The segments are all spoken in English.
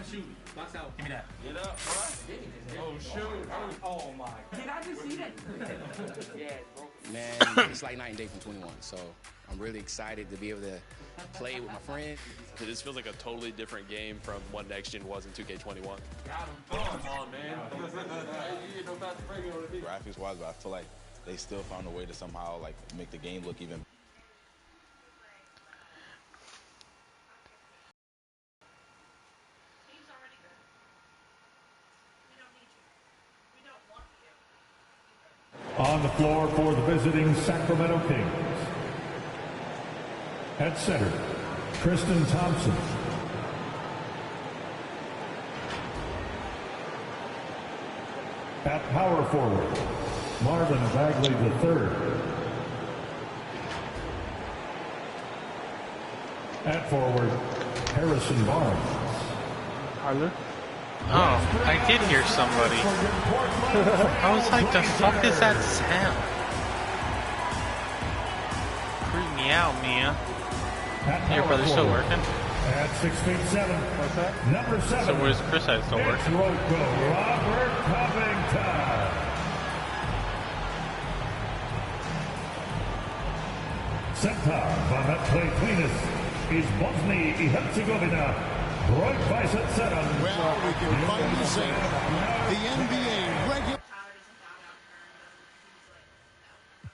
Give me that. Get up, bro. Oh, shoot. Oh, my. Did I just see that? Man, it's like night and day from 21. So I'm really excited to be able to play with my friends. This feels like a totally different game from what Next Gen was in 2K21. Come on, man. Graphics-wise, but I feel like they still found a way to somehow like make the game look even. On the floor for the visiting Sacramento Kings. At center, Tristan Thompson. At power forward, Marvin Bagley III. At forward, Harrison Barnes. Hello? Oh, I did hear somebody. I was like, the fuck is that sound? Creep me out, man. Your brother's still working? At 6'7". What's that? Number 7. So where's Chris at still working? Robert Covington. Center from that play cleanest is Bosnia and Herzegovina. Right vice at 7. Well, we can finally say the NBA regular.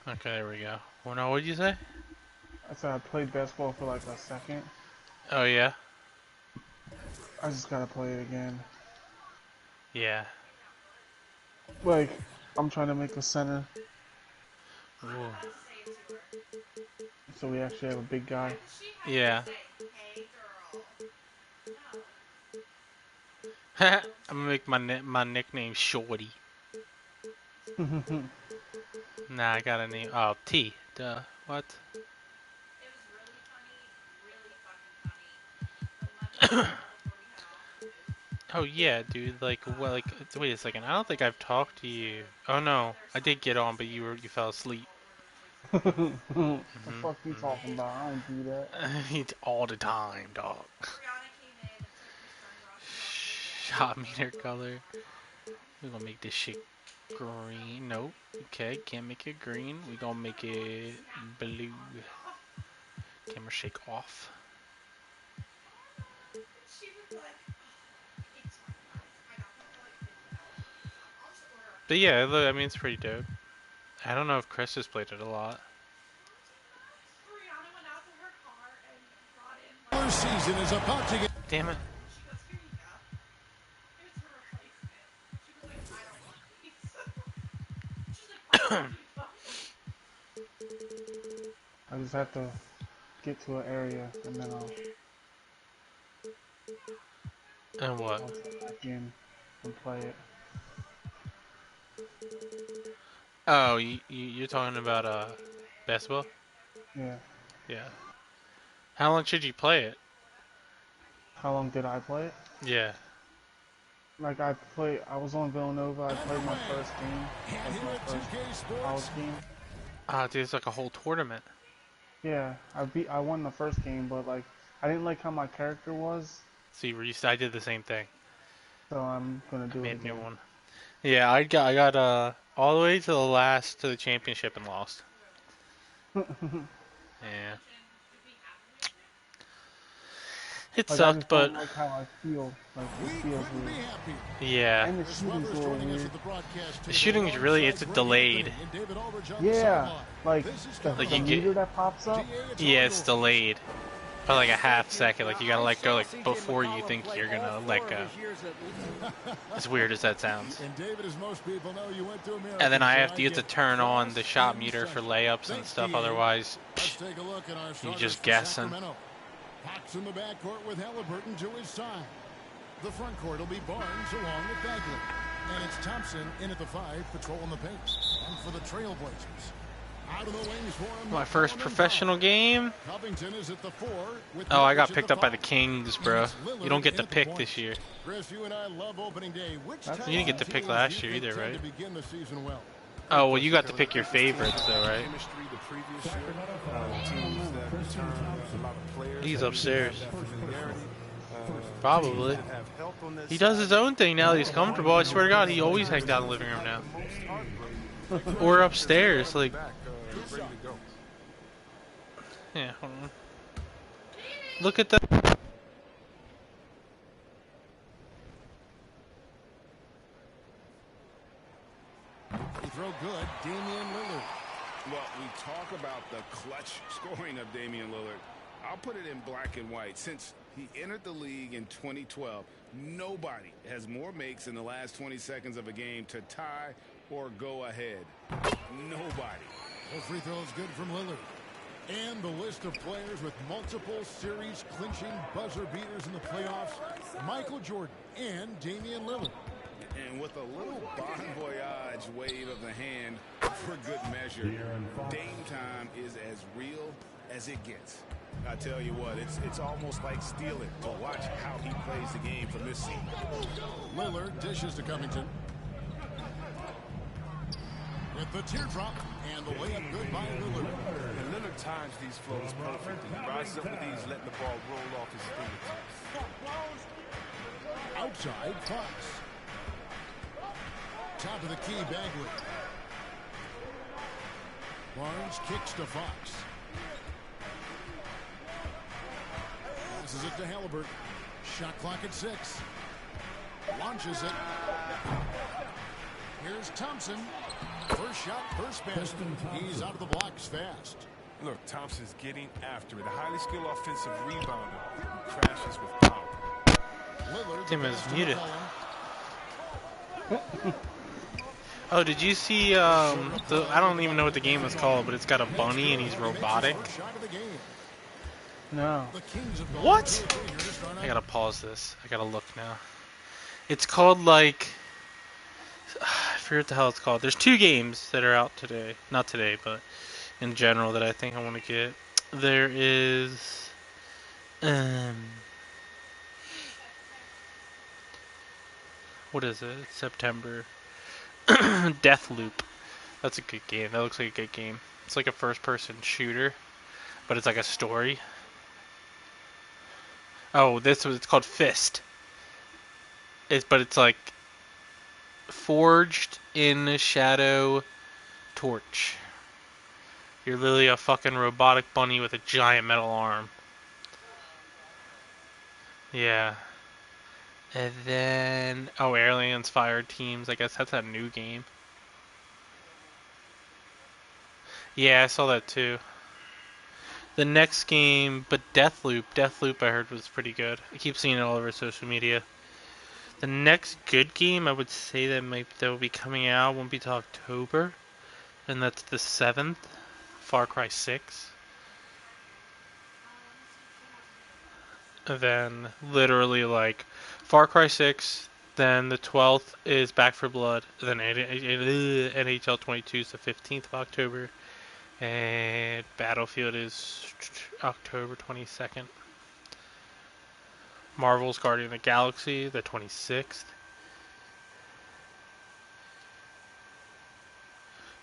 Okay, there we go. Well, now, what did you say? I said I played basketball for like a second. Oh, yeah? I just gotta play it again. Yeah. Like, I'm trying to make a center. Ooh. So we actually have a big guy. Yeah. I'm gonna make my nickname Shorty. Nah, I got a name. Oh, T. Duh. What? Oh yeah, dude. Like, well, like, wait a second. I don't think I've talked to you. Oh no, I did get on, but you fell asleep. What the fuck you talking about? I don't do that. It's all the time, dog. Shot meter color. We're gonna make this shit green. Nope. Okay, can't make it green. We're gonna make it blue. Camera shake off. But yeah, look, I mean, it's pretty dope. I don't know if Chris has played it a lot. Season is about to get. Damn it. I just have to get to an area and then I'll. And what? I'll go back in and play it. Oh, you're talking about basketball? Yeah. Yeah. How long should you play it? How long did I play it? Yeah. Like I was on Villanova. I played my first game. Like my first college game. Ah, dude, it's like a whole tournament. Yeah, I won the first game, but like I didn't like how my character was. See, I did the same thing. So I'm gonna do it again. One. Yeah, I got all the way to the championship and lost. Yeah. It sucked, but like how I feel. Like it feels weird. Yeah. And the shooting's a little weird. The shooting is really it's delayed. Yeah, like the you meter that pops up. Yeah, it's delayed. For like a half second, like you gotta let go like before you think you're gonna let go. As weird as that sounds. And then you have to turn on the shot meter for layups and stuff, otherwise you're just guessing. Hawks in the backcourt with Halliburton to his side. The front court will be Barnes along with Bagley. And it's Thompson in at the 5, patrolling the paint. And for the Trailblazers. Out of the wings for him. My first professional game. Covington is at the 4. Oh, I got picked up by the Kings, bro. You don't get to pick this year. Chris, you and I love opening day. You didn't get to pick last year either, right? Oh, well, you got to pick your favorites, though, right? He's upstairs. Probably. He does his own thing now that he's comfortable. I swear to God, he always hangs out in the living room now. Or upstairs, like... Yeah, hold on. Look at that. Throw good, Damian Lillard. Well, we talk about the clutch scoring of Damian Lillard. I'll put it in black and white. Since he entered the league in 2012, nobody has more makes in the last 20 seconds of a game to tie or go ahead. Nobody. The free throw is good from Lillard. And the list of players with multiple series clinching buzzer beaters in the playoffs, Michael Jordan and Damian Lillard. And with a little bon voyage wave of the hand for good measure, Dame time is as real as it gets. I tell you what, it's almost like stealing to watch how he plays the game from this seat. Lillard dishes to Covington. With the teardrop and the layup good by Lillard. And Lillard times these flows perfectly. He rises up with these, letting the ball roll off his fingertips. Outside Fox. Top of the key, Bagley. Barnes kicks to Fox. Passes it to Halliburton. Shot clock at 6. Launches it. Here's Thompson. First shot, first basket. He's out of the blocks fast. Look, Thompson's getting after it. A highly skilled offensive rebounder who crashes with power. Tim is muted. Oh, did you see, I don't even know what the game is called, but it's got a bunny and he's robotic. No. What? I gotta pause this. I gotta look now. It's called, like, I forget what the hell it's called. There's 2 games that are out today. Not today, but in general that I think I want to get. There is, what is it? It's September. Deathloop. That's a good game. That looks like a good game. It's like a first-person shooter, but it's like a story. Oh, it's called Fist. But it's like forged in Shadow Torch. You're literally a fucking robotic bunny with a giant metal arm. Yeah. And then, oh, Aliens Fire Teams. I guess that's a new game. Yeah, I saw that too. The next game, but Deathloop I heard was pretty good. I keep seeing it all over social media. The next good game I would say that will be coming out won't be till October, and that's the 7th, Far Cry 6. And then literally like Far Cry 6, then the 12th is Back 4 Blood, then NHL 22 is the 15th of October, and Battlefield is October 22nd. Marvel's Guardian of the Galaxy, the 26th.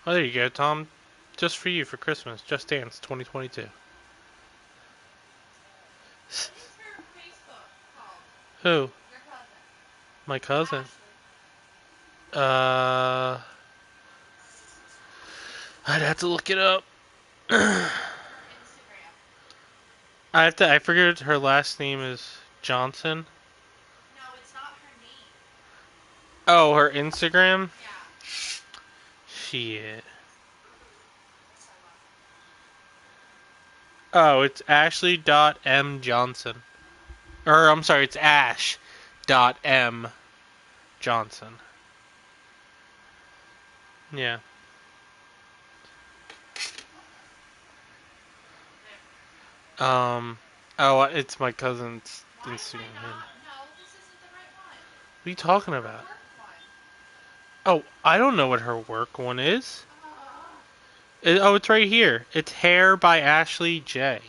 Oh, there you go, Tom. Just for you for Christmas. Just Dance 2022. Who? Your cousin. My cousin? I'd have to look it up. I figured her last name is Johnson. No, it's not her name. Oh, her Instagram? Yeah. Shit. Oh, it's Ashley.M.Johnson. Or, I'm sorry, it's Ash.M. Johnson. Yeah. Oh, it's my cousin's Instagram. No, this isn't the right one. What are you talking about? Oh, I don't know what her work one is. It's right here. It's Hair by Ashley J.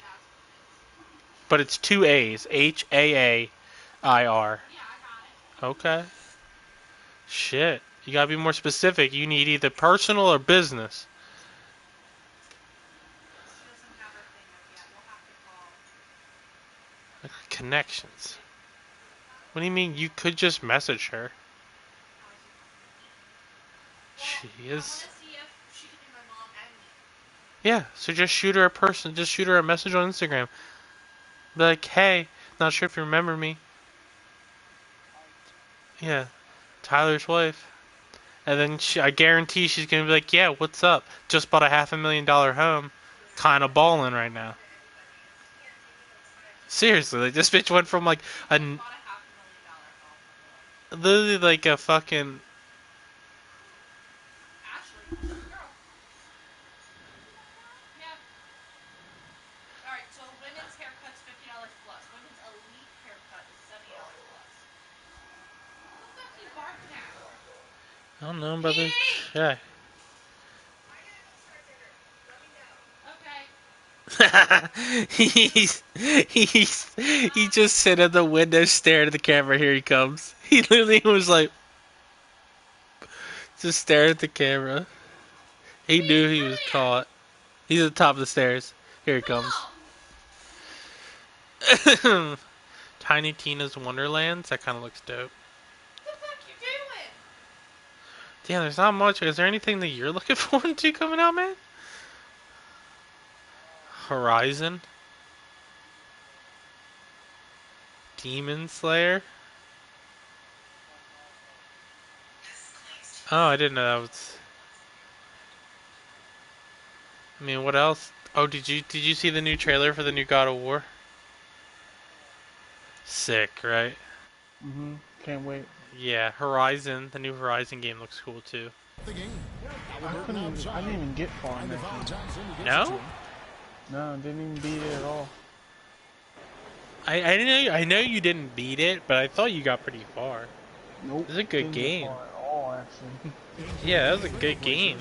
But it's 2 A's. Hair. Yeah, I got it. Okay. Shit. You gotta be more specific. You need either personal or business. She doesn't have her thing up yet. We'll have to call. Connections. What do you mean? You could just message her. She is. Yeah, so just shoot her just shoot her a message on Instagram. Be like, hey, not sure if you remember me. Yeah, Tyler's wife. And then I guarantee she's gonna be like, yeah, what's up? Just bought a $500,000 home. Kinda balling right now. Seriously, like this bitch went from like literally like a fucking. I don't know about this. Yeah. He just sit at the window, staring at the camera. Here he comes. He literally was like, just staring at the camera. He knew he was caught. He's at the top of the stairs. Here he comes. Tiny Tina's Wonderlands. That kind of looks dope. Damn, there's not much. Is there anything that you're looking forward to coming out, man? Horizon. Demon Slayer. Oh, I didn't know that was. I mean, what else? Oh, did you see the new trailer for the new God of War? Sick, right? Can't wait. Yeah, Horizon. The new Horizon game looks cool too. I didn't even get far in that game. No? No, I didn't even beat it at all. I know you didn't beat it, but I thought you got pretty far. Nope. It was a good game. Get far at all, actually. Yeah, that was a good game.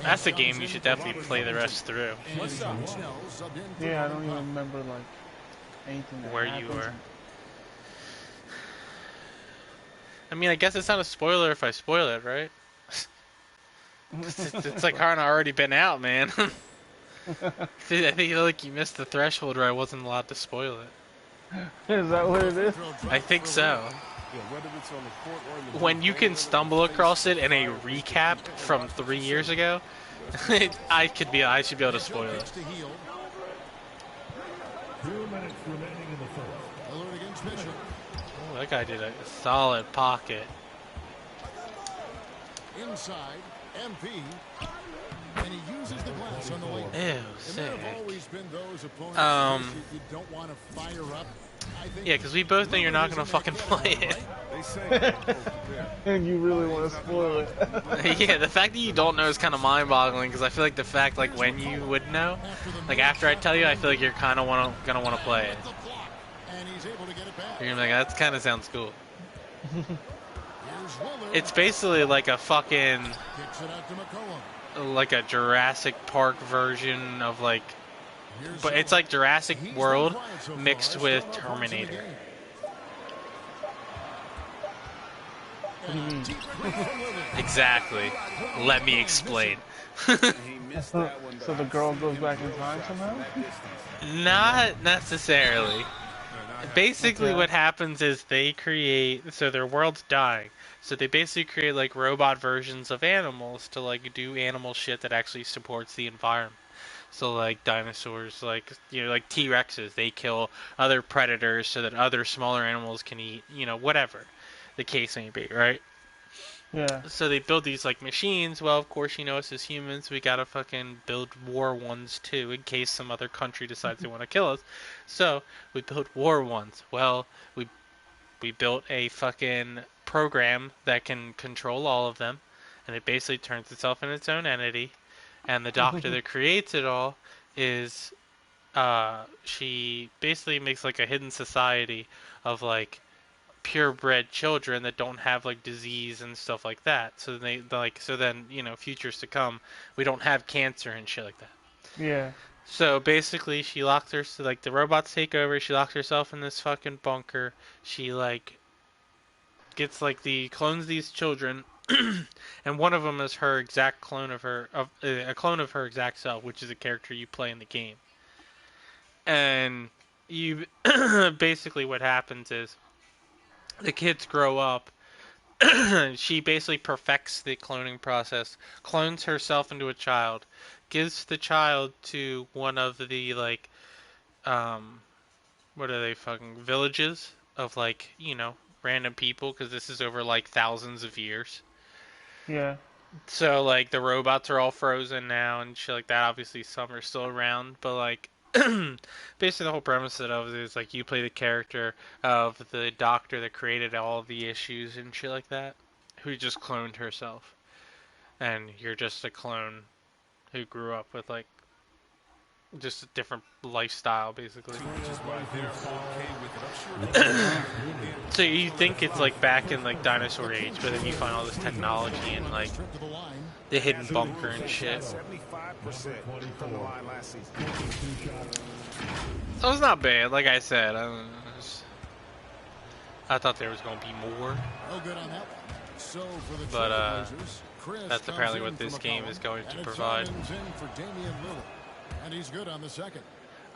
That's a game you should definitely play the rest through. Yeah, I don't even remember like anything that Where you happens. were. I mean, I guess it's not a spoiler if I spoil it, right? It's like kind of already been out, man. I think like you missed the threshold where I wasn't allowed to spoil it. Is that what it is? I think so. When you can stumble across it in a recap from 3 years ago, I should be able to spoil it. 2 minutes remaining in the first. Oh, that guy did a solid pocket. Inside, MP. And he uses the glass on the way. Ew, sick. You don't want to fire up. Yeah, because we both know you're not going to fucking play it. And you really want to spoil it. Yeah, the fact that you don't know is kind of mind-boggling, because I feel like the fact, like, when you would know, like, after I tell you, I feel like you're kind of going to want to play it. You're going to be like, that kind of sounds cool. It's basically like a fucking, like a Jurassic Park version of, like, but it's like Jurassic World mixed with Terminator. Exactly. Let me explain. So the girl goes back in time somehow? Not necessarily. Basically what happens is they create, so their world's dying. So they basically create like robot versions of animals to like do animal shit that actually supports the environment. So like dinosaurs, like, you know, like T-Rexes, they kill other predators so that other smaller animals can eat, you know, whatever the case may be, right? Yeah. So they build these like machines. Well, of course, you know, us as humans, we gotta fucking build war ones too, in case some other country decides they want to kill us. So we built war ones. Well, we built a fucking program that can control all of them, and it basically turns itself into its own entity. And the doctor that creates it all is, she basically makes like a hidden society of like purebred children that don't have like disease and stuff like that. So then, you know, futures to come, we don't have cancer and shit like that. Yeah. So basically, she locks her, so like the robots take over. She locks herself in this fucking bunker. She like gets like clones these children. And one of them is her exact clone of a clone of her exact self, which is a character you play in the game. And you basically what happens is the kids grow up. She basically perfects the cloning process, clones herself into a child, gives the child to one of the like what are they fucking villages of like, you know, random people, because this is over like thousands of years. Yeah. So like the robots are all frozen now and shit like that. Obviously some are still around, but like basically the whole premise of it is like you play the character of the doctor that created all of the issues and shit like that, who just cloned herself. And you're just a clone who grew up with like just a different lifestyle basically. So you think it's like back in like dinosaur age, but then you find all this technology and like the hidden bunker and shit. So it's not bad, like I said. I thought there was going to be more. But that's apparently what this game is going to provide. And he's good on the second.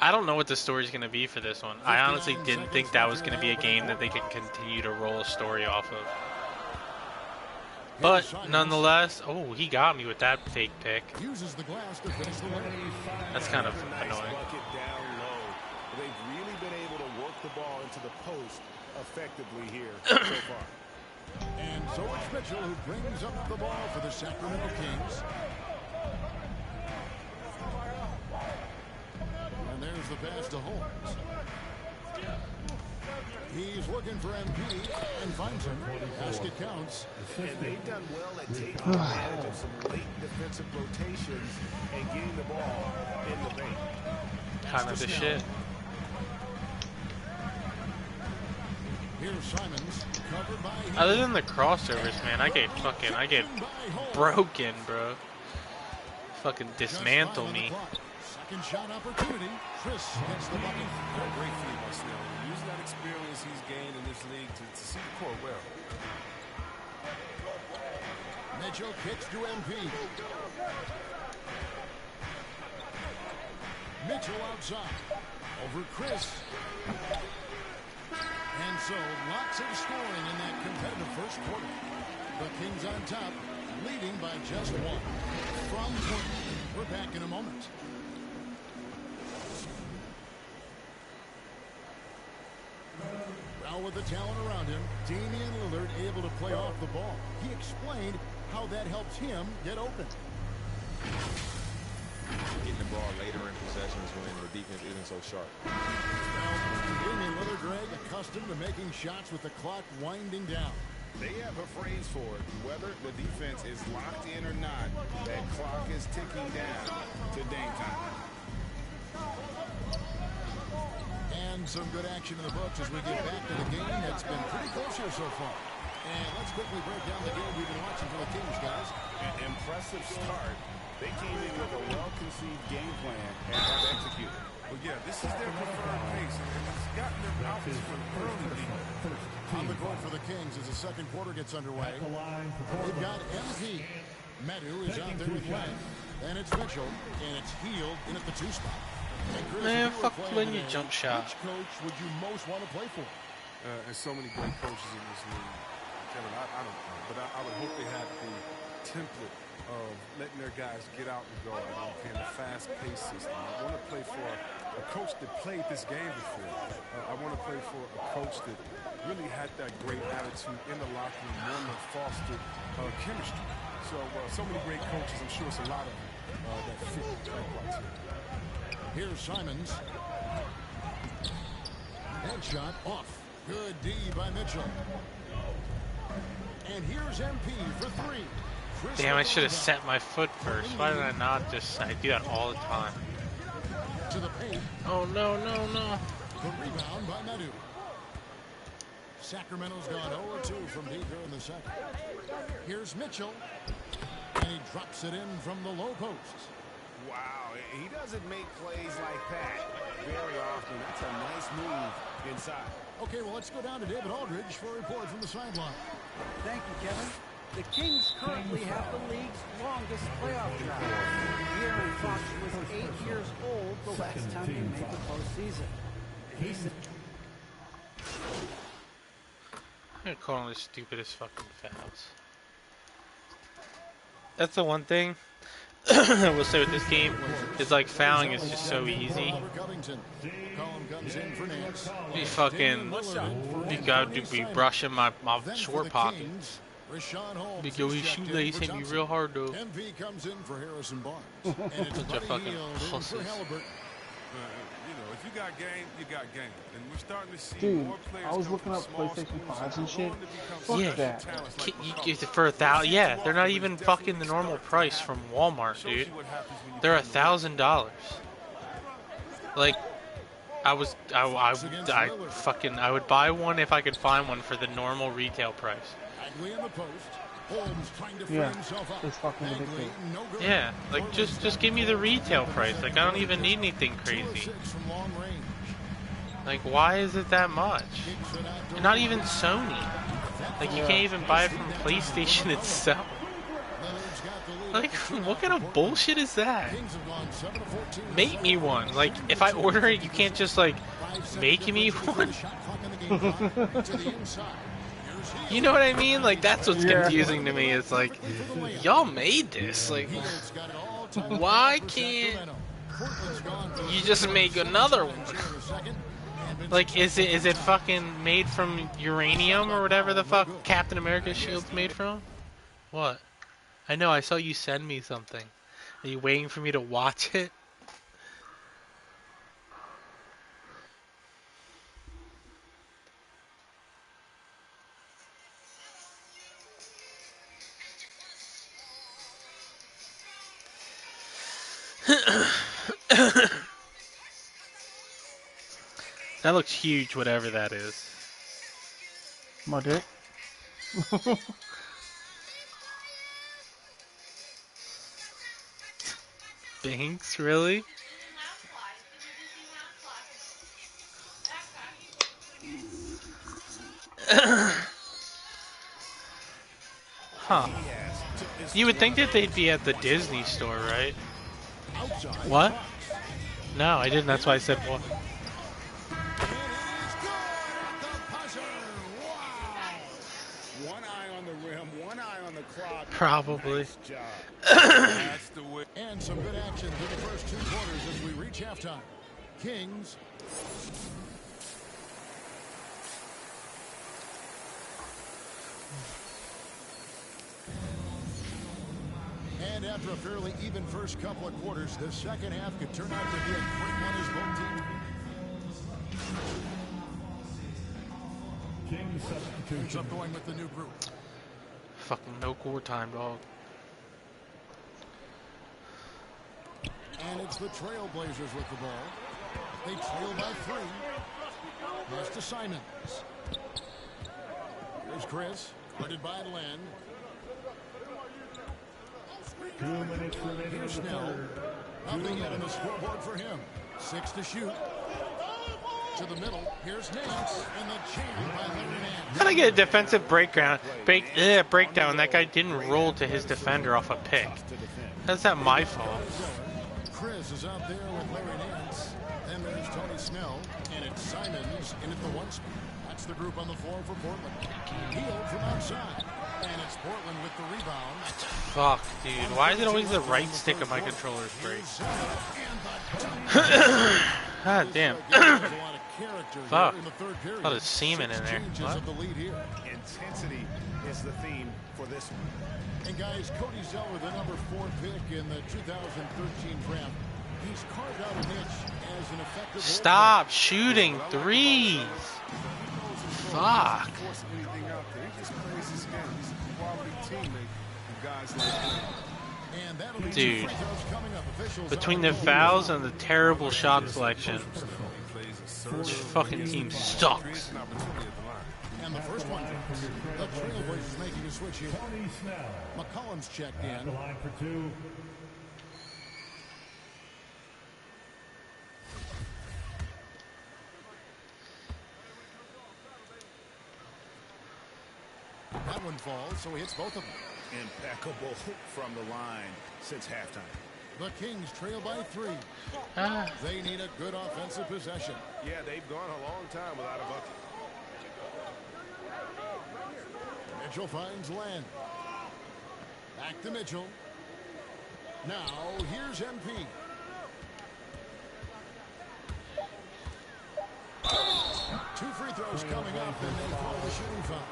I don't know what the story's going to be for this one. I honestly didn't think that was going to be a game that they could continue to roll a story off of. But nonetheless, oh, he got me with that fake pick. That's kind of annoying. They've really been able to work the ball into the post effectively here so far. And so it's Mitchell who brings up the ball for the Sacramento Kings. And there's the pass to Holmes. He's looking for MP and finds him. Basket counts. And they've done well at taking advantage of some late defensive rotations and getting the ball in the paint. Kind of the shit. Here's Simons, covered by Other than the crossovers, man, I get broken, bro. Fucking dismantle me. Second shot opportunity. Chris gets the bucket. Great feat by Snell. Using that experience he's gained in this league to see the court well. Mitchell kicks to MP. Mitchell outside. Over Chris. And so, lots of scoring in that competitive first quarter. The Kings on top, leading by just one. From Portland, we're back in a moment. Well, with the talent around him, Damian Lillard able to play off the ball. He explained how that helps him get open. Getting the ball later in possessions when the defense isn't so sharp. Well, Damian Lillard, Greg, accustomed to making shots with the clock winding down. They have a phrase for it. Whether the defense is locked in or not, that clock is ticking down to dang time. And some good action in the books as we get back to the game. That's been pretty close here so far. And let's quickly break down the game we've been watching for the Kings, guys. An impressive start. They came in with a well-conceived game plan and have executed. Well, yeah, this is their preferred pace, and it's gotten them out for the early lead. On the court for the Kings as the second quarter gets underway. They've got MP. Medu is out there with Lang. And it's Mitchell, and it's Healed in at the 2 spot. Chris, Man, fuck when you jump shot. Which coach would you most want to play for? There's so many great coaches in this league. Kevin, I don't know, but I would hope they had the template of letting their guys get out and go and a fast-paced system. I want to play for a coach that played this game before. I want to play for a coach that really had that great attitude in the locker room, one that fostered chemistry. So many great coaches. I'm sure it's a lot of them that fit that criteria. Here's Simons. Headshot off. Good D by Mitchell. And here's MP for 3. Damn, I should have set my foot first. Why did I not just... I do that all the time. To the paint. Oh, no, no, no. The rebound by Medu. Sacramento's gone 0-2 from deep here in the second. Here's Mitchell. And he drops it in from the low post. Wow, he doesn't make plays like that very often. That's a nice move inside. Okay, well, let's go down to David Aldridge for a report from the sideline. Thank you, Kevin. The Kings currently have the league's longest playoff drought. De'Aaron Fox was 8 years old the last time they made the postseason. I'm gonna call them the stupidest fucking fouls. That's the one thing I will say with this game is like fouling is just so easy. You fucking, you gotta be brushing my short pockets. Big yo, his shoelace hit me real hard though. MV comes in for Harrison Barnes. Bunch of fucking pussies. You know, if you got game, you got game. And we're starting to see Dude, more players I was come looking from up small PlayStation schools 5s and shit. going to become Yeah, special talents like you McCollum. get it for $1,000. Yeah, they're not even fucking the normal price from Walmart, dude. They're $1,000. Like, I would buy one if I could find one for the normal retail price. Yeah, it's fucking ridiculous. Yeah, like just give me the retail price. Like I don't even need anything crazy. Like why is it that much? And not even Sony. Like you can't even buy it from PlayStation itself. Like what kind of bullshit is that? Make me one. Like if I order it, you can't just like make me one. You know what I mean? Like that's what's confusing to me. It's like y'all made this. Like why can't you just make another one? Like is it fucking made from uranium or whatever the fuck Captain America's shield's made from? What? I know I saw you send me something. Are you waiting for me to watch it? That looks huge, whatever that is. My dick. Binks, really? Huh. You would think that they'd be at the Disney store, right? What? No, I didn't. That's why I said what. One eye on the rim, one eye on the clock. Probably. Nice job. And some good action through the first 2 quarters as we reach halftime. Kings. And after a fairly even first couple of quarters, the second half could turn out to be a quick one as both teams. King substitution. Ends up going with the new group. Fucking no core time, dog. And it's the Trailblazers with the ball. They trail by 3. Pass to Simons. Here's Chris. Guarded by Len. 2 minutes remaining. Here's Snell. Nothing yet on the scoreboard for him. 6 to shoot. To the middle. Here's Nance. And the jam by Larry Nance. How did I get a defensive breakdown? Breakdown. That guy didn't roll to his defender off a pick. That's not my fault. Chris is out there with Larry Nance. Then there's Tony Snell. And it's Simons in at the 1 spot. That's the group on the floor for Portland. Healed from outside. And it's Portland with the rebound. Fuck, dude. Why is it always the right stick of my controller's break? God damn. Fuck. A lot of semen in there. What? Intensity is the theme for this one. And guys, Cody Zeller, the number 4 pick in the 2013 draft. He's carved out a niche as an effective. Stop shooting threes. Fuck. Dude, between the fouls and the terrible shot selection, this fucking team sucks. And the first one, the Trailblazers making a switch here. McCollum's checked in. Line for 2. That one falls, so he hits both of them. Impeccable from the line since halftime. The Kings trail by 3. They need a good offensive possession. Yeah, they've gone a long time without a bucket. Mitchell finds Len. Back to Mitchell. Now, here's MP. Two free throws coming up, and they call the shooting foul.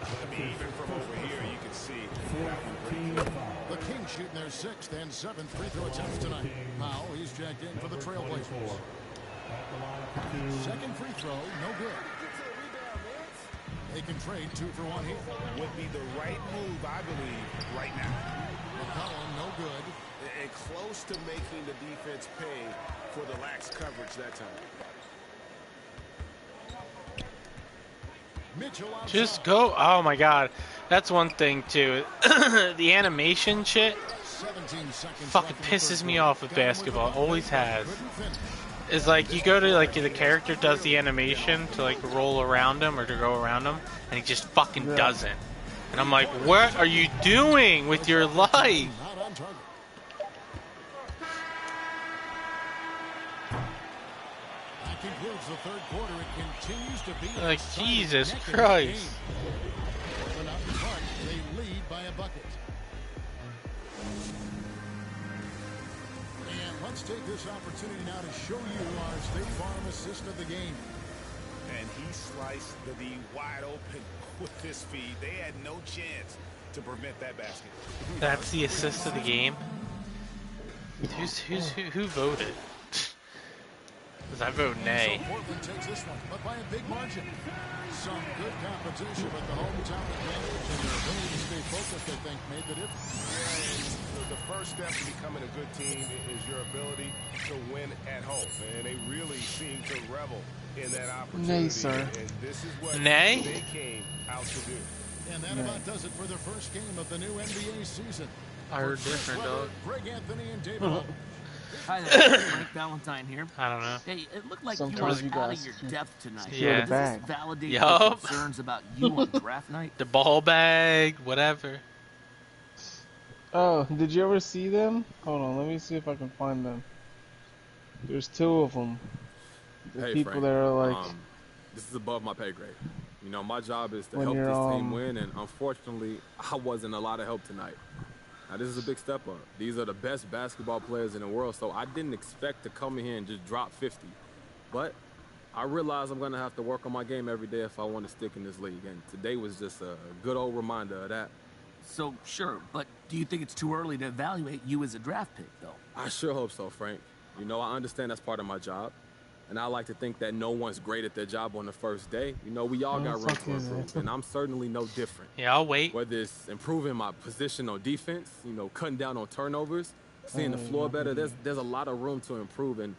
I mean, even from over here, you can see the Kings shooting their 6th and 7th free throw attempts tonight. Powell, he's checked in for the Trailblazers. Second free throw, no good. They can trade 2 for 1 here. Would be the right move, I believe, right now. McCollum, no good. And close to making the defense pay for the lax coverage that time. Just go. Oh my god. That's one thing too. The animation shit fucking pisses me off with basketball. Always has. It's like you go to like the character does the animation to like roll around him or to go around him, and he just fucking doesn't. And I'm like, what are you doing with your life? Concludes the third quarter. It continues to be like Jesus Christ. They lead by a bucket. And let's take this opportunity now to show you our State Farm assist of the game. And he sliced the D wide open with this feed. They had no chance to prevent that basket. That's the assist of the game. Who voted? Because I vote nay. So Portland takes this one, but by a big margin. Some good competition, but the hometown advantage and their ability to stay focused, I think, made the difference. The first step to becoming a good team is your ability to win at home. And they really seem to revel in that opportunity. Nay, sir. And this is what nay? they came out to do. And that about does it for the first game of the new NBA season. I heard different, dog. Greg Anthony and David Hi there, Frank Valentine here. I don't know. Hey, it looked like Sometimes you were you out guys of your depth tonight. Yeah. Does this validate your concerns about you on draft night? The ball bag, whatever. Oh, did you ever see them? Hold on, let me see if I can find them. There's 2 of them. The hey, people Frank, that are like... this is above my pay grade. You know, my job is to When help you're, this team win, and unfortunately, I wasn't a lot of help tonight. Now, this is a big step up. These are the best basketball players in the world, so I didn't expect to come in here and just drop 50. But I realize I'm going to have to work on my game every day if I want to stick in this league, and today was just a good old reminder of that. So, sure, but do you think it's too early to evaluate you as a draft pick, though? I sure hope so, Frank. You know, I understand that's part of my job, and I like to think that no one's great at their job on the first day. You know, we all got room to improve, and I'm certainly no different. Yeah, I'll wait. Whether it's improving my position on defense, you know, cutting down on turnovers, seeing the floor better, there's a lot of room to improve, and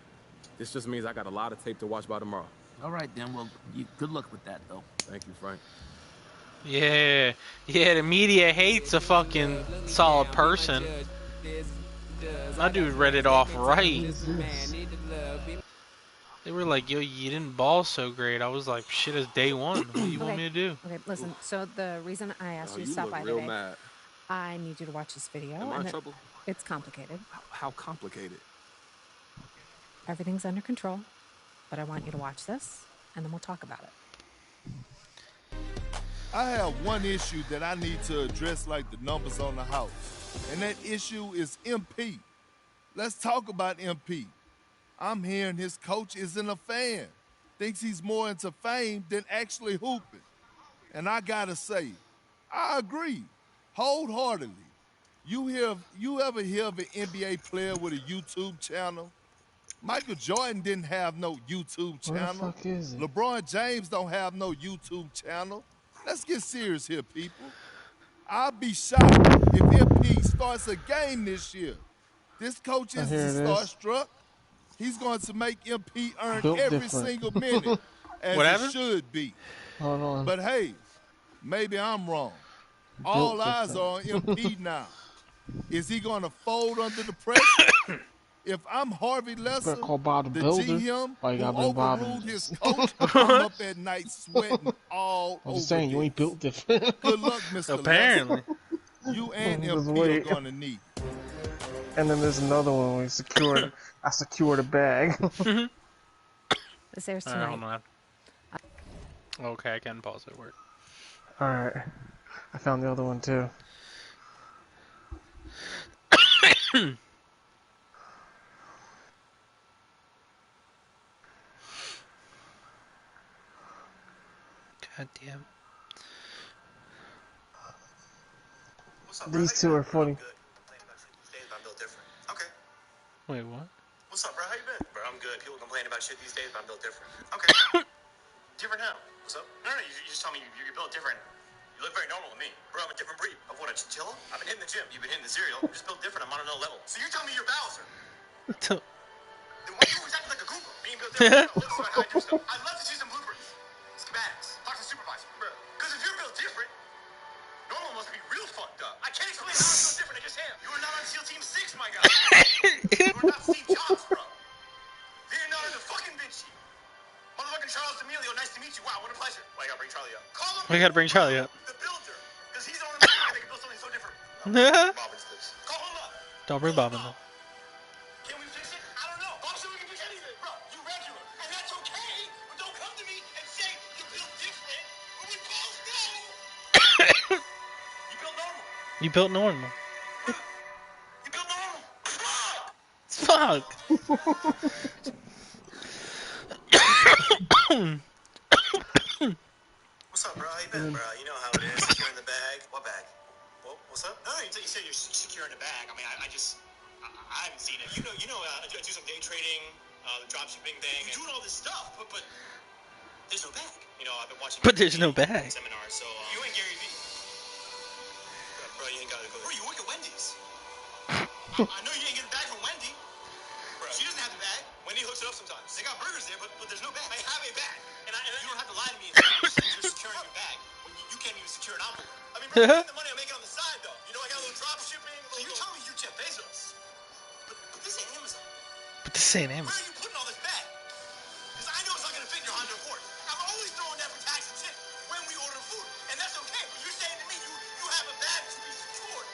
this just means I got a lot of tape to watch by tomorrow. All right, then. Well, good luck with that, though. Thank you, Frank. Yeah, the media hates a fucking solid person. That dude read it off right. They were like, yo, you didn't ball so great. I was like, shit, it's day one. What do you want me to do? Okay, listen, so the reason I asked you to stop by today, I need you to watch this video. Am I in trouble? It's complicated. How complicated? Everything's under control, but I want you to watch this, and then we'll talk about it. I have one issue that I need to address like the numbers on the house, and that issue is MP. Let's talk about MP. I'm hearing his coach isn't a fan, thinks he's more into fame than actually hooping. And I gotta say, I agree wholeheartedly. You ever hear of an NBA player with a YouTube channel? Michael Jordan didn't have no YouTube channel. What the fuck is it? LeBron James don't have no YouTube channel. Let's get serious here, people. I'll be shocked if MP starts a game this year. This coach is starstruck. He's going to make MP earn every single minute as it should be. Hold on. But hey, maybe I'm wrong. All eyes are on MP now. Is he going to fold under the pressure? If I'm Harvey Lesser, the GM who overruled his coach, I'm up at night sweating all over. I'm just saying, you ain't built different. Good luck, Mr. Apparently. Lesser. You and MP are going to need it. And then there's another one where I secured a bag. This airs Alright, tonight. hold on. Okay, I can pause it. Work. Alright. I found the other one too. God damn. These two are funny. Okay. Wait, what? What's up, bro? How you been? Bro, I'm good. People complain about shit these days, but I'm built different. Okay. Different how? What's up? No, you just told me you're built different. You look very normal to me. Bro, I'm a different breed. Of what, a chinchilla? I've been hitting the gym. You've been hitting the cereal. You're just built different. I'm on another level. So you're telling me you're Bowser? Then why are you always acting like a Goomba? Being built different. No, listen to how I do stuff. I'd love to see some blueprints. Schematics. Talk to the supervisor. Bro. Because if you're built different, normal must be real fucked up. I can't explain how I'm built different. I just am. You are not on SEAL Team 6, my guy. You are not Steve Jobs, bro. Leonardo the fucking Vinci. Motherfucking Charles D'Amelio, nice to meet you. Wow, what a pleasure. Why you gotta bring Charlie up? Call him We gotta bring Charlie up. the builder. Because he's the only one that can build something so different. Robbins lives. Call him up. Don't bring Bob in though. Can we fix it? I don't know. Bob said we can fix anything. Bro, you regular. And that's okay. But don't come to me and say you built different. But we both know you built normal. You built normal. You built normal. Fuck. What's up, bro? How you been, bro? You know how it is. Securing the bag. What bag? What's up? No, you said you're securing the bag. I mean, I haven't seen it. You know, I do some day trading, the drop shipping thing. You're doing all this stuff, but there's no bag. You know, I've been watching. But there's no bag. Seminars, so you and Gary Vee. Bro, you ain't gotta go. Bro, you work at Wendy's. I know you ain't getting a bag from Wendy. Bro, she doesn't have the bag. Wendy hooks it up sometimes. They got burgers there, but there's no bag. They have a bag. And you don't have to lie to me and say you're securing your bag when you can't even secure an envelope. I mean, bro, the money I'm making on the side, though. You know, I got a little drop shipping. So you're telling me you're Jeff Bezos. But this ain't Amazon. But this ain't Where Amazon. are you putting all this bag? Because I know it's not going to fit in your Honda Accord. I'm always throwing that for tax and shit when we order food. And that's okay. But you're saying to me you have a bag to be secured.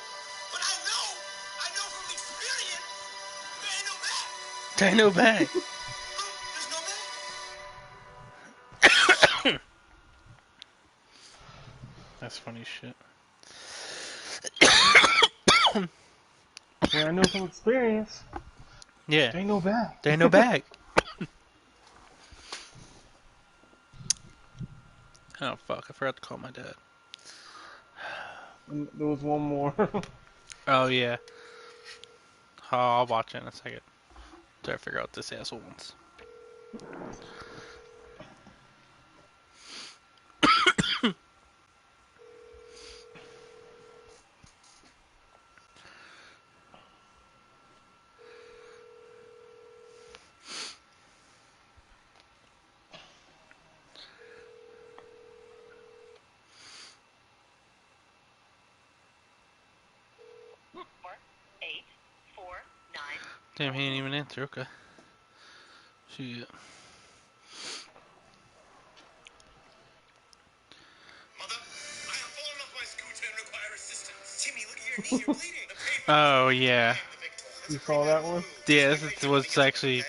But I know from experience, there ain't no bag. There ain't no bag. There's no bag. That's funny shit. Yeah, I know from experience. Yeah. There ain't no bag. There ain't no bag. Oh fuck! I forgot to call my dad. There was one more. Oh yeah. Oh, I'll watch it in a second. Try to figure out this asshole wants. Damn, he ain't even answer. Okay. Shit. Oh yeah. You saw that one? Yeah, this was actually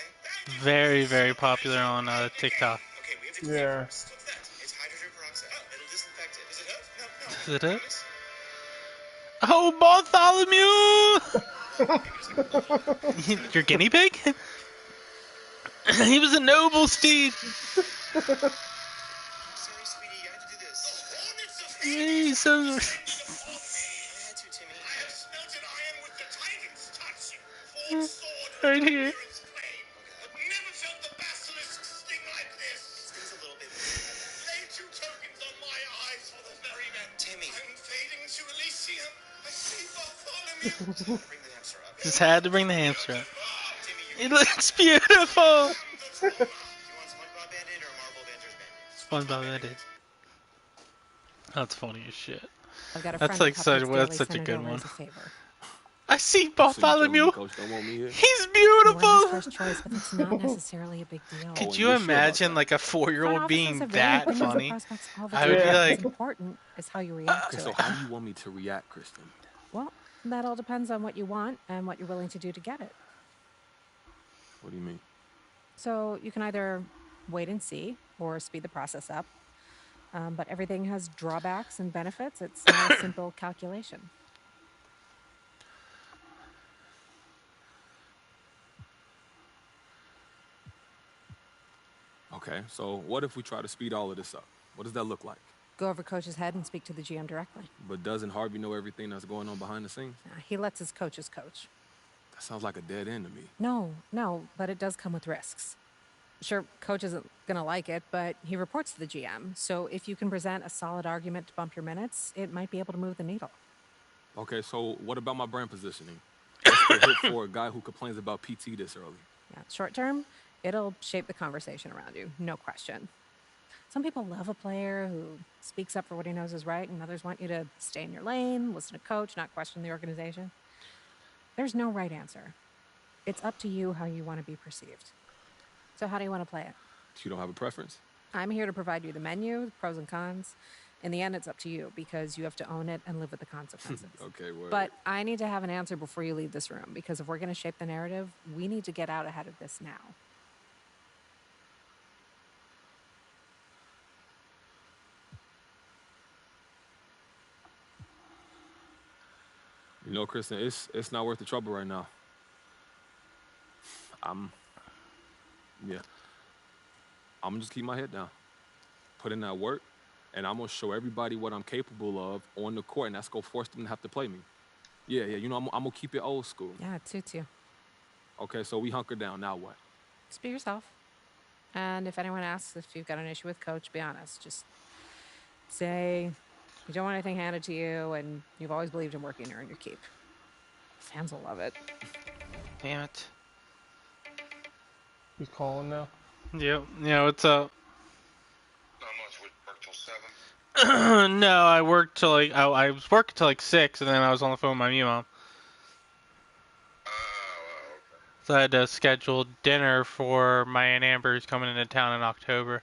very, very popular on TikTok. Yeah. Is it it? Oh, Bartholomew! Your guinea pig? He was a noble steed. He's so... Right here. Just had to bring the hamster up. It looks beautiful. SpongeBob Bandit. That's funny as shit. I've got a That's friend like such. That's such a sent it good over one. as a favor. I see Bartholomew. Coach don't want me here? He's You weren't beautiful. his first choice, but it's not necessarily a big deal. Could you imagine like a 4-year-old being that funny? I would be What's like, important is how you react to So it. how do you want me to react, Kristen? Well, That all depends on what you want and what you're willing to do to get it. What do you mean? So you can either wait and see or speed the process up. But everything has drawbacks and benefits. It's not a simple calculation. Okay, so what if we try to speed all of this up? What does that look like? Go over coach's head and speak to the GM directly. But doesn't Harvey know everything that's going on behind the scenes? He lets his coaches coach. That sounds like a dead end to me. No, but it does come with risks. Sure, coach isn't going to like it, but he reports to the GM. So if you can present a solid argument to bump your minutes, it might be able to move the needle. Okay, so what about my brand positioning? What's the hit for a guy who complains about PT this early? Yeah, short term, it'll shape the conversation around you, no question. Some people love a player who speaks up for what he knows is right, and others want you to stay in your lane, listen to coach, not question the organization. There's no right answer. It's up to you how you want to be perceived. So how do you want to play it? You don't have a preference? I'm here to provide you the menu, the pros and cons. In the end, it's up to you because you have to own it and live with the consequences. Okay, word. But I need to have an answer before you leave this room, because if we're going to shape the narrative, we need to get out ahead of this now. You know, Kristen, it's not worth the trouble right now. I'm gonna just keep my head down, put in that work, and I'm gonna show everybody what I'm capable of on the court, and that's gonna force them to have to play me. Yeah, you know, I'm gonna keep it old school. Yeah, it suits you. Okay, so we hunker down. Now what? Just be yourself. And if anyone asks if you've got an issue with coach, be honest. Just say you don't want anything handed to you, and you've always believed in working to earn your keep. Fans will love it. Damn it. He's calling now. Yep. Yeah, what's up? Not much. Would work till 7. No, I worked till like I was working till like 6, and then I was on the phone with my mom. So I had to schedule dinner for my Aunt Amber, who's coming into town in October.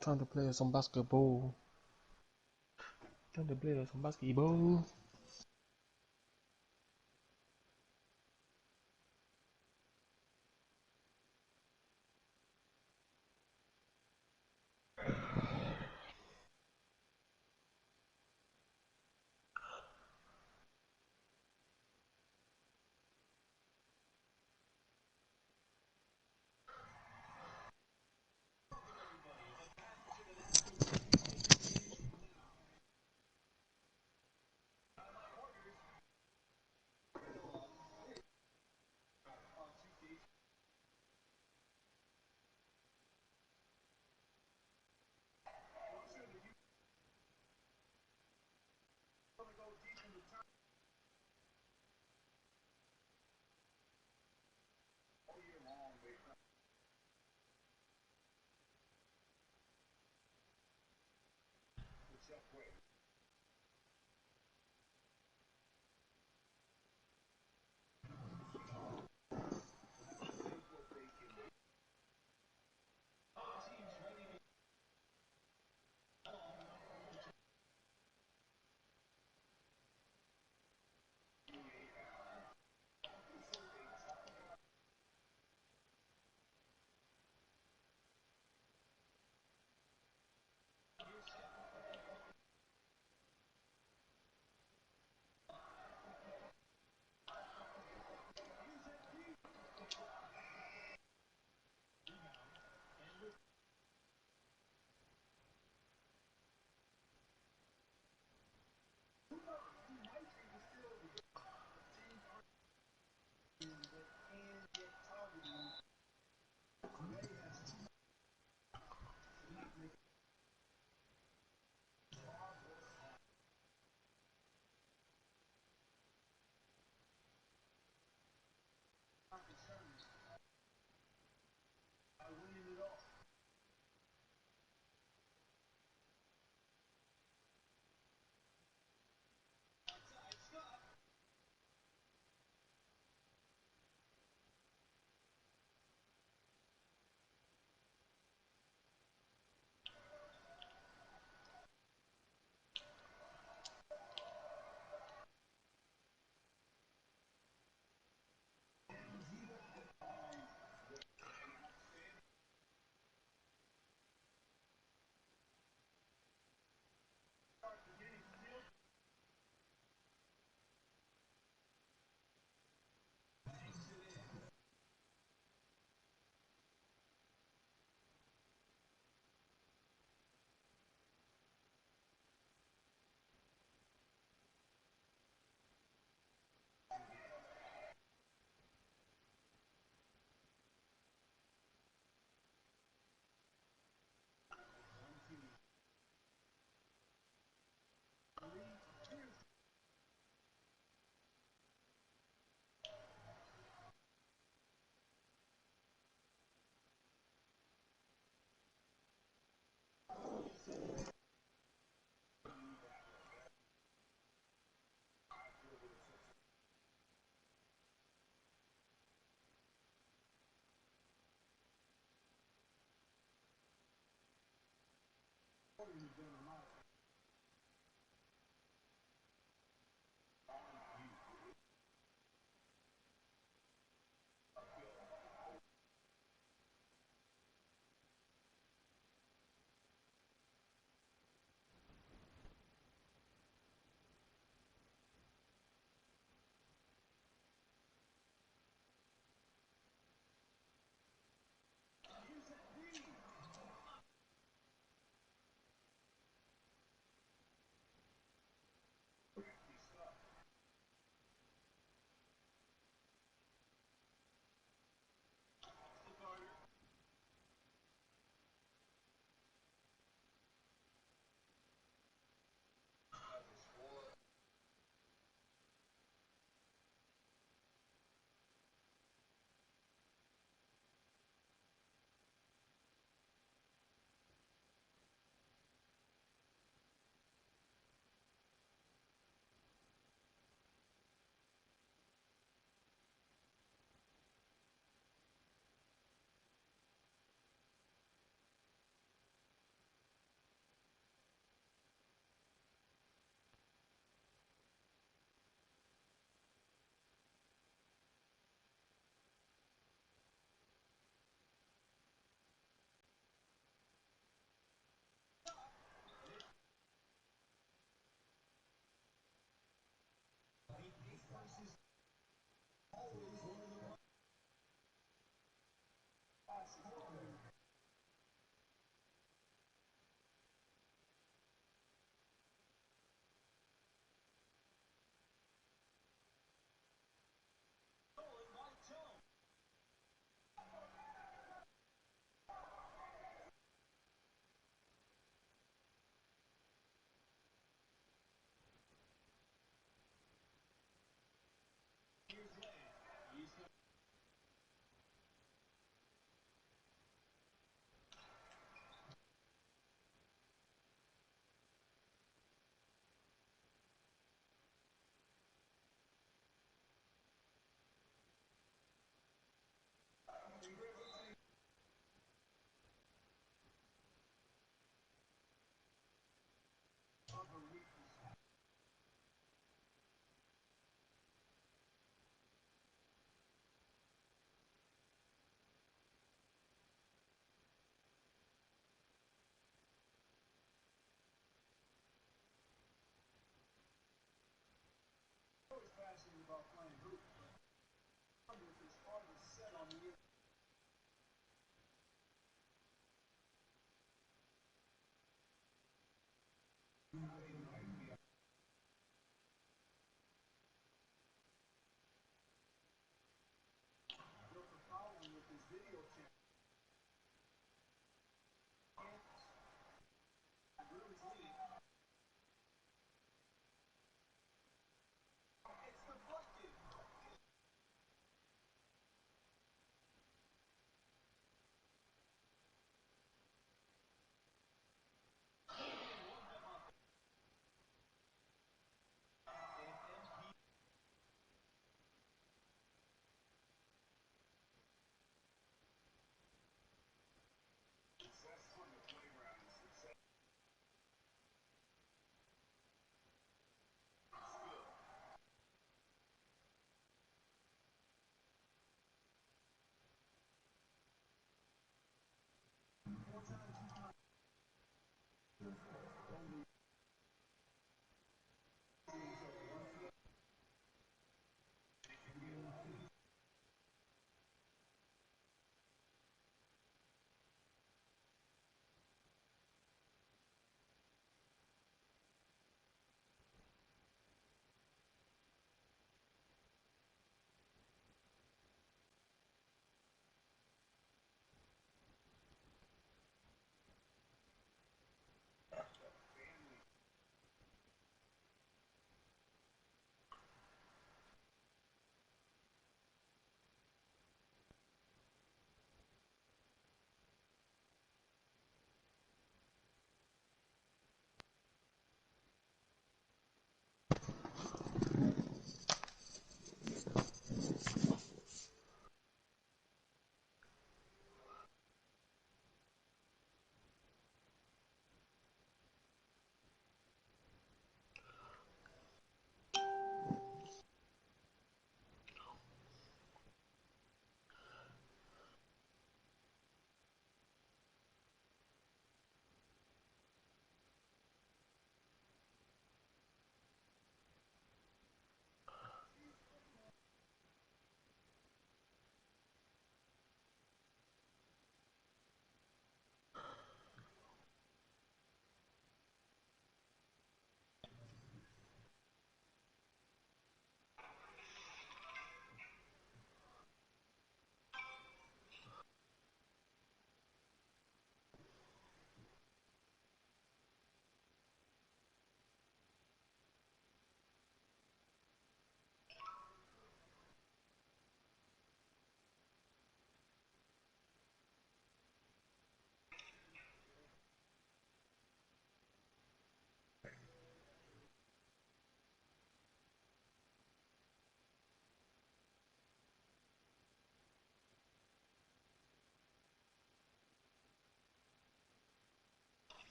Time to play some basketball. Time to play some basketball.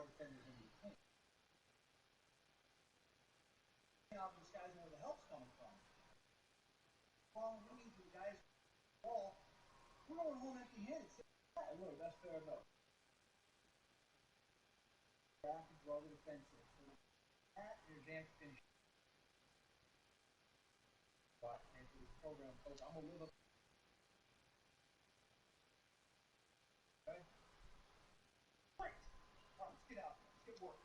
defenders in the team. Now these guys know where the help's coming from. Well, we need these guys ball. We're going home empty-handed. Look, that's fair enough. Back and draw the defensive. So that and advanced finish. But and for this program, coach, I'm gonna live up. Okay. Great. All right, let's get out there. Let's get working.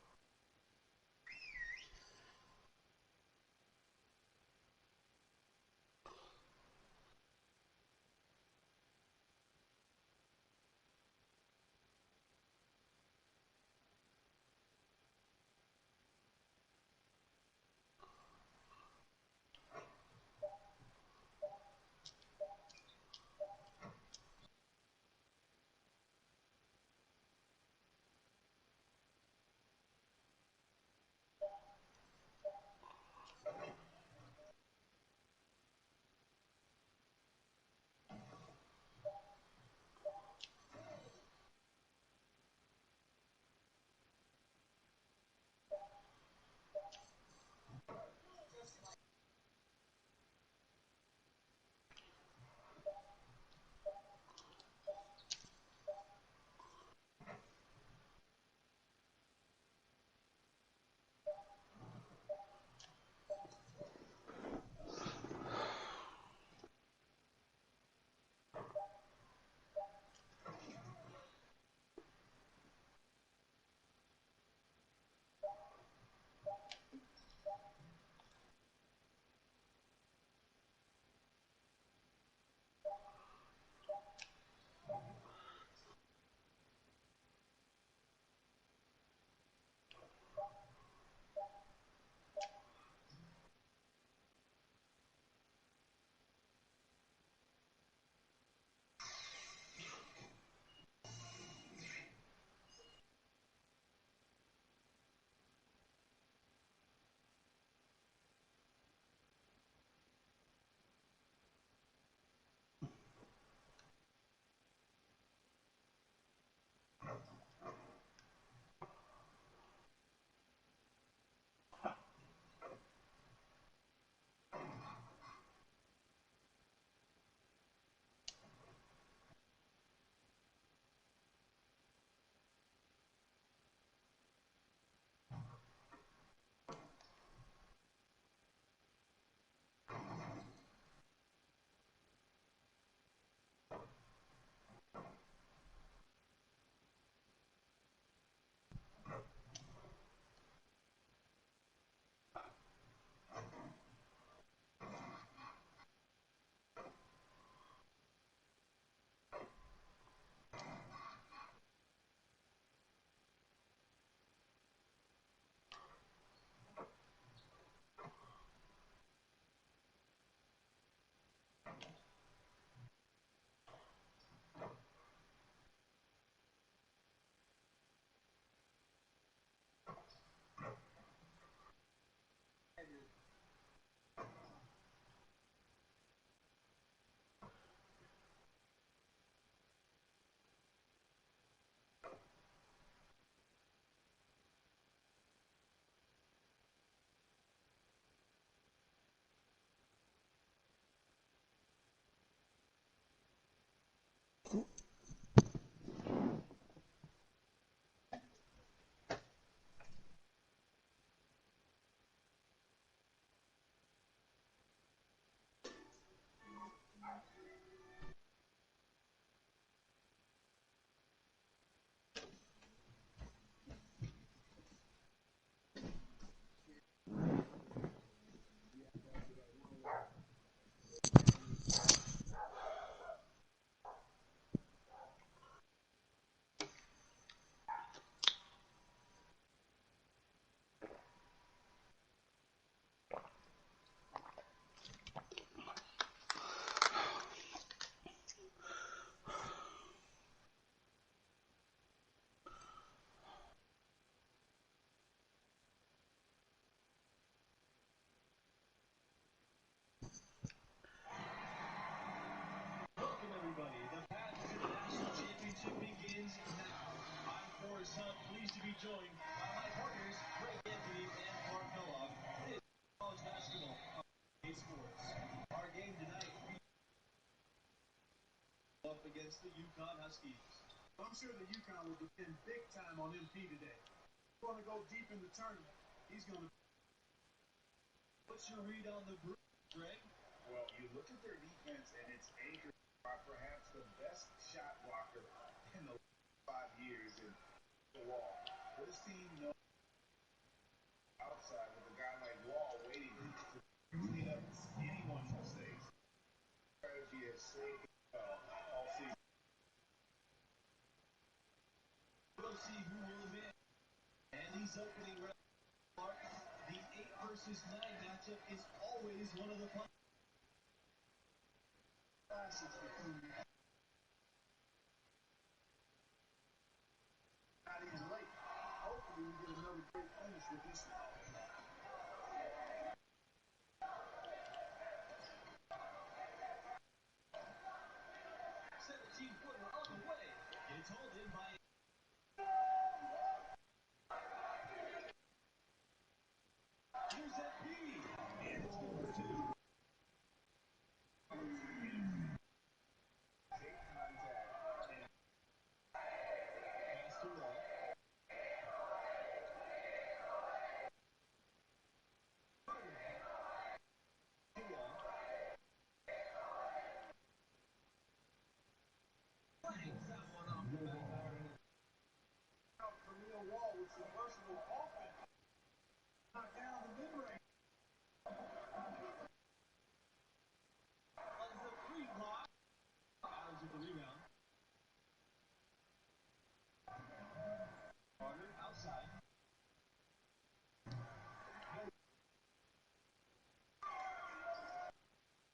joined by my partners, Greg Anthony and Mark Kellogg. This is college basketball on Sports. Our game tonight up against the UConn Huskies. I'm sure that UConn will depend big time on MP today. He's going to go deep in the tournament. He's going to. What's your read on the Bruins, Greg? Well, you look at their defense, and it's anchored by perhaps the best shot blocker in the last 5 years in the Wall. This team knows outside with a guy like Wall waiting to clean up anyone's mistakes. Strategy has saved all season. We'll see who will win. And these opening rounds, the 8 versus 9 matchup is always one of the fun. Not even late. Hopefully we get another great finish with this one. 17-footer on the way. It's hauled in by. Here's that B. And it's good for 2. Take contact. Pass to Wall. Wall with some versatile offense. Knock down the mid-range. On the 3 block. Adams with the rebound. Carter outside.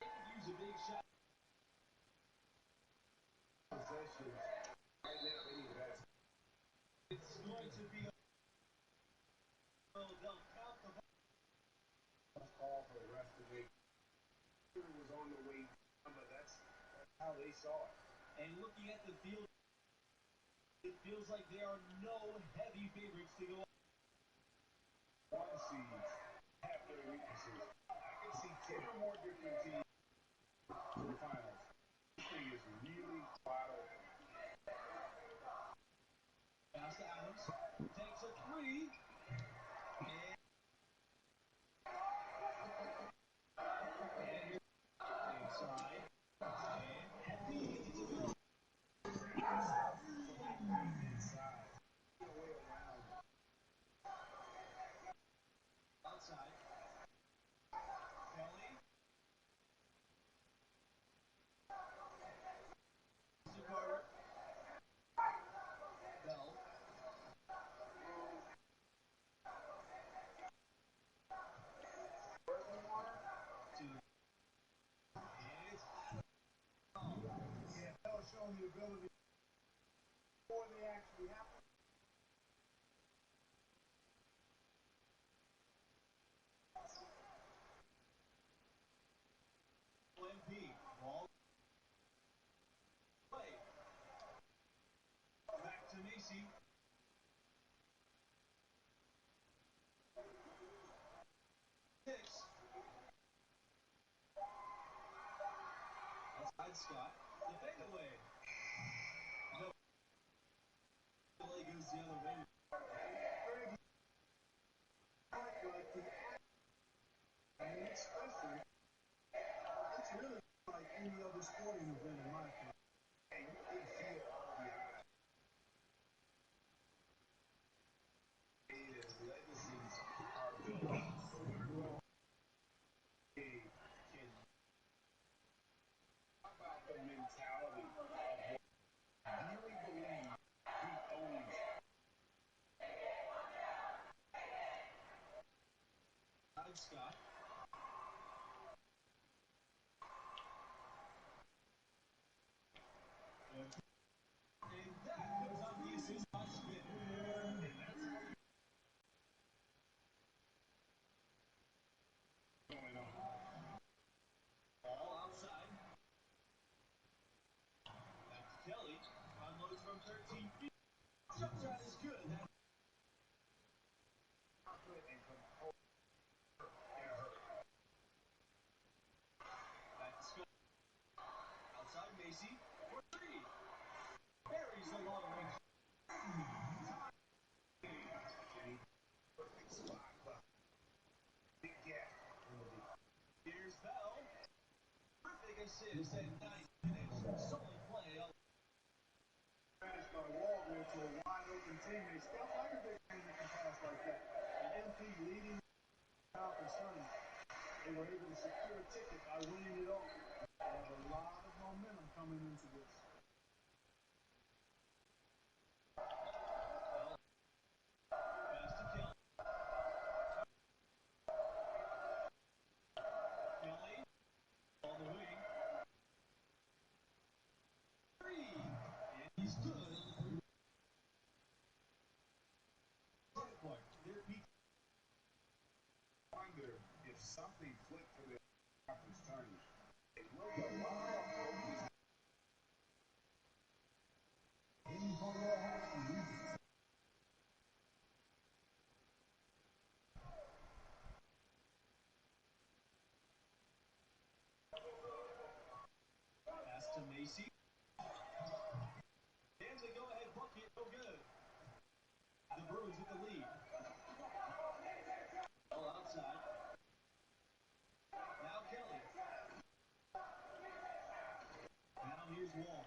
Use a big shot. Possession. Right now, they need that. It's going to be. They'll count the Call for the rest of the week. It was on the way, but that's how they saw it. And looking at the field, it feels like there are no heavy favorites to go. One seeds have their weaknesses. I can see 10 or more different teams to the finals. This thing is really wide open. Pass to Adams. Takes a 3. And inside. And B needs a go. Inside. Get away around. Outside. Kelly. To Carter. Bell. Yeah, Bell showing the ability before they actually happen. MP. Ball. Play. Back to Macy. Six. Outside Scott. The fadeaway. No. Play goes the other way. And especially, it's really like any other sporting event in my opinion. And you can feel all the eyes. His legacies are built. So they can talk about the mentality of what really believe he owns. Scott. And that comes out the assist by Smith. And that's going on. Ball outside. Back to Kelly. Unloads from 13 feet. Jump shot is good. assist and 9 minutes. Solid play. Managed by Waldron to a wide open teammate. Steph, like a big man that can pass like that. And MP leading conference tournament. They were able to secure a ticket by winning it all. They have a lot of momentum coming into this. Wonder if something clicked for the conference tournament. It looked a lot of pass to Macy. And the go-ahead bucket, no good. The Bruins with the lead. All outside. Now Kelly. Now here's Wall.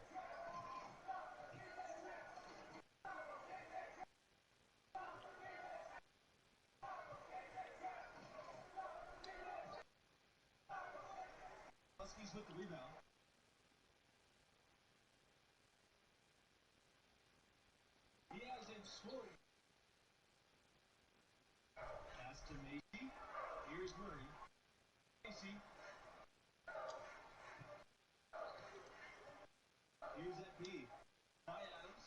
Huskies with the rebound. He hasn't scored. Pass to Macy. Here's Murray. Macy. Here's that B. By Adams.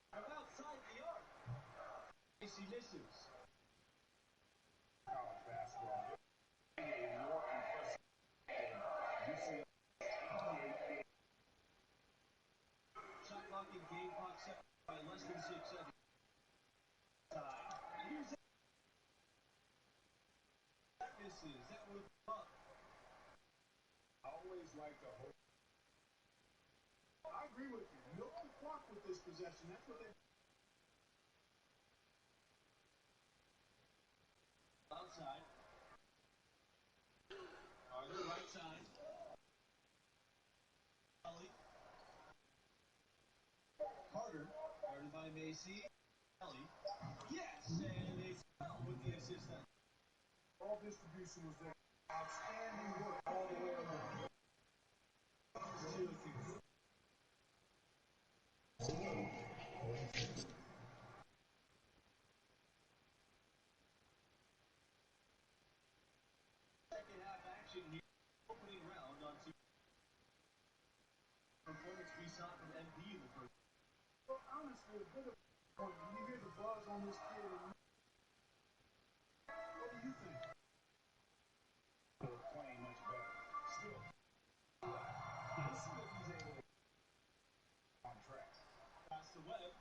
From outside the arc. Macy misses. College basketball. A more impressive game. Shot clock and game clock set by less than 6 seconds. Here's that misses. That was up. I always like to hold. I agree with you. No clock with this possession. That's what they. Outside. Arthur, right side. Kelly. Carter, guarded by Macy. Kelly. Yes, and they with the assist. All distribution was there. Outstanding work all the way around. Second half action here. Opening round on two. Performance we saw from MP in the first. Well, honestly, a bit of point. When you hear the buzz on this kid, what do you think? Playing much better. Still, let's see if he's able to on track. Pass to Webb.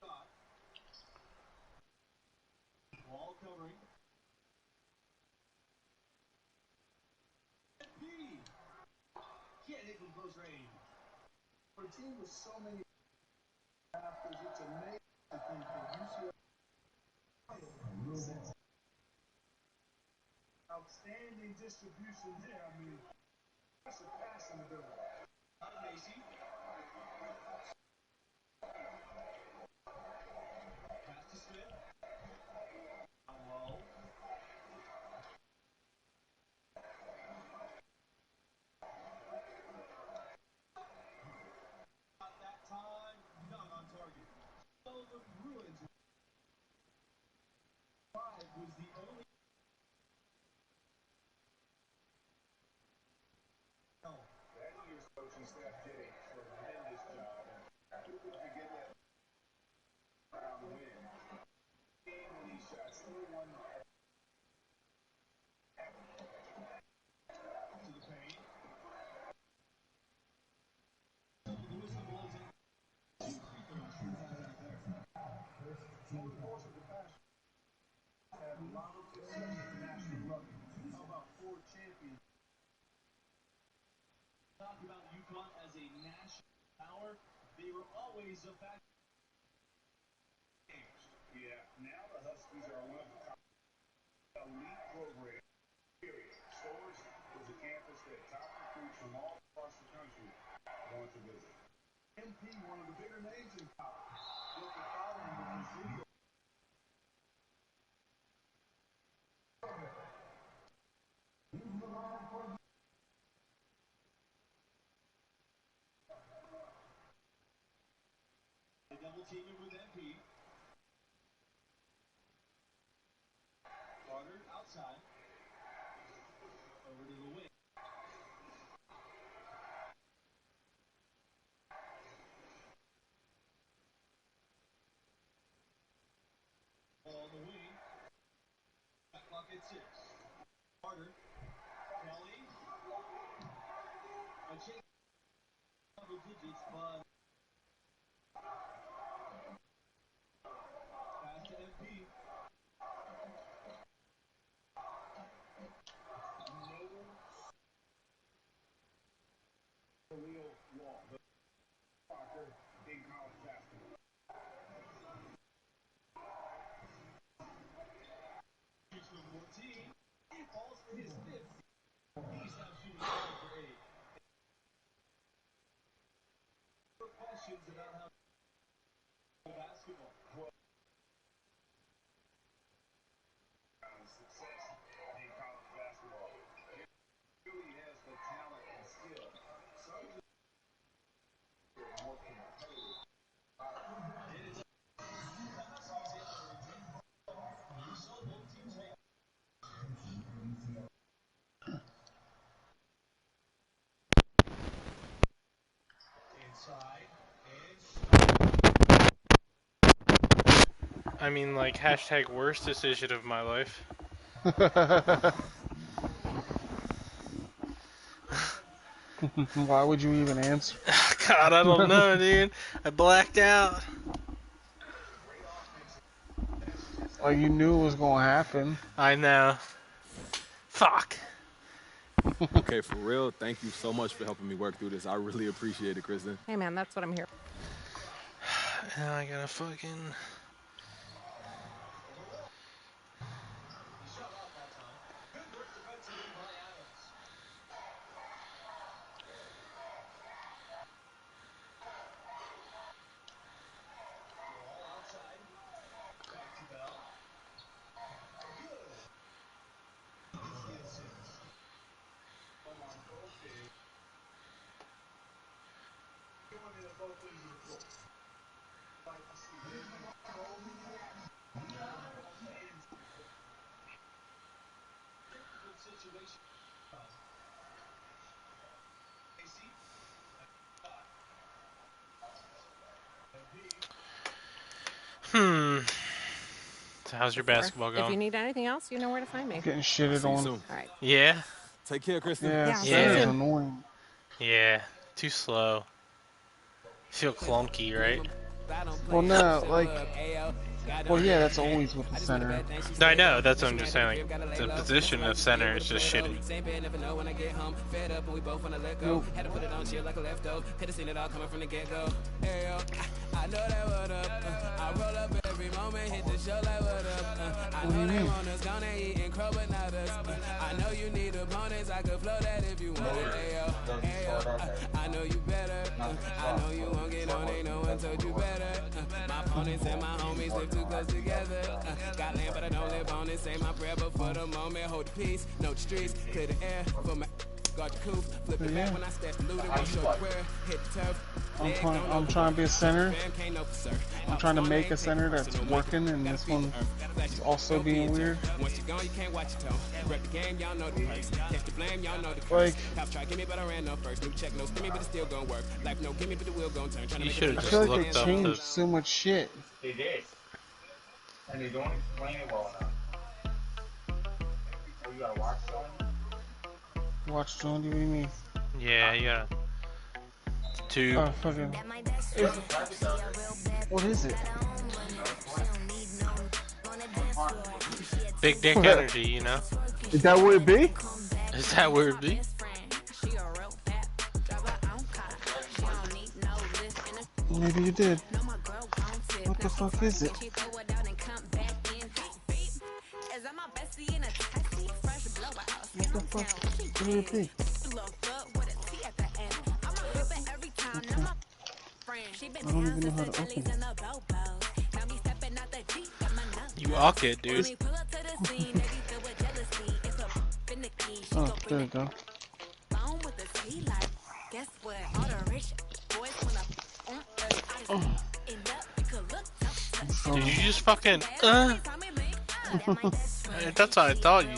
Shot. Wall covering. MP. Can't hit from close range. For a team with so many afters, it's amazing to think that UCLA. Outstanding distribution there. I mean, that's a passing ability. Macy. Pass to Smith. Low. Not that time. Not on target. So the Bruins. 5 was the only. That year's coaching staff did a tremendous job. Who could forget that round win? Game when he shot still one. To the paint. The whistle blows in. 2 free throws for Tyler there. Over the course of the past, had a lot of success in the national level. How about 4 champions? Talk about UConn as a national power. They were always a factor. Yeah, now the Huskies are one of the top elite programs. Period. Stores from all across the country want to visit. MP, one of the bigger names in college, built a following with his video. They double team it with MP. Carter outside. Over to the wing. Ball on the wing. Back clock at 6. Carter. Kelly. A chase. Double digits, but pass to MP. No real wall. But Parker in college basketball. Shoots from 14. He falls for his fifth. He's now shooting 7 for 8. Questions about how basketball. Success in college basketball. He really has the talent and skill. Some of the more competitive. Inside I mean, like, hashtag worst decision of my life. Why would you even answer? God, I don't know, dude. I blacked out. Like, you knew it was going to happen. I know. Fuck. Okay, for real, thank you so much for helping me work through this. I really appreciate it, Kristen. Hey, man, that's what I'm here. Now I gotta fucking... So how's your basketball going? If you need anything else, you know where to find me. Getting shitted on. All right. Yeah? Take care, Kristen. Yeah, center's annoying. Yeah, too slow. Feel clunky, right? Well, no, like, well, yeah, that's always with the center. No, I know. That's what I'm just saying. Like, the position of center is just shitty. Nope. What do you mean? I know you need opponents, I could flow that if you want it. I know you better. I know you won't get on, ain't no one told you better. My opponents and my homies live too close together. Got land, but I don't live on it. Say my prayer, but for the moment, hold the peace. Know the streets, clear the air for my. Guard the coupe, flip it back when I step looted, one short square, hit the turf. I'm trying to be a center. I'm trying to make a center that's working, and this one is also being weird. Once you're gone, you can't watch your tone. Rep the game, y'all know the place. Catch the blame, y'all know the curse. Half try, give me, but I ran up first. New check, no stimmy, but it's still gonna work. Life, no gimme, but the wheel gonna turn. You should have I just feel like looked they up changed the... so much shit. They did. And they don't explain it well enough. So you gotta watch them. Watch John, what do you mean? Yeah, you gotta... Two... Oh, fucking... What is it? Big dick energy, you know? Is that what it be? Is that where it be? Maybe you did. What the fuck is it? What the fuck? What would it be? I don't even know how to open it. You walk it, dude. Oh, there we go. Did you just fucking That's what I thought you.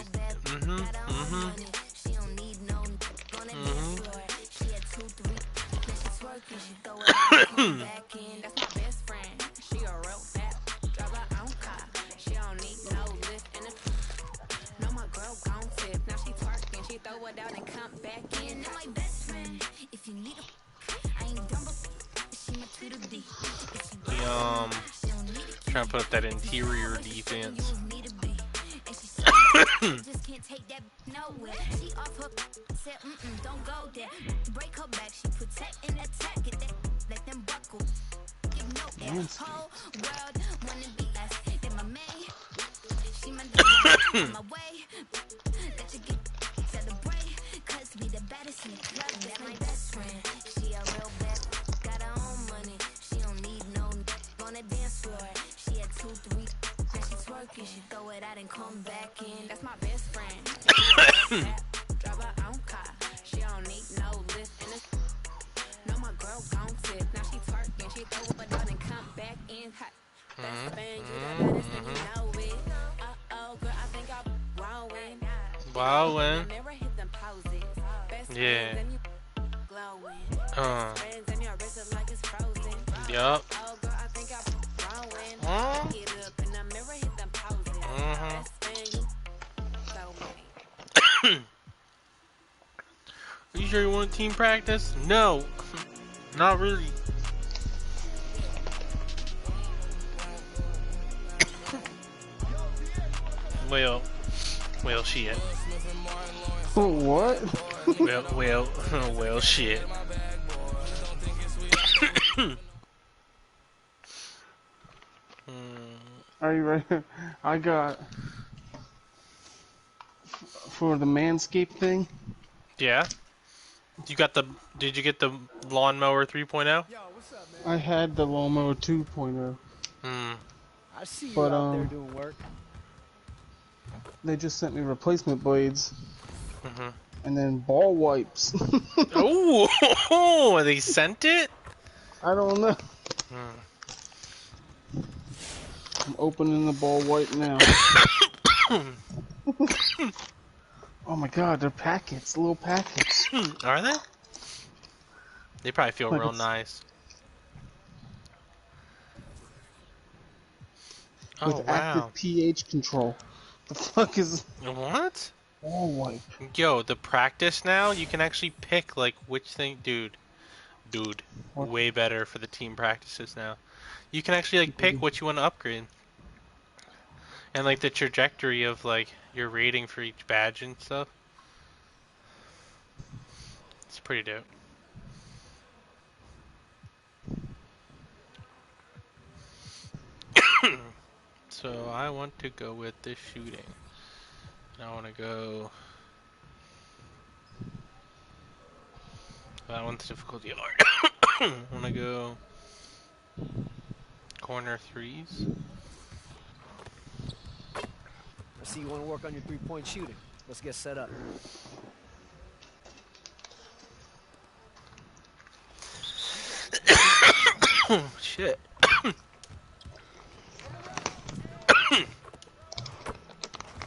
Trying to put up that interior defense. Wow, when? Yeah. Yup. Are you sure you want team practice? No. Not really. Well, shit. What? Well, shit. Are you ready? I got for the Manscaped thing. Yeah. You got the? Did you get the lawnmower 3.0? I had the lawnmower 2.0. I see you But out there doing work. They just sent me replacement blades. And then ball wipes. Oh, they sent it? I don't know. I'm opening the ball wipe now. Oh my god, they're packets, little packets. Are they? They probably feel Like real it's- nice. With Oh, active wow. pH control. The fuck is What? ball wipe? Yo, the practice now, you can actually pick, like, which thing... Dude, What? way better for the team practices now. You can actually, like, pick what you want to upgrade. And, like, the trajectory of, like, your rating for each badge and stuff. It's pretty dope. So, I want to go with the shooting. I want to go... That one's difficulty hard. I want to go... corner threes. I see you want to work on your three-point shooting. Let's get set up. Shit.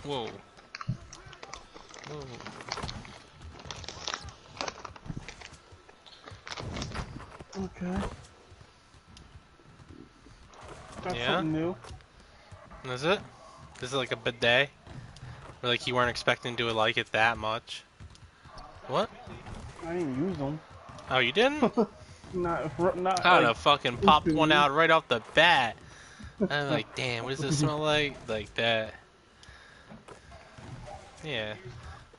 Whoa. Whoa. Okay. That's Yeah? something new. Is it? Is it like a bidet? Or like you weren't expecting to like it that much? What? I didn't use them. Oh, you didn't? Not I'd like, have fucking popped one instantly. out right off the bat. I'm like, damn, what does this smell like? Like that. Yeah.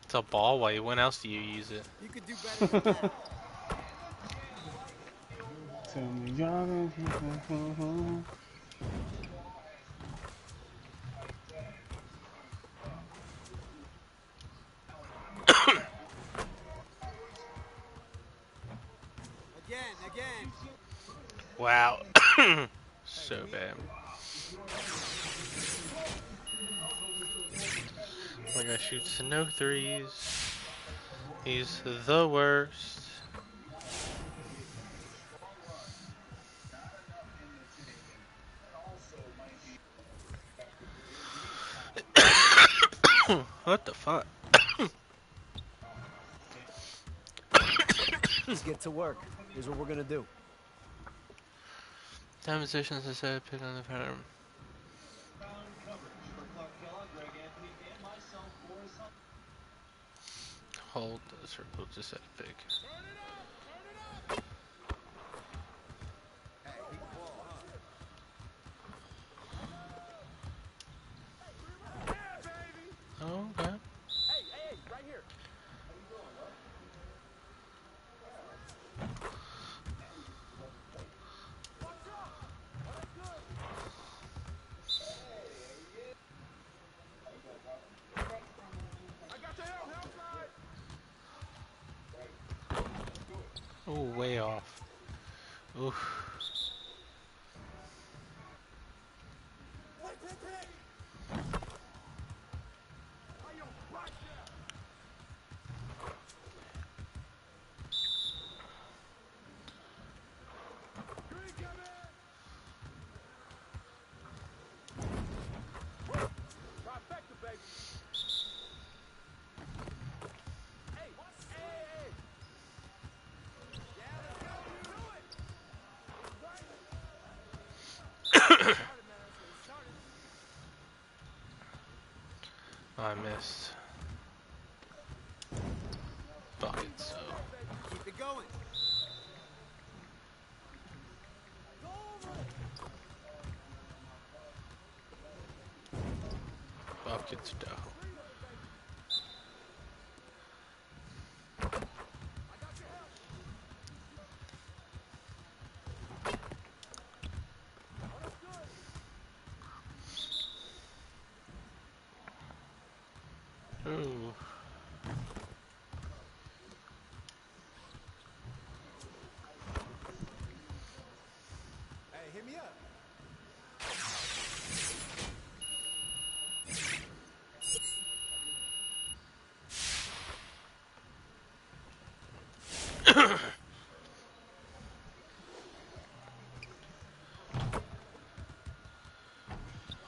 It's a ball wipe. When else do you use it? You could do better than that. Tell me y'all. Again. Wow. So bad. My guy shoots no threes. He's the worst. What the fuck? Let's get to work. Here's what we're gonna do. Time positions is a pick on the pattern. Hold the circle to set a pick. Oh, okay. Hey, right here. Oh, way off. Oof. I missed. Fuck it, so. Keep it going. Buckets dough. Ooh. Hey, hit me up.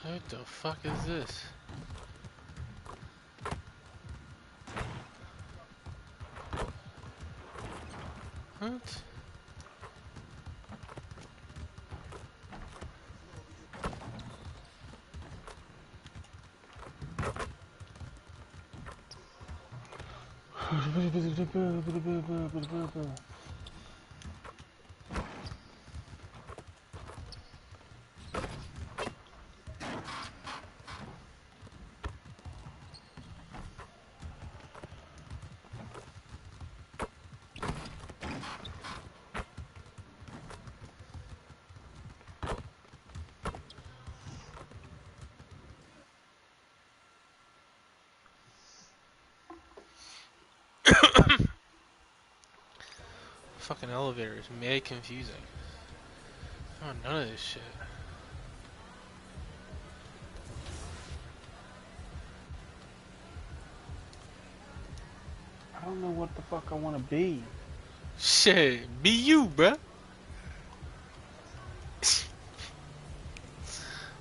What the fuck is this? What? Fucking elevator is mad confusing. Oh, none of this shit. I don't know what the fuck I want to be. Shit, be you, bruh.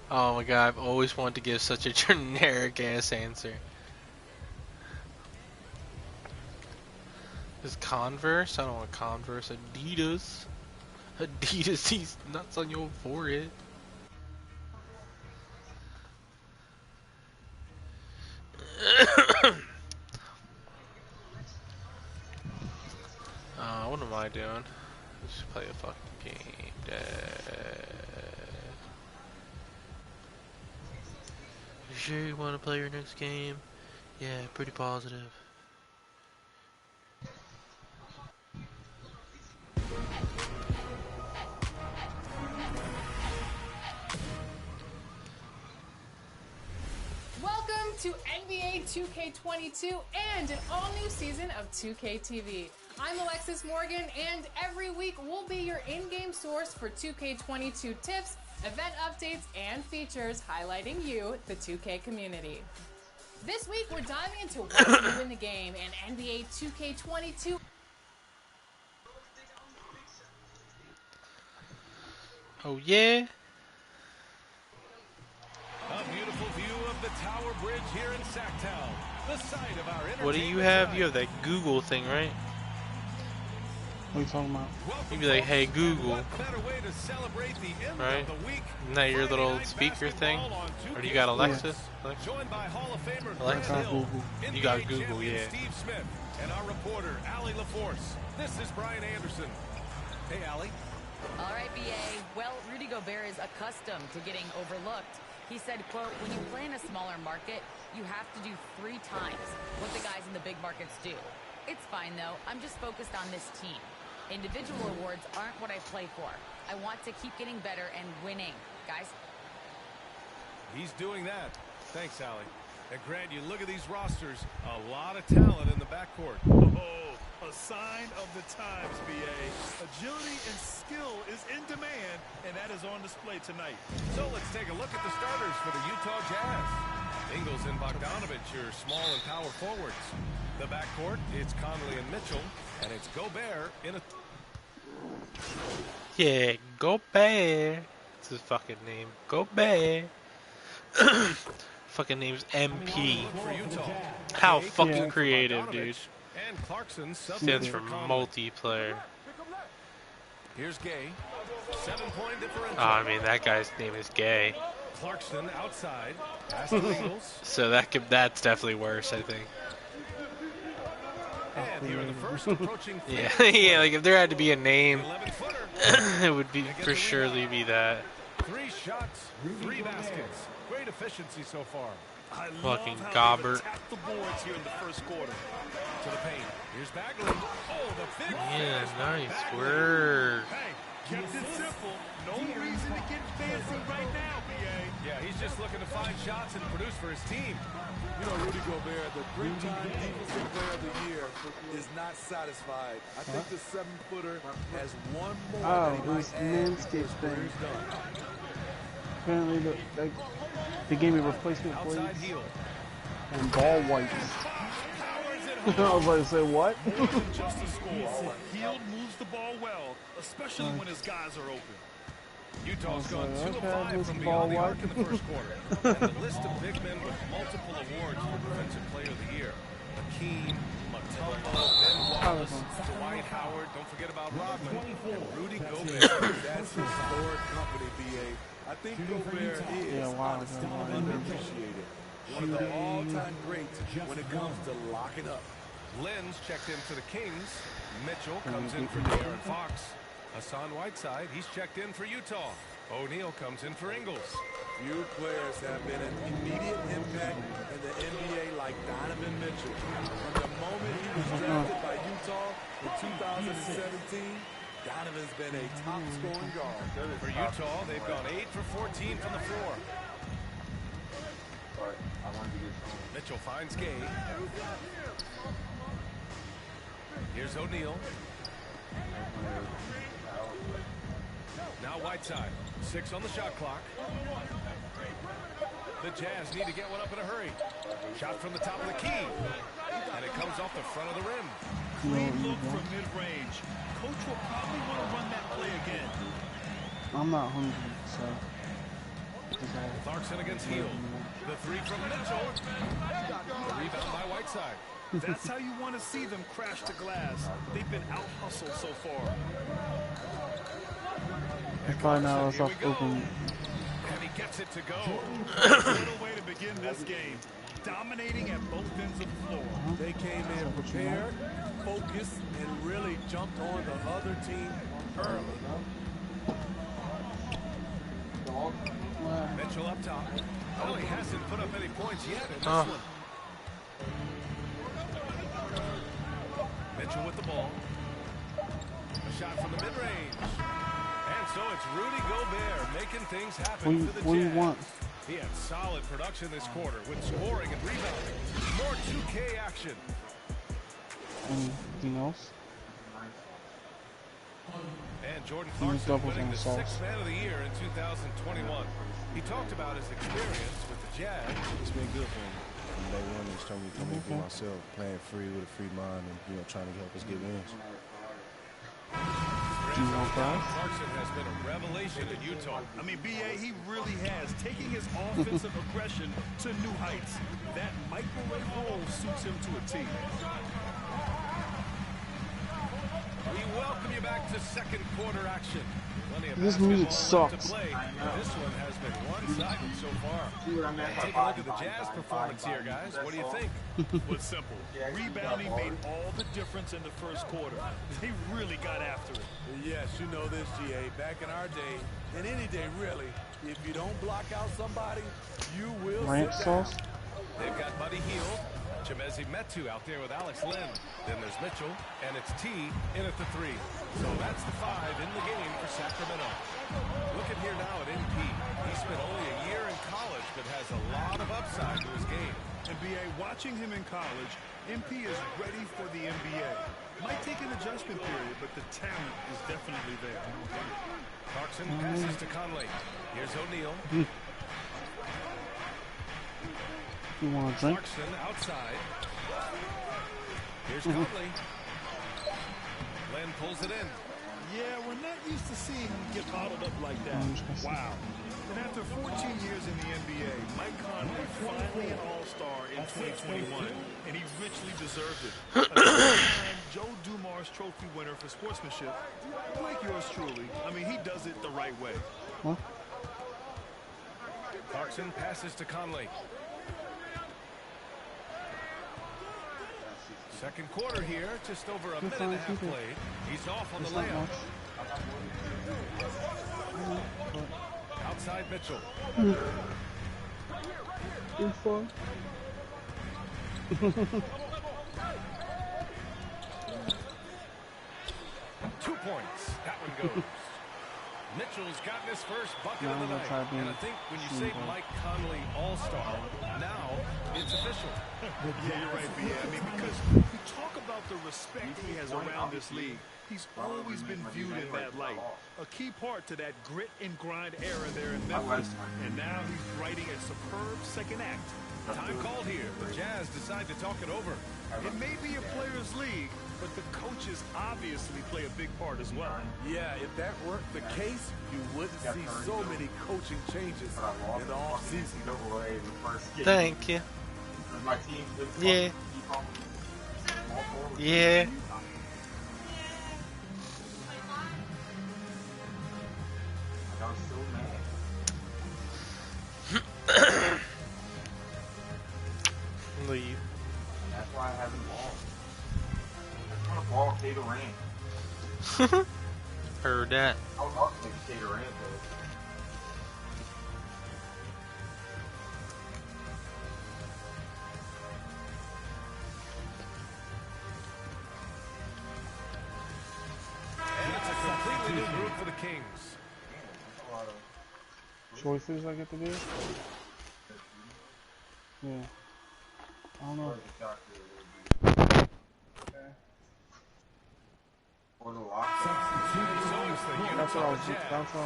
Oh my god, I've always wanted to give such a generic ass answer. Is Converse? I don't want Converse. Adidas. Adidas, these nuts on your forehead. What am I doing? Let's play a fucking game. You sure you want to play your next game? Yeah, pretty positive. Welcome to NBA 2K22 and an all-new season of 2K TV. I'm Alexis Morgan, and every week we'll be your in-game source for 2K22 tips, event updates, and features highlighting you, the 2K community. This week we're diving into what's new in the game and NBA 2K22. Oh yeah. A beautiful view of the Tower Bridge here in Sacktown, the site of our What do you have? You have that Google thing, right? What are you talking about? You'd be like, hey Google, right? Isn't that your little speaker thing? Or do you got Alexa? Alexa? Alexa? You got Google, yeah. Steve Smith and our reporter, Allie LaForce. This is Brian Anderson. Hey, Allie. All right, BA. Well, Rudy Gobert is accustomed to getting overlooked. He said, quote, when you play in a smaller market, you have to do 3 times what the guys in the big markets do. It's fine, though. I'm just focused on this team. Individual awards aren't what I play for. I want to keep getting better and winning, guys. He's doing that. Thanks, Allie. And Grant, you look at these rosters, a lot of talent in the backcourt. Oh, a sign of the times, BA. Agility and skill is in demand, and that is on display tonight. So let's take a look at the starters for the Utah Jazz. Ingles and Bogdanovich, your small and power forwards. The backcourt, it's Conley and Mitchell, and it's Gobert in a... Yeah, Gobert. That's his fucking name. Gobert. Fucking name's MP. How fucking creative, dude. And Clarkson Stands for multiplayer. Here's Gay. 7-point differential. Oh, I mean, that guy's name is Gay. Clarkson outside. Pass to Ingles. So that's definitely worse, I think. And here are the first approaching. Yeah, yeah. Like if there had to be a name, it would be for surely be that. 3 shots, 3 baskets. Great efficiency so far. I Fucking love how Gobbert. they attacked the boards here in the first quarter. To the paint. Here's Bagley. Oh, the big Yeah, finish by nice Bagley. word. Hey, kept it simple. No reason to get fancy right now, BA. Yeah, he's just looking to find shots and produce for his team. You know, Rudy Gobert, the 3-time Defensive Player of the Year, is not satisfied. I think the 7-footer has one more that he Oh, it was might add to Manscaped his thing. career's done. Apparently, they gave me replacement Outside plates heel. and ball wipes. I was like, say what? Just a score. Hield moves the ball well, especially when his guys are open. Utah's gone 2 of okay, 5 this from ball beyond the arc wipe. in the first quarter. And the list of big men with multiple awards for Defensive Player of the Year. Hakeem, Mutombo, Ben Wallace, Dwight Howard, don't forget about Rodman, and Rudy Gobert. That's historic company, BA. I think Gobert is honestly underappreciated. One of the all-time greats when it comes to locking up. Lenz checked in for the Kings. Mitchell comes in for De'Aaron Fox. Hassan Whiteside, he's checked in for Utah. O'Neal comes in for Ingles. Few players have been an immediate impact in the NBA like Donovan Mitchell. From the moment he was drafted by Utah in 2017, Donovan's been a top-scoring guard. For Utah, they've gone 8 for 14 from the floor. Mitchell finds Gay. Here's O'Neal. Now Whiteside. 6 on the shot clock. The Jazz need to get one up in a hurry. Shot from the top of the key. And it comes off the front of the rim. Clean look from mid-range. Coach will probably want to run that play again. I'm not hungry, so. Clarkson against Hield. The 3 from Mitchell. The rebound by Whiteside. That's how you want to see them crash the glass. They've been out-hustled so far. If I know it's off open. And he gets it to go. What a way to begin this game. Dominating at both ends of the floor. They came in prepared, focused, and really jumped on the other team early. Mitchell up top. Well, he hasn't put up any points yet in this one. Mitchell with the ball. A shot from the mid-range. And so it's Rudy Gobert making things happen for the Jazz. What do you want? He had solid production this quarter with scoring and rebounding. More 2K action. Anything else? And Jordan Clarkson winning the 6th Man of the Year in 2021. He talked about his experience with the Jazz. It's been good for him. From day one, he's told me to come in for myself, playing free with a free mind, and trying to help us get wins. Clarkson has been a revelation in Utah. I mean, BA, he really has, taking his offensive aggression to new heights. That microwave role suits him to a T. We welcome you back to second quarter action. This music sucks. This one has been one-sided so far. Take a look at the Jazz performance here, guys. What do you think? Well, it's simple. Rebounding made all the difference in the first quarter. They really got after it. Yes, you know this, GA. Back in our day, and any day really, if you don't block out somebody, you will Ranch sauce? They've got Buddy Hield, Chimezi Metu out there with Alex Len. Then there's Mitchell, and it's T in at the 3. So that's the 5 in the game for Sacramento. Looking here now at NP. He spent only a year in college, but has a lot of upside to his game. And BA, watching him in college, MP is ready for the NBA. Might take an adjustment period, but the talent is definitely there. Clarkson passes to Conley. Here's O'Neal. You want a drink? Clarkson outside. Here's Conley. Len pulls it in. Yeah, we're not used to seeing him get bottled up like that. Wow. And after 14 years in the NBA, Mike Conley finally an all-star in 2021, and he richly deserved it. A two-time Joe Dumars Trophy winner for sportsmanship, like yours truly. I mean, he does it the right way. Huh? Clarkson passes to Conley. Second quarter here, just over a minute and a half played. He's off on the layup. Outside Mitchell. It's fun. 2 points. That one goes. Mitchell's gotten his first bucket of the night. And I think when you say Mike Conley All-Star, now it's official. Yeah, you're right, B.A. I mean, because we talk about the respect he has around this league. He's always been viewed in that light. A key part to that grit and grind era there in Memphis. And now he's writing a superb second act. Time called here. The Jazz decide to talk it over. It may be a players' league, but the coaches obviously play a big part as well. Yeah, if that weren't the case, you wouldn't see so many coaching changes in the offseason. Thank you. Yeah. Yeah. Leave. That's why I haven't balled. I just want to ball K Durant. Heard that. I would love to make K Durant though. And it's a completely new group for the Kings. Choices I get to do? Yeah. I don't know. That's what I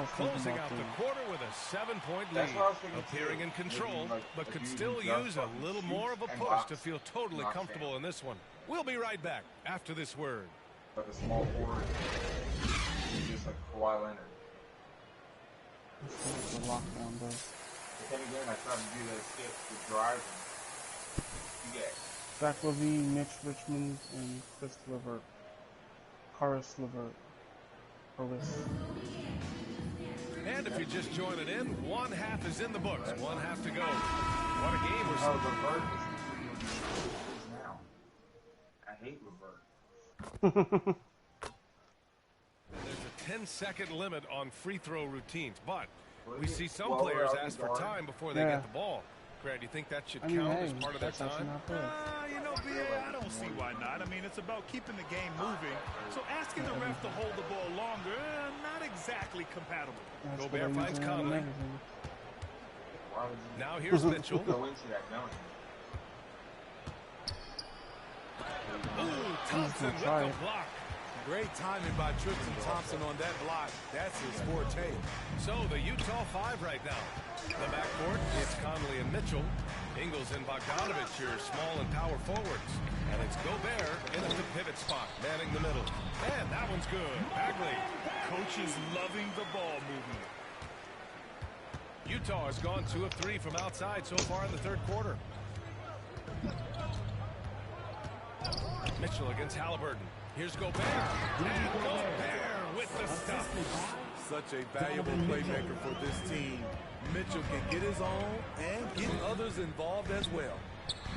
was Closing thinking out about. the quarter with a 7-point lead. Appearing in control, but could still use a little more of a push to feel totally comfortable in this one. We'll be right back after this word. Like a small forward, just like Kawhi Leonard. That's the lockdown, though. But then again, I tried to do that skip to drive and yeah. Zach Levine, Mitch Richmond, and Chris Levert. Karis Levert. And if you're just joining in, one half is in the books. One half to go. What a game we're seeing. Levert is now. I hate Levert. There's a 10-second limit on free throw routines, but we see some players ask for time before they get the ball. Grant, do you think that should count as part of that time? You know, I don't see why not. I mean, it's about keeping the game moving. So asking the ref to hold the ball longer, not exactly compatible. Gobert finds Conley. Now here's Mitchell. Ooh, Thompson with the block. Great timing by Tristan Thompson on that block. That's his forte. So the Utah 5 right now. The backcourt, it's Conley and Mitchell. Ingles and Bogdanovich, your small and power forwards. And it's Gobert in at the pivot spot, manning the middle. And that one's good. Bagley. Coach is loving the ball movement. Utah has gone 2 of 3 from outside so far in the third quarter. Mitchell against Halliburton. Here's Gobert. And Gobert with the stuff. Such a valuable playmaker for this team. Mitchell can get his own and get others involved as well.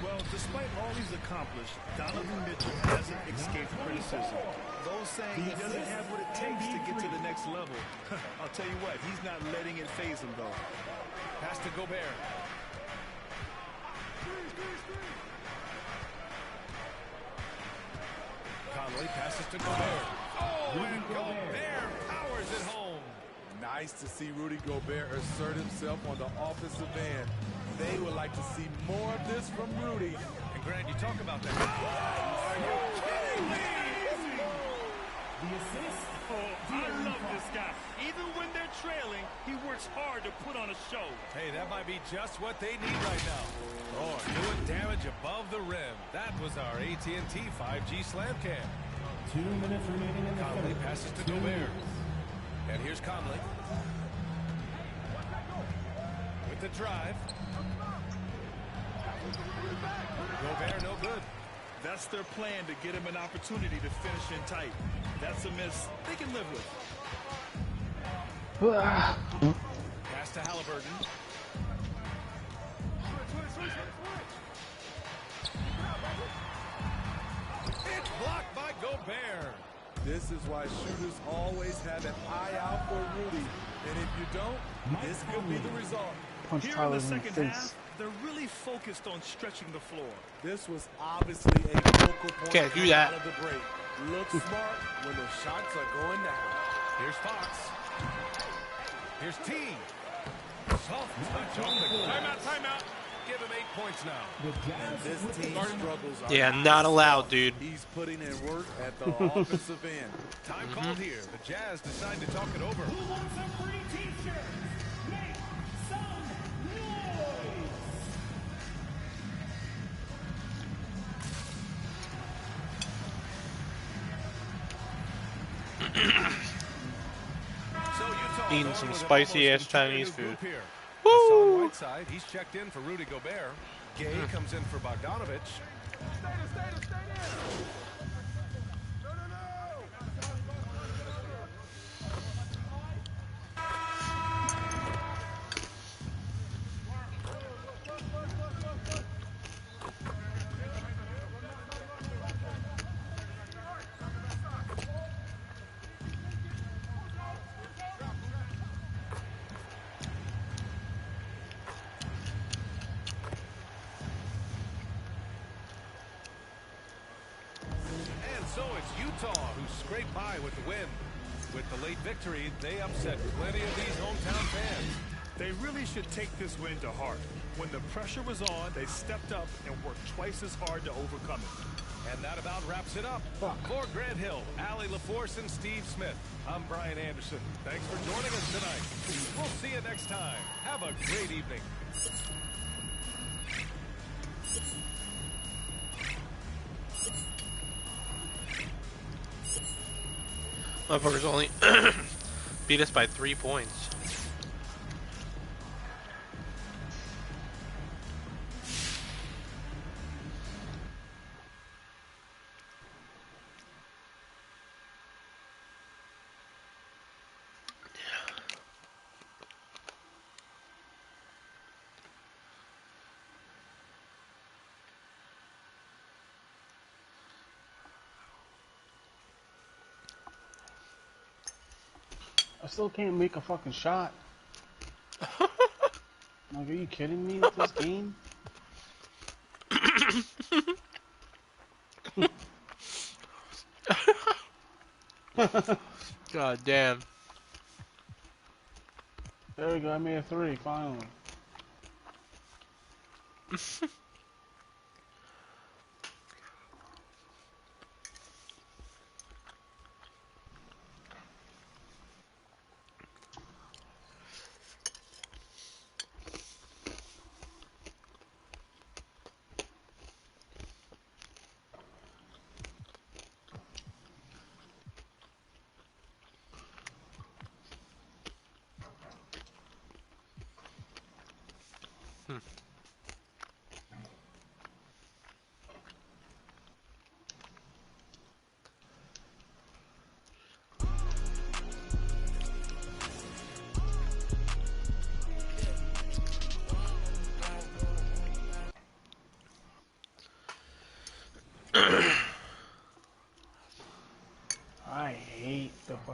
Well, despite all he's accomplished, Donovan Mitchell hasn't escaped criticism. Those saying he doesn't have what it takes to get to the next level. I'll tell you what, he's not letting it faze him, though. Pass to Gobert. Conley passes to Gobert. Oh, and Gobert powers it home. Nice to see Rudy Gobert assert himself on the offensive end. They would like to see more of this from Rudy. And Grant, you talk about that. Are you kidding me? The assist. Oh, I love this guy. Even when they're trailing, he works hard to put on a show. Hey, that might be just what they need right now. Oh, doing damage above the rim. That was our AT&T 5G slam cam. 2 minutes remaining in the Conley passes to Gobert. And here's Conley. With the drive. Gobert no good. That's their plan, to get him an opportunity to finish in tight. That's a miss they can live with. Pass to Halliburton. It's blocked by Gobert. This is why shooters always have an eye out for Rudy. And if you don't, this could be the result. Punch Here in Tyler the in the second face. half, they're really focused on stretching the floor. This was obviously a focal point. Can't do that. Out of the break. Look smart when the shots are going down. Here's Fox. Here's T. Soft touch on the timeout. Give him 8 points now. And this team struggles. Yeah, not allowed, dude. He's putting in work at the offensive end. Time called here. The Jazz decide to talk it over. Who wants a free t-shirt? Make some noise! So Utah Eating going some with an spicy almost ass Chinese entirely new food. group here. Woo! Hassan Whiteside, he's checked in for Rudy Gobert. Gay comes in for Bogdanovich. So it's Utah who scraped by with the win. With the late victory, they upset plenty of these hometown fans. They really should take this win to heart. When the pressure was on, they stepped up and worked twice as hard to overcome it. And that about wraps it up. For Grant Hill, Allie LaForce, and Steve Smith, I'm Brian Anderson. Thanks for joining us tonight. We'll see you next time. Have a great evening. Motherfuckers only beat us by 3 points. I still can't make a fucking shot. Like, are you kidding me with this game? God damn. There we go, I made a 3, finally.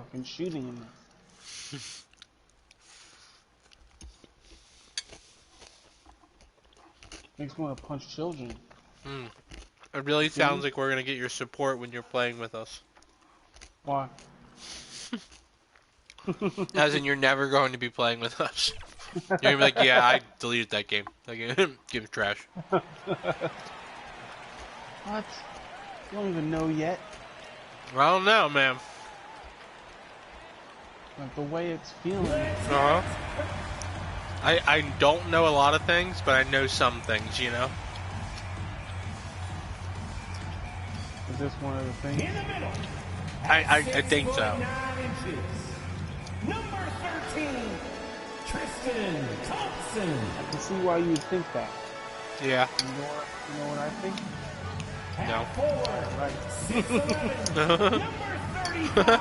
fucking shooting in there. Makes me want to punch children. It really sounds like we're gonna get your support when you're playing with us. Why? As in, you're never going to be playing with us. You're gonna be like, yeah, I deleted that game. That game, game's trash. What? You don't even know yet. I don't know, man. Like the way it's feeling. I don't know a lot of things, but I know some things, you know? Is this one of the things? I think so. Number 13, Tristan Thompson. I can see why you'd think that. Yeah. You know what I think? No. Right. 6'11", number 35.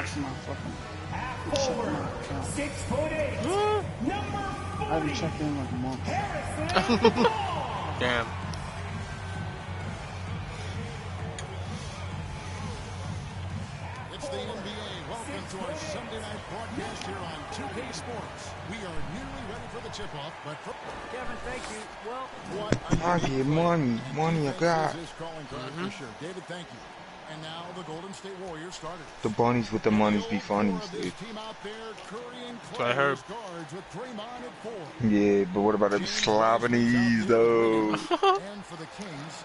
My fucking. Forward, 6'8", number 40. I haven't checked in like a month. Damn. It's the NBA. Welcome to our Sunday night broadcast here on 2K Sports. We are nearly ready for the tip-off, but for Kevin, thank you. Well, what I get money I got. For sure. David, thank you. And now the Golden State Warriors started. The bunnies with the monies be funnies, dude. That's what I heard. Yeah, but what about the Slovenese, though? And for the Kings,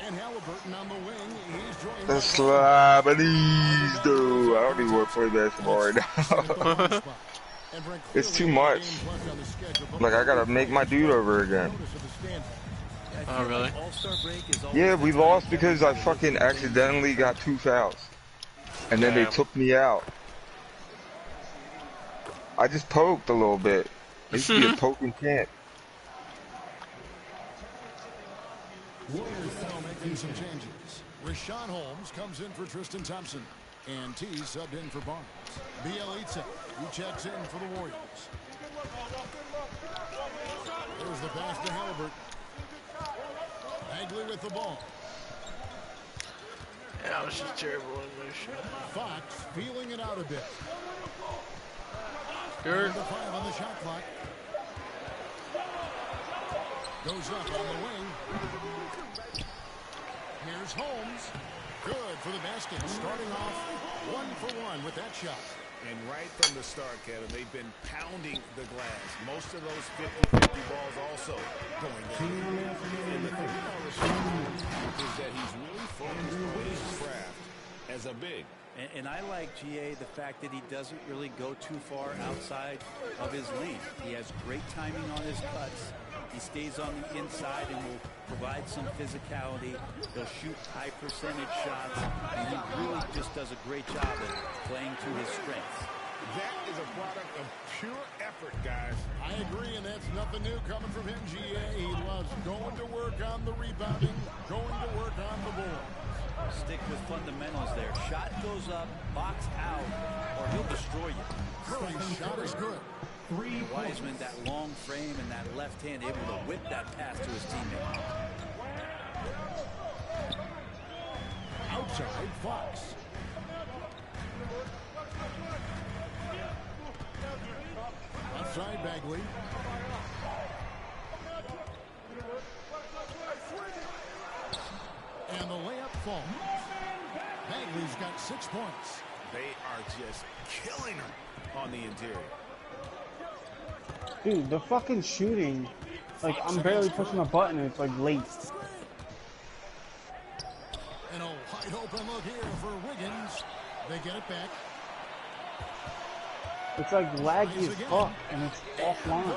and Halliburton on the wing, he's joined The Slovenese, though. I don't even want to play basketball right now. It's too much. Like, I gotta make my dude over again. Oh, really? Yeah, we lost because I fucking accidentally got 2 fouls. And then they took me out. I just poked a little bit. It used to be a poking camp. Warriors now making some changes. Rashawn Holmes comes in for Tristan Thompson. And T subbed in for Barnes. Bielitsa, who checks in for the Warriors. There's the pass to Halliburton. Bagley with the ball. Yeah, I was just terrible in motion. Fox feeling it out a bit. Good. 5 on the shot clock. Goes up on the wing. Here's Holmes. Good for the basket. Starting off 1-for-1 with that shot. And right from the start, Kevin, they've been pounding the glass. Most of those 50-50 balls also going down. And the thing about Rashawn is that he's really focused on his craft as a big. And I like, GA, the fact that he doesn't really go too far outside of his lane. He has great timing on his cuts. He stays on the inside and will provide some physicality. He'll shoot high percentage shots, and he really just does a great job of playing to his strengths. That is a product of pure effort, guys. I agree, and that's nothing new coming from him, GA. He loves going to work on the rebounding, going to work on the board. Stick with fundamentals there. Shot goes up, box out, or he'll destroy you. Curry's shot is good. Wiseman, that long frame and that left hand, able to whip that pass to his teammate. Outside, Fox. Outside, Bagley. And the layup falls. Bagley's got 6 points. They are just killing him on the interior. Dude, the fucking shooting, like, I'm barely pushing a button and it's like late. And a wide open look here for Wiggins. They get it back. It's like laggy as fuck and it's offline.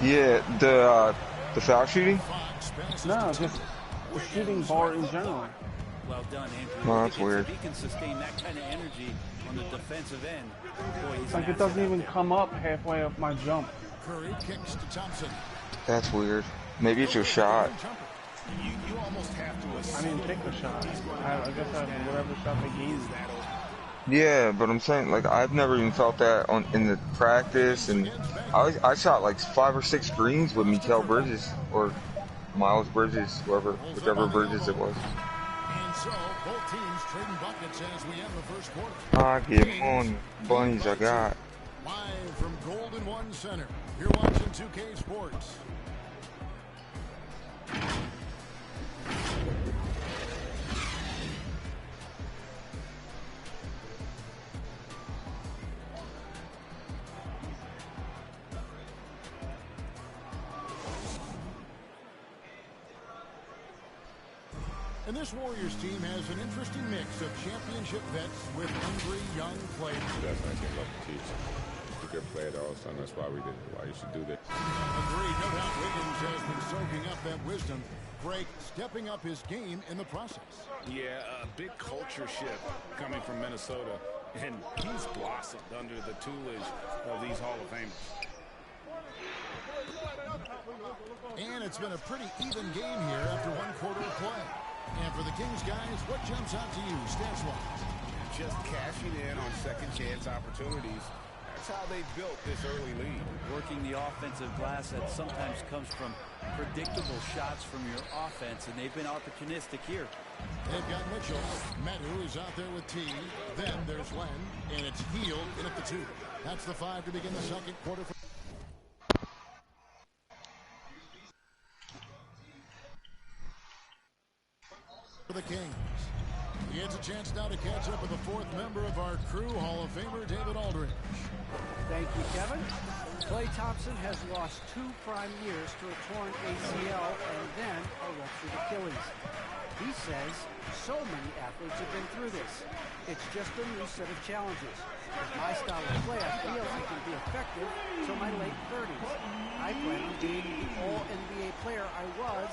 Yeah, the foul shooting? No, just the shooting bar in general. Well done, Andrew. Well, that's weird. If he can sustain that kind of energy on the defensive end, boy, he's It's like it doesn't even come up halfway up my jump. Curry kicks to Thompson. That's weird. Maybe it's your shot. You almost have to I didn't take the shot. I guess I whatever shot they gave me. Yeah, but I'm saying like I've never even felt that on in the practice, and I shot like 5 or 6 greens with Mikael Bridges or Miles Bridges, whichever Bridges it was. And so, both teams trading buckets as we end the first quarter. I get on bunnies I got. Live from Golden One Center, you're watching 2K Sports. And this Warriors team has an interesting mix of championship vets with hungry young players. That's what I came up to teach. If you're a player all the time, that's why we did it. Why you should do that. Agreed. No doubt Wiggins has been soaking up that wisdom. Drake stepping up his game in the process. Yeah, a big culture shift coming from Minnesota, and he's blossomed under the tutelage of these Hall of Famers. And it's been a pretty even game here after one quarter of play. And for the Kings guys, what jumps out to you stats-wise? Just cashing in on second chance opportunities. That's how they built this early lead. Working the offensive glass that sometimes comes from predictable shots from your offense, and they've been opportunistic here. They've got Mitchell. Medu is out there with T. Then there's Len, and it's Healed in at the 2. That's the 5 to begin the second quarter. For the Kings. He gets a chance now to catch up with the 4th member of our crew, Hall of Famer David Aldridge. Thank you, Kevin. Klay Thompson has lost 2 prime years to a torn ACL and then a ruptured Achilles. He says so many athletes have been through this. It's just a new set of challenges. With my style of play, I feel I can be effective till my late 30s. I plan on being the all-NBA player I was.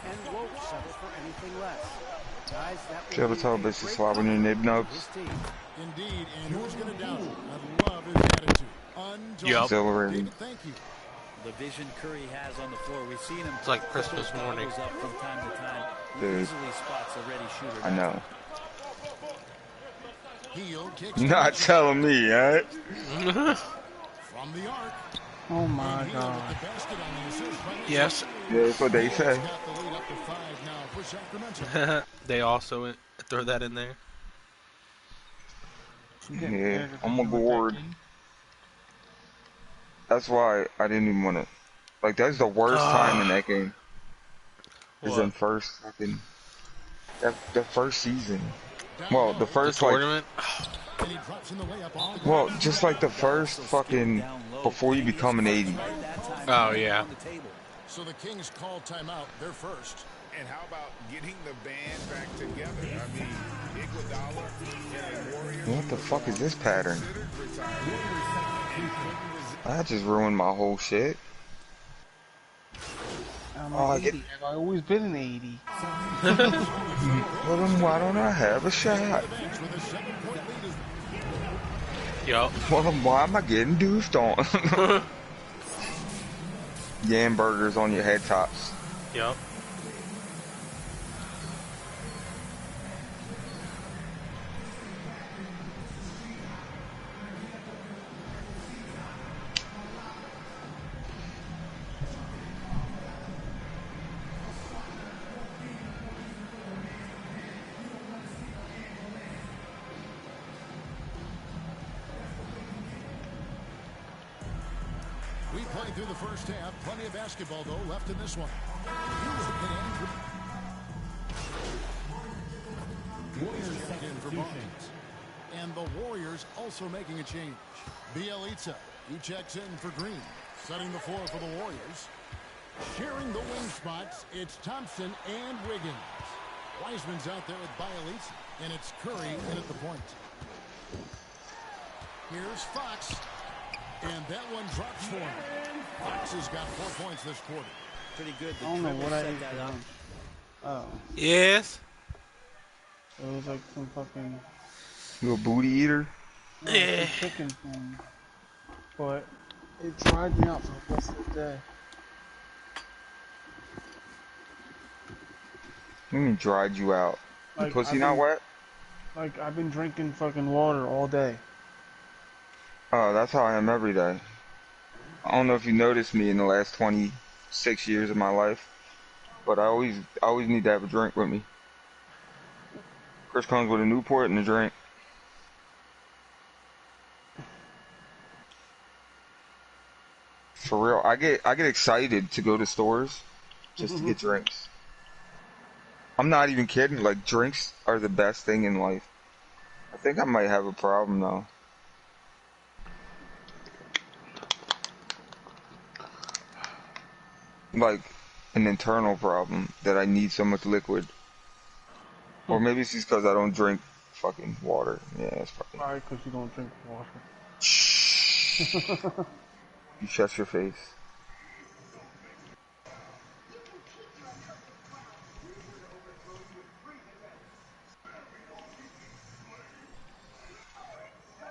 And won't settle for anything less. Guys, that Trevor Thomas is swabbing in their nubs. Indeed, and who's going to doubt it? I love his attitude. Yup. Exhilarating. Thank you. The vision Curry has on the floor, we've seen him. It's like Christmas morning. Up from time to time. He Dude. easily spots a ready shooter. I know. Healed kicks. Not telling me, right? From the arc. Oh my God. Yes. Yeah, that's what they say. They also throw that in there. Yeah, I'm a board. That's why I didn't even want to. Like, that's the worst time in that game. Is in first fucking. The first season. Well, the first the tournament. Well, just like the first fucking before you become an 80. Oh yeah. So the Kings call timeout. They're first. And how about getting the band back together? I mean, Iguodala and Warriors. What the fuck is this pattern? I just ruined my whole shit. I'm an 80. I've always been an 80. Well, then why don't I have a shot? Yup. Well, then why am I getting doofed on? Yam burgers on your head tops. Yup. We played through the first half. Plenty of basketball, though, left in this one. Warriors in for Barnes. And the Warriors also making a change. Bielitsa, he checks in for Green. Setting the floor for the Warriors. Sharing the wing spots, it's Thompson and Wiggins. Wiseman's out there with Bielitsa. And it's Curry in at the point. Here's Fox. And that one drops for him. Fox has got 4 points this quarter. Pretty good. I don't know what I ate for lunch. Oh. Yes. It was like some fucking... You a booty eater? No, some chicken thing. But it dried me out for the rest of the day. What do you mean dried you out? Your Like, pussy not wet? Like, I've been drinking fucking water all day. Oh, that's how I am every day. I don't know if you noticed me in the last 26 years of my life, but I always need to have a drink with me. Chris comes with a Newport and a drink. For real, I get excited to go to stores just to get drinks. I'm not even kidding. Like, drinks are the best thing in life. I think I might have a problem though. Like an internal problem that I need so much liquid. Or maybe it's just because I don't drink fucking water. Yeah, that's probably. Probably because you don't drink water. You shut your face.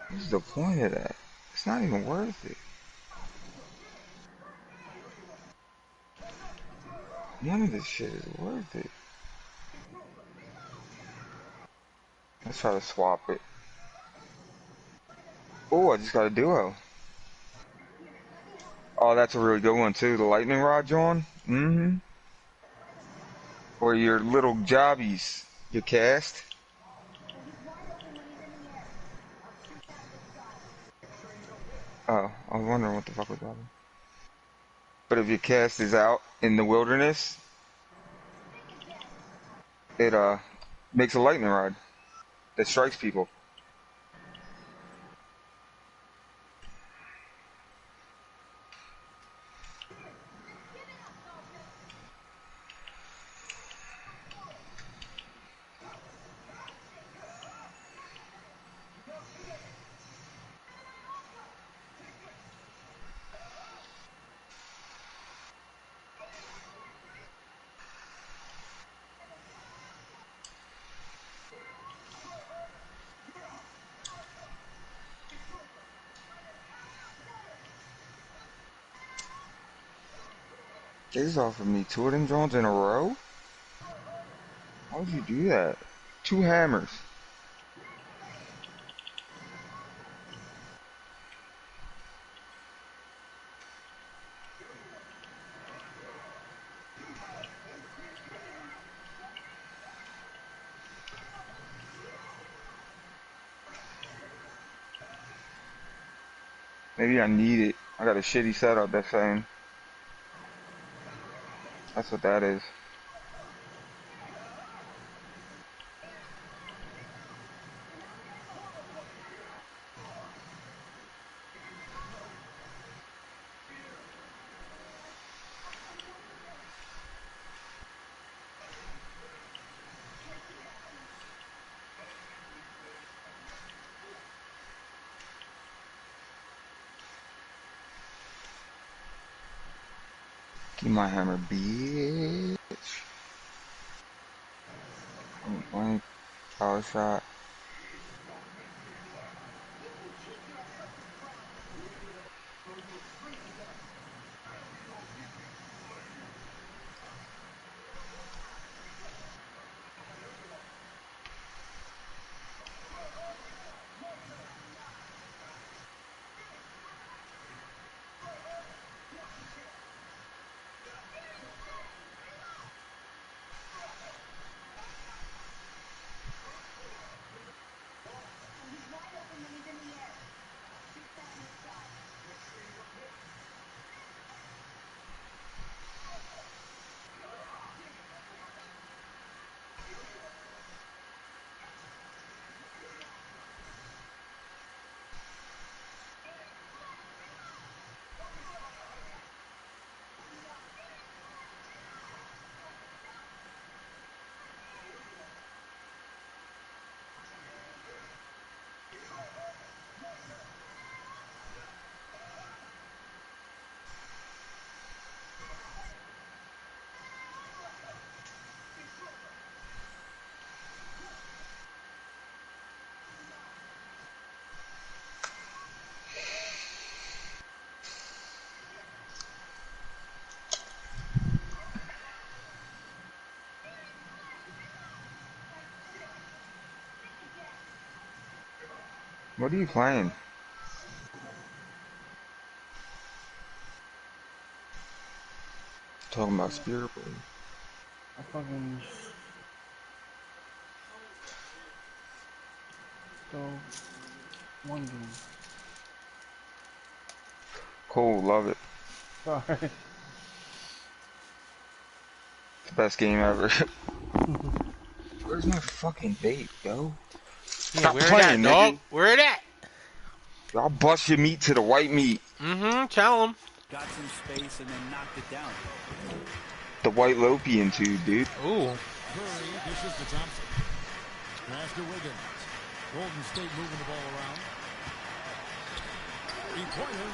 What's the point of that? It's not even worth it. None of this shit is worth it. Let's try to swap it. Oh, I just got a duo. Oh, that's a really good one too. The lightning rod, John. Mm-hmm. Or your little jobbies. Your cast. Oh, I was wondering what the fuck was that. But if your cast is out in the wilderness, it makes a lightning rod that strikes people. They just offered me 2 of them drones in a row? How would you do that? 2 hammers. Maybe I need it. I got a shitty setup, that's saying. That's what that is. Give me my hammer, bitch. Blank, power shot. What are you playing? Talking about Spirit Blade. I fucking go one game. Cool, love it. Sorry. It's the best game ever. Where's my fucking bait, yo? Stop where playing, it at, dog? nigga. Where it at? Y'all bust your meat to the white meat. Mm-hmm, tell him. Got some space and then knocked it down. The white Lopian tube, dude. Ooh. Curry dishes to Thompson. Pass to Wiggins. Golden State moving the ball around. Three-pointer.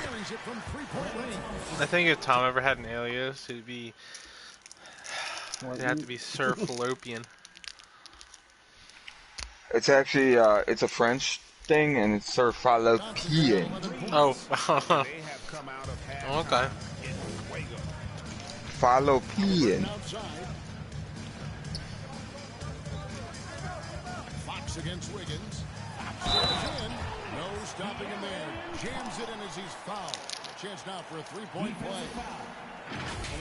Buries it from three-point range. I think if Tom ever had an alias, it'd have to be Sir Fallopian. It's actually, it's a French thing, and it's Sir Fallopian. Oh. Okay. Fallopian. Fox against Wiggins. In. No stopping him there. Jams it in as he's fouled. A chance now for a three-point play.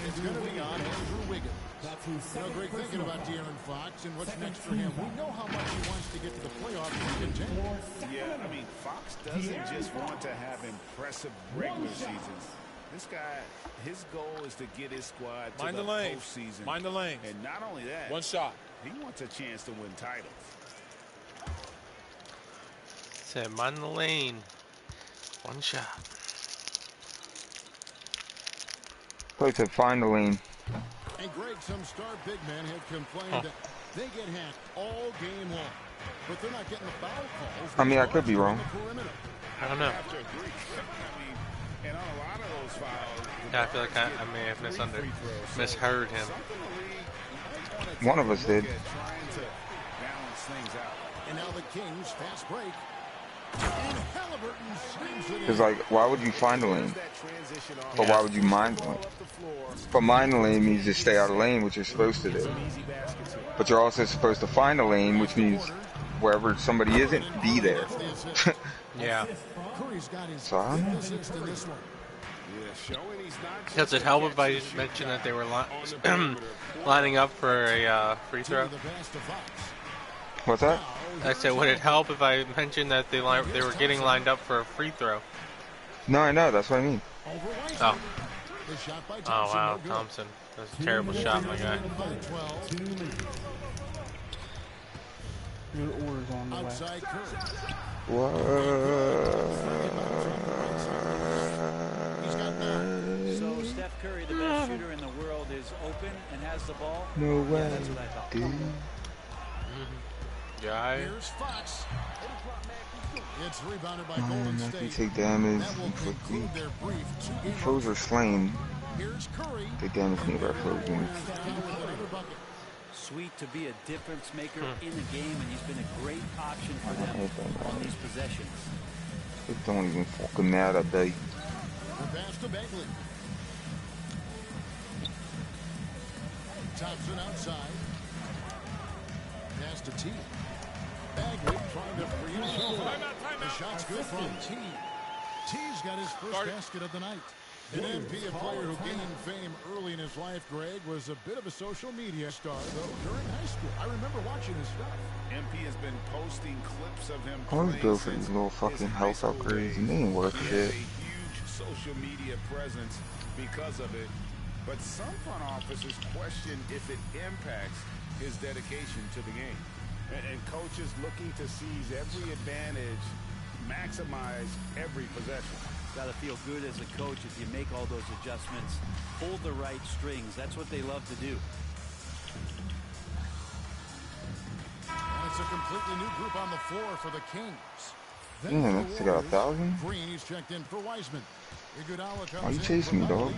It's going to be on Andrew Wiggins. You know, Greg, thinking about De'Aaron Fox and what's next for him. We know how much he wants to get to the playoffs and contend. Yeah, I mean, Fox doesn't just want to have impressive regular seasons. This guy, his goal is to get his squad to the postseason. Mind the lane. And not only that, one shot. He wants a chance to win titles. Said, mind the lane. One shot. Play to find the lane. And Greg, some star big men have complained that they get hacked all game long. But they're not getting the foul calls. I mean, I could be wrong. I don't know. And on a lot of those fouls, Yeah, I feel like I may have misheard him. One of us did. And now the Kings fast break. And Halliburton slams it in. Because, like, why would you find the lane? But why would you mind the lane? But mind the lane means just stay out of the lane, which you're supposed to do. But you're also supposed to find a lane, which means wherever somebody isn't, be there. Yeah. So I don't know. Does it help if I mention that they were lining up for a free throw? What's that? I said, would it help if I mentioned that they were getting lined up for a free throw? No, I know. That's what I mean. Oh. Oh, wow. Thompson. That's a terrible shot, my guy. Your orders on the way. So Steph Curry, the best shooter in the world, is open and has the ball? No way, yeah, that's what I thought. dude. Guy. Here's Fox. It's rebounded by Man, Golden I can State. take damage That will quickly. conclude their brief two-game Foes are slain. Here's Curry. Take damage from the foes. Sweet to be a difference maker in the game, and he's been a great option for them on these possessions. It don't even fucking matter, babe. The pass to Bagley. Thompson outside. Pass to T. Bagley trying to free himself up. The shot's good from T. T's got his first basket of the night. An MP, a player who gained fame early in his life, Greg, was a bit of a social media star, though, during high school. I remember watching his stuff. MP has been posting clips of him I always go for these little fucking health upgrades, and they ain't worth shit. He has a huge social media presence because of it, but some front officers question if it impacts his dedication to the game. And coaches looking to seize every advantage, maximize every possession. Got to feel good as a coach if you make all those adjustments, pull the right strings. That's what they love to do. And it's a completely new group on the floor for the Kings. Damn, that's got 1,000? Green, he's checked in for Wiseman. Why you chasing me, dog?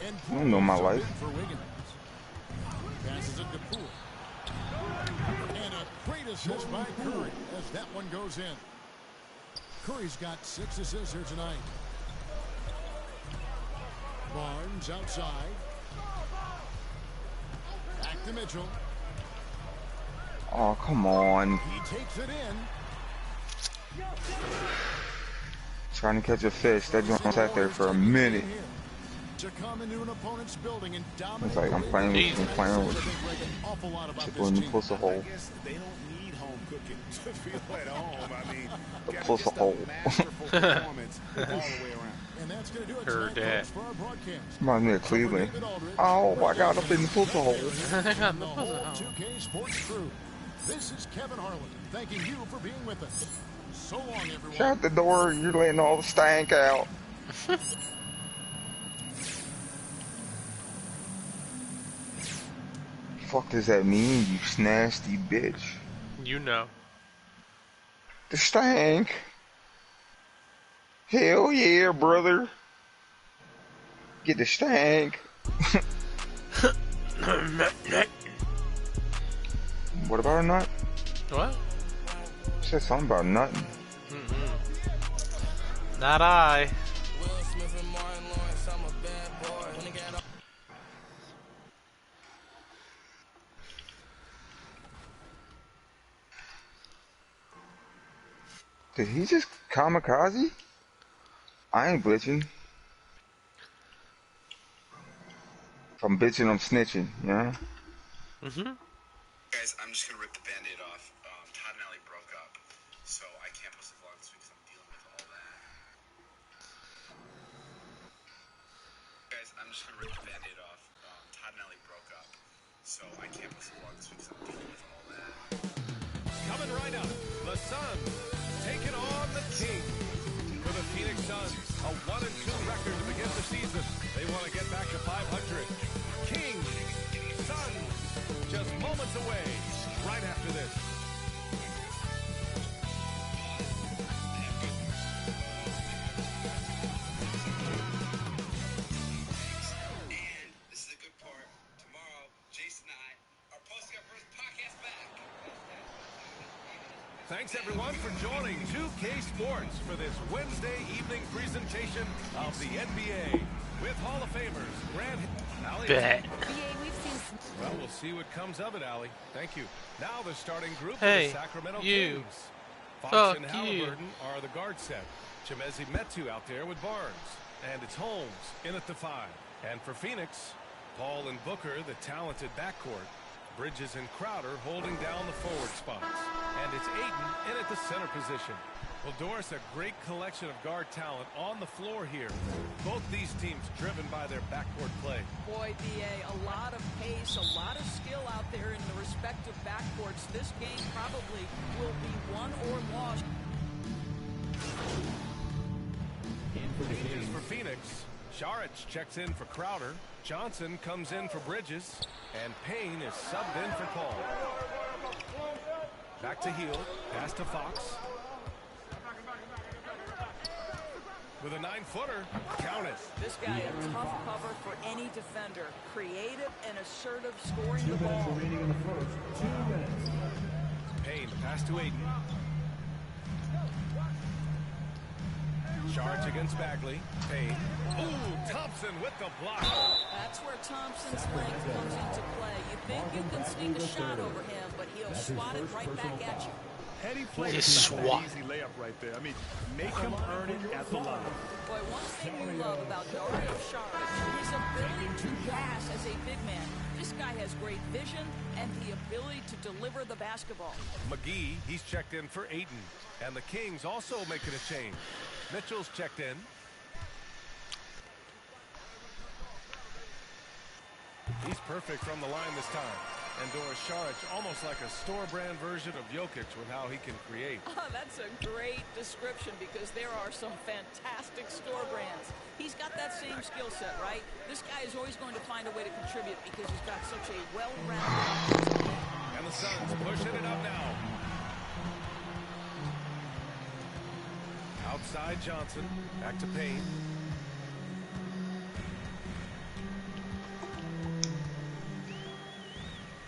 You don't know my life. Passes it to Poole. And a great assist by Curry as that one goes in. Curry's got 6 assists here tonight. Barnes outside. Back to Mitchell. Oh, come on. He takes it in. Trying to catch a fish. That joint sat there for a minute. To come into an opponent's building and It's like I'm playing with people in the pussy hole. They don't need home cooking to feel at home. I mean, The pussy hole. performance all the way around. And that's going to do it Heard that. for our broadcast. Reminds me of Cleveland. Oh, I got up in the pussy hole. The whole 2K Sports crew. This is Kevin Harlan thanking you for being with us. So long, everyone. Shut the door. You're letting all the stank out. Fuck does that mean, you nasty bitch? You know. The stank. Hell yeah, brother. Get the stank. What about a nut? What? Said something about nothing. Not I. Did he just kamikaze? I ain't bitching. If I'm bitching, I'm snitching, yeah? Guys, I'm just gonna rip the band-aid off. Todd and Allie broke up, so I can't post a vlog this week because I'm dealing with all that. Guys, I'm just gonna rip the band-aid off. Todd and Allie broke up, so I can't post a vlog this week because I'm dealing with all that. Coming right up, the Suns taking on the Kings. For the Phoenix Suns, a 1-2 record to begin the season. They want to get back to 500. Kings, Suns, just moments away, right after this. And this is a good part. Tomorrow, Jason and I are posting our first podcast back. Thanks, everyone, for joining 2K Sports for this Wednesday evening presentation of the NBA with Hall of Famers Grant Allie. Bet. Well, we'll see what comes of it, Allie. Thank you. Now the starting group Hey, for the Sacramento you. Kings. Fox Fuck and you. Halliburton are the guard set. Chemezi Metu out there with Barnes. And it's Holmes in at the 5. And for Phoenix, Paul and Booker, the talented backcourt. Bridges and Crowder holding down the forward spots. And it's Ayton in at the center position. Well, Doris, a great collection of guard talent on the floor here. Both these teams driven by their backcourt play. Boy, BA, a lot of pace, a lot of skill out there in the respective backcourts. This game probably will be won or lost. Changes for Phoenix. Saric checks in for Crowder. Johnson comes in for Bridges. And Payne is subbed in for Paul. Back to Hield. Pass to Fox. With a 9-footer. Count it. This guy a tough cover for any defender. Creative and assertive scoring the ball. Payne, pass to Ayton. Charge against Bagley. Payne. Ooh, Thompson with the block. That's where Thompson's length comes into play. You think you can sneak a shot over him, but he'll swat it right back at you. Heady play is not an easy layup right there. I mean, make him earn it at the line. Boy, one thing we love about Dario Saric, his ability to pass as a big man. This guy has great vision and the ability to deliver the basketball. McGee, he's checked in for Ayton. And the Kings also making a change. Mitchell's checked in. He's perfect from the line this time. And Doris Saric, almost like a store-brand version of Jokic with how he can create. Oh, that's a great description because there are some fantastic store brands. He's got that same skill set, right? This guy is always going to find a way to contribute because he's got such a well-rounded... And the Suns pushing it up now. Outside Johnson, back to Payne.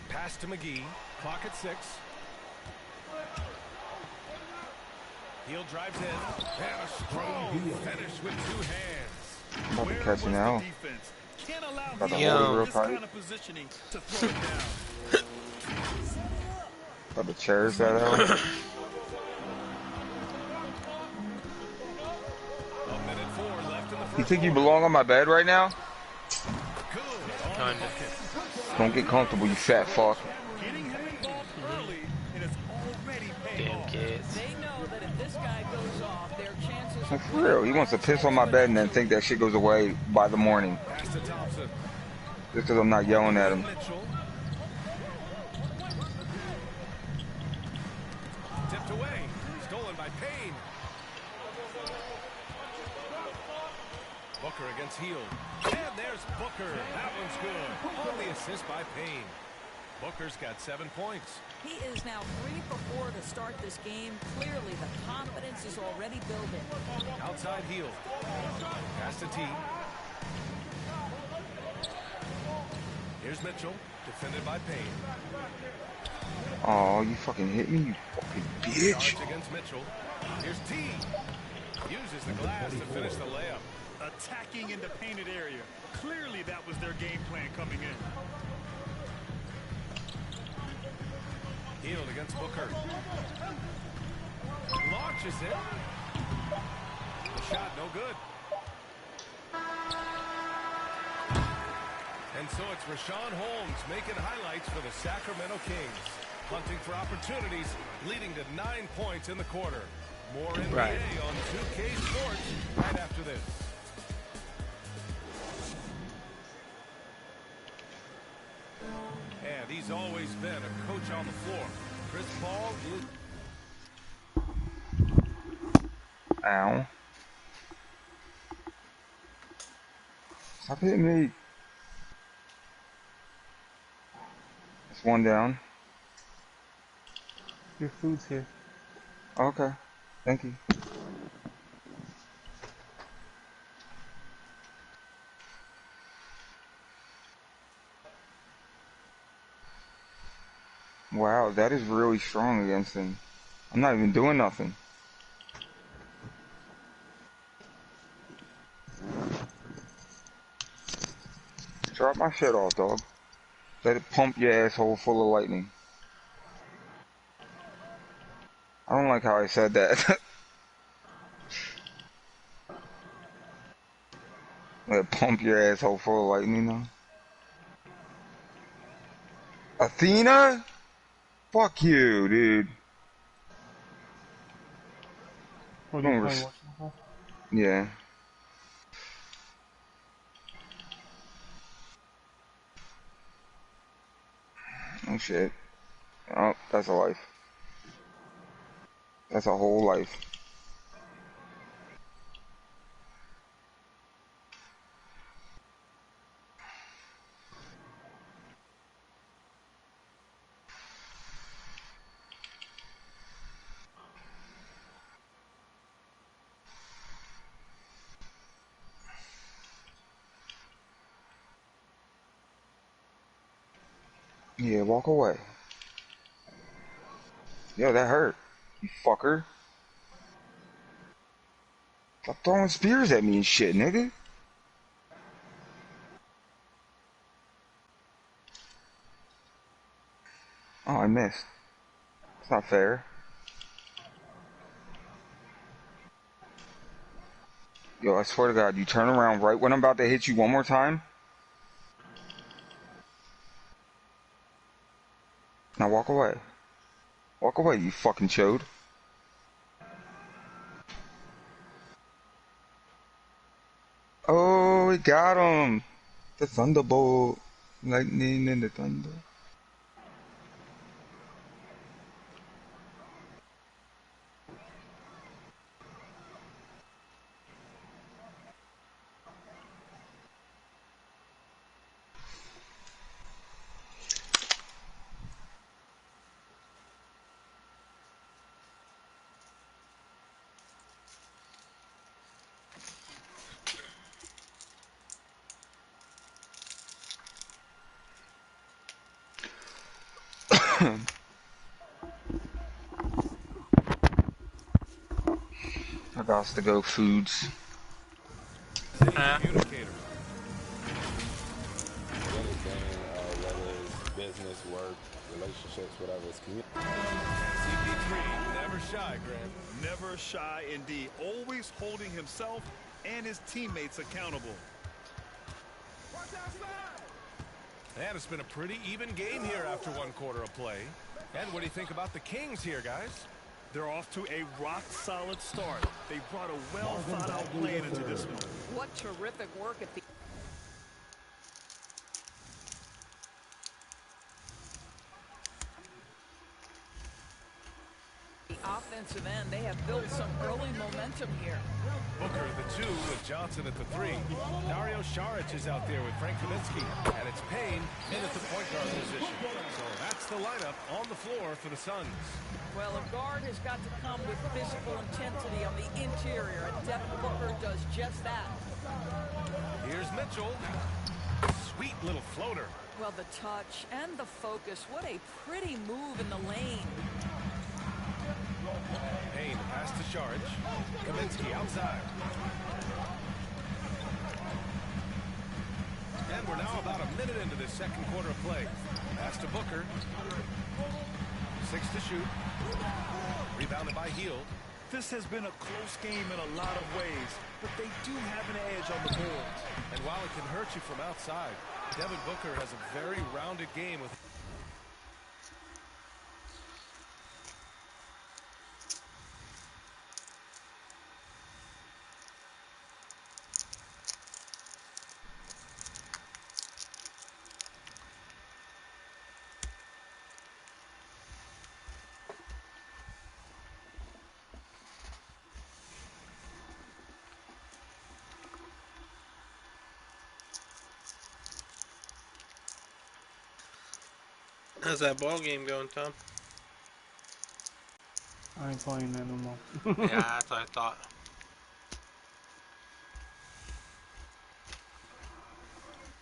Pass to McGee, clock at 6. Hield drives in, and a strong finish with 2 hands. I'm about to catch it now. About to hold it real tight. About to cherish that out. You think you belong on my bed right now? Kinda. Don't get comfortable, you fat fuck. Damn kids. They know that if this guy goes off, their chances Well, of for real, he wants to piss on my bed and then think that shit goes away by the morning. Just because I'm not yelling at him. Tipped away. Stolen by Payne. Booker against Hield. And there's Booker. That one's good. On the assist by Payne. Booker's got 7 points. He is now 3 for 4 to start this game. Clearly, the confidence is already building. Outside Hield. Pass to T. Here's Mitchell. Defended by Payne. Oh, you fucking hit me, you fucking bitch. Charge against Mitchell. Here's T. Uses the glass to finish the layup. Attacking in the painted area. Clearly that was their game plan coming in. Hield against Booker. Launches it. The shot no good. And so it's Rashawn Holmes making highlights for the Sacramento Kings. Hunting for opportunities, leading to 9 points in the quarter. More NBA on 2K Sports right after this. And he's always been a coach on the floor. Chris Paul is... Ow. Stop hitting me. It's one down. Your food's here. Okay. Thank you. Wow, that is really strong against him. I'm not even doing nothing. Drop my shit off, dog. Let it pump your asshole full of lightning. I don't like how I said that. Let it pump your asshole full of lightning, though. Athena? Fuck you, dude. What are you playing? Yeah. Oh shit. Oh, that's a life. That's a whole life. Yeah, walk away. Yo, that hurt. You fucker. Stop throwing spears at me and shit, nigga. Oh, I missed. It's not fair. Yo, I swear to God, you turn around right when I'm about to hit you one more time. Now walk away. Walk away, you fucking chode. Oh, it got him. The thunderbolt. Lightning and the thunder. I got to go foods. Communicator. Whether it's business, work, relationships, whatever, it's community. CP3, never shy, Graham. Never shy indeed. Always holding himself and his teammates accountable. And it's been a pretty even game here after one quarter of play. And what do you think about the Kings here, guys? They're off to a rock-solid start. They brought a well-thought-out plan into this one. What terrific work at the offensive end. They have built some early momentum here. Booker the 2 with Johnson at the 3. Dario Saric is out there with Frank Kaminsky. And it's Payne in at the point guard position. So that's the lineup on the floor for the Suns. Well, a guard has got to come with physical intensity on the interior, and Devin Booker does just that. Here's Mitchell. Sweet little floater. Well, the touch and the focus. What a pretty move in the lane. Payne pass to Saric. Kaminsky outside. And we're now about a minute into this second quarter of play. Pass to Booker. 6 to shoot. Rebounded by Hield. This has been a close game in a lot of ways, but they do have an edge on the boards. And while it can hurt you from outside, Devin Booker has a very rounded game with How's that ball game going, Tom? I ain't playing that no more. Yeah, that's what I thought.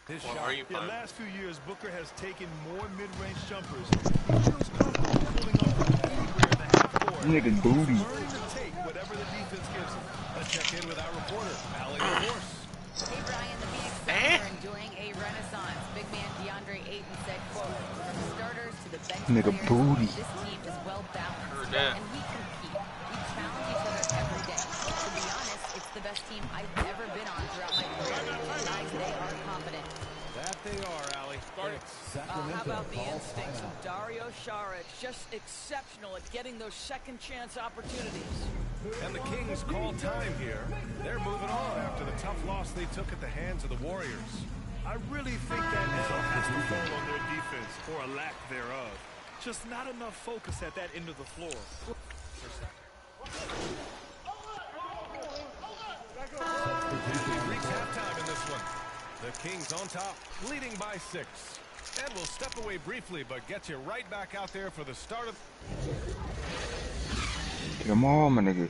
What are you playing? The last few years, Booker has taken more mid-range jumpers. He feels comfortable pulling up from anywhere in the half court. Nigga booty. Learning to take whatever the defense gives him. Let's check in with our reporter, Allie LaForce. Hey, Brian, the Phoenix Suns are enjoying a renaissance. Big man DeAndre Ayton said, quote, from starters to the bench Nigga players, booty. this team is well balanced. that. And we compete. We challenge each other every day. To be honest, it's the best team I've ever been on throughout my career. Guys, they are confident. That they are, Allie. How about the instincts of Dario Saric? Just exceptional at getting those second chance opportunities. And the Kings call time here. They're moving on after the tough loss they took at the hands of the Warriors. I really think that has to fall on their defense, or a lack thereof. Just not enough focus at that end of the floor. We've reached halftime in this one. The Kings on top, leading by 6. And we'll step away briefly, but get you right back out there for the start of... Get them all, my nigga.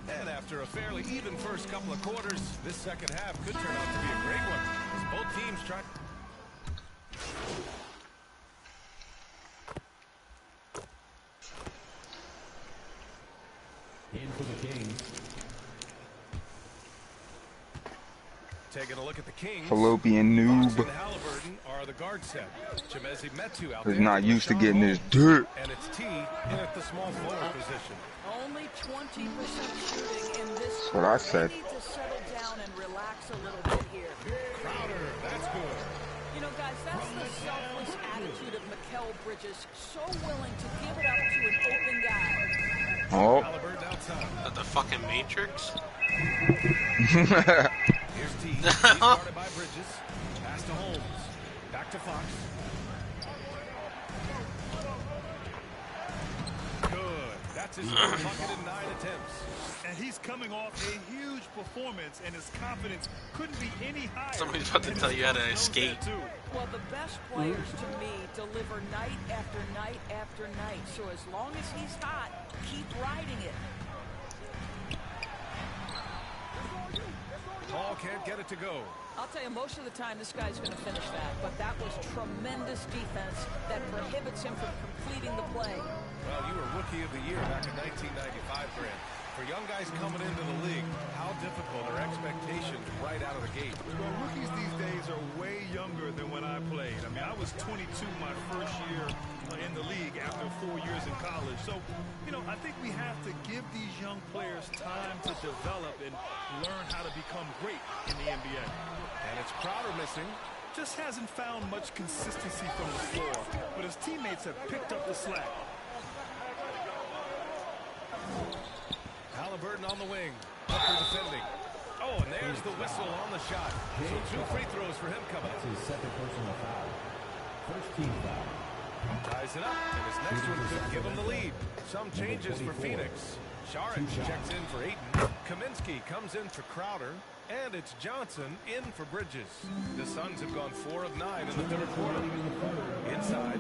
And after a fairly even first couple of quarters, this second half could turn out to be a great one, as both teams try... In for the Kings. Taking a look at the Kings. Fallopian noob. Fox and Halliburton are the guard set. Chimezie Metu out Is there. not used to getting this dirt. And it's T in at the small forward position. Only 20% shooting in this. That's what I said. They need to settle down and relax a little bit here. Crowder, that's good. You know, guys, that's the selfless attitude of Mikal Bridges. So willing to give it up to an open guy. Oh. Halliburton outside. At the fucking Matrix? Here's T. He's guarded by Bridges. Pass to Holmes. Back to Fox. Good. That's his first bucket in 9 attempts. And he's coming off a huge performance, and his confidence couldn't be any higher. Somebody's about to tell you how to escape. Well, the best players to me deliver night after night after night. So as long as he's hot, keep riding it. Paul can't get it to go. I'll tell you, most of the time this guy's going to finish that, but that was tremendous defense that prohibits him from completing the play. Well, you were Rookie of the Year back in 1995, Grant. For young guys coming into the league, how difficult are expectations right out of the gate? Well, rookies these days are way younger than when I played. I mean, I was 22 my first year in the league after 4 years in college. So, you know, I think we have to give these young players time to develop and learn how to become great in the NBA. And it's Crowder missing. Just hasn't found much consistency from the floor, but his teammates have picked up the slack. Halliburton on the wing. Booker defending. Oh, and there's the whistle on the shot. So 2 free throws for him coming up. His second personal foul. First team foul. Ties it up, and his next one could give him the lead. Some changes for Phoenix. Saric checks in for Ayton. Kaminsky comes in for Crowder. And it's Johnson in for Bridges. The Suns have gone 4 of 9 in the third quarter. Inside.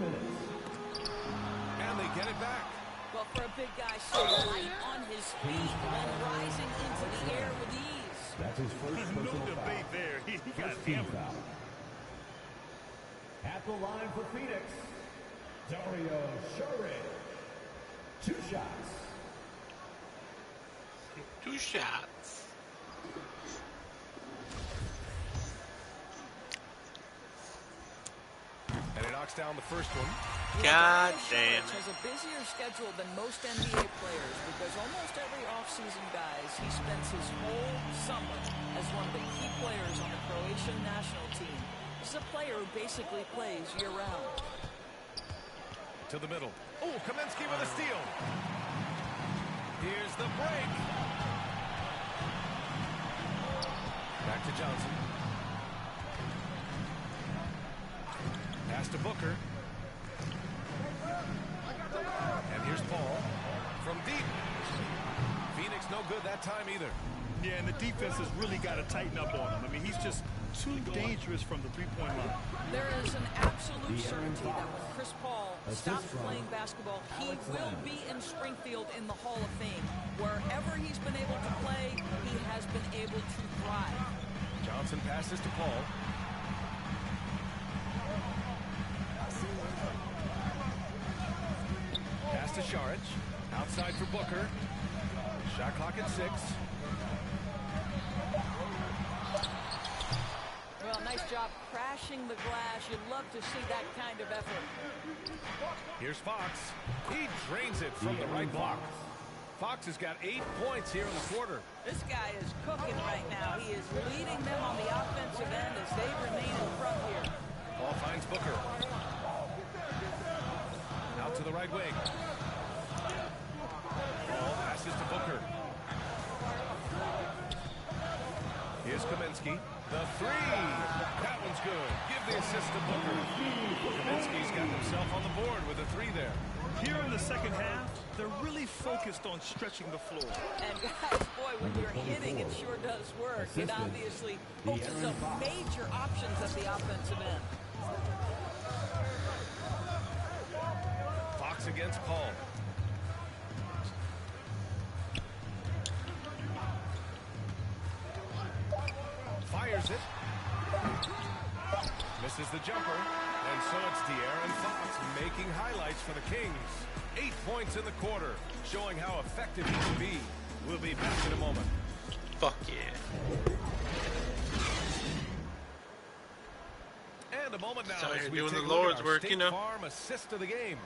And they get it back. Well, for a big guy so light on his feet and rising into the air with ease. That's his first No personal debate foul. there. He got First team hammered. foul. At the line for Phoenix, Dario Saric. 2 shots. 2 shots. And he knocks down the first one. God damn Has a busier schedule than most NBA players because almost every offseason, guys, he spends his whole summer as one of the key players on the Croatian national team. This is a player who basically plays year-round. To the middle. Oh, Kaminsky with a steal. Here's the break. Back to Johnson. Pass to Booker. And here's Paul from deep. Phoenix no good that time either. Yeah, and the defense has really got to tighten up on him. I mean, he's just too dangerous from the three-point line. There is an absolute certainty that when Chris Paul stops playing basketball, he will be in Springfield in the Hall of Fame. Wherever he's been able to play, he has been able to thrive. Johnson passes to Paul. Pass to Saric. Outside for Booker. Shot clock at 6. Well, nice job crashing the glass. You'd love to see that kind of effort. Here's Fox. He drains it from the right block. Fox has got 8 points here in the quarter. This guy is cooking right now. He is leading them on the offensive end as they remain in front here. Paul finds Booker. Out to the right wing. Paul passes to Booker. Here's Kaminsky. The 3. That one's good. Give the assist to Booker. Kaminsky's got himself on the board with a 3 there. Here in the second half, they're really focused on stretching the floor. And guys, boy, when you're hitting, it sure does work. It obviously opens up major options at the offensive end. Fox against Paul. Fires it. Misses the jumper. And so it's De'Aaron Fox making highlights for the Kings. 8 points in the quarter, showing how effective he can be. We'll be back in a moment. Fuck yeah. And a moment now So as you're we doing take the a look Lord's at our work, State you know. Farm assist of the game.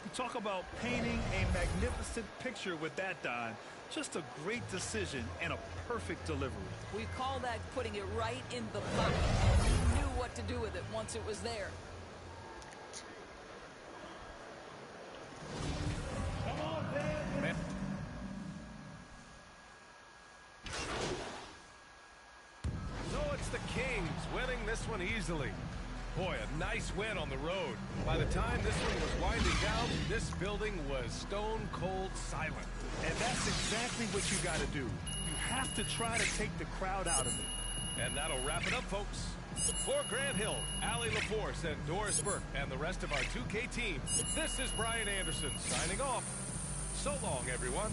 You talk about painting a magnificent picture with that dime. Just a great decision and a perfect delivery. We call that putting it right in the bucket, and he knew what to do with it once it was there. So it's the Kings winning this one easily. Boy, a nice win on the road. By the time this one was winding down, this building was stone cold silent. And that's exactly what you got to do. You have to try to take the crowd out of it. And that'll wrap it up, folks. For Grant Hill, Allie LaForce, and Doris Burke, and the rest of our 2K team, this is Brian Anderson signing off. So long, everyone.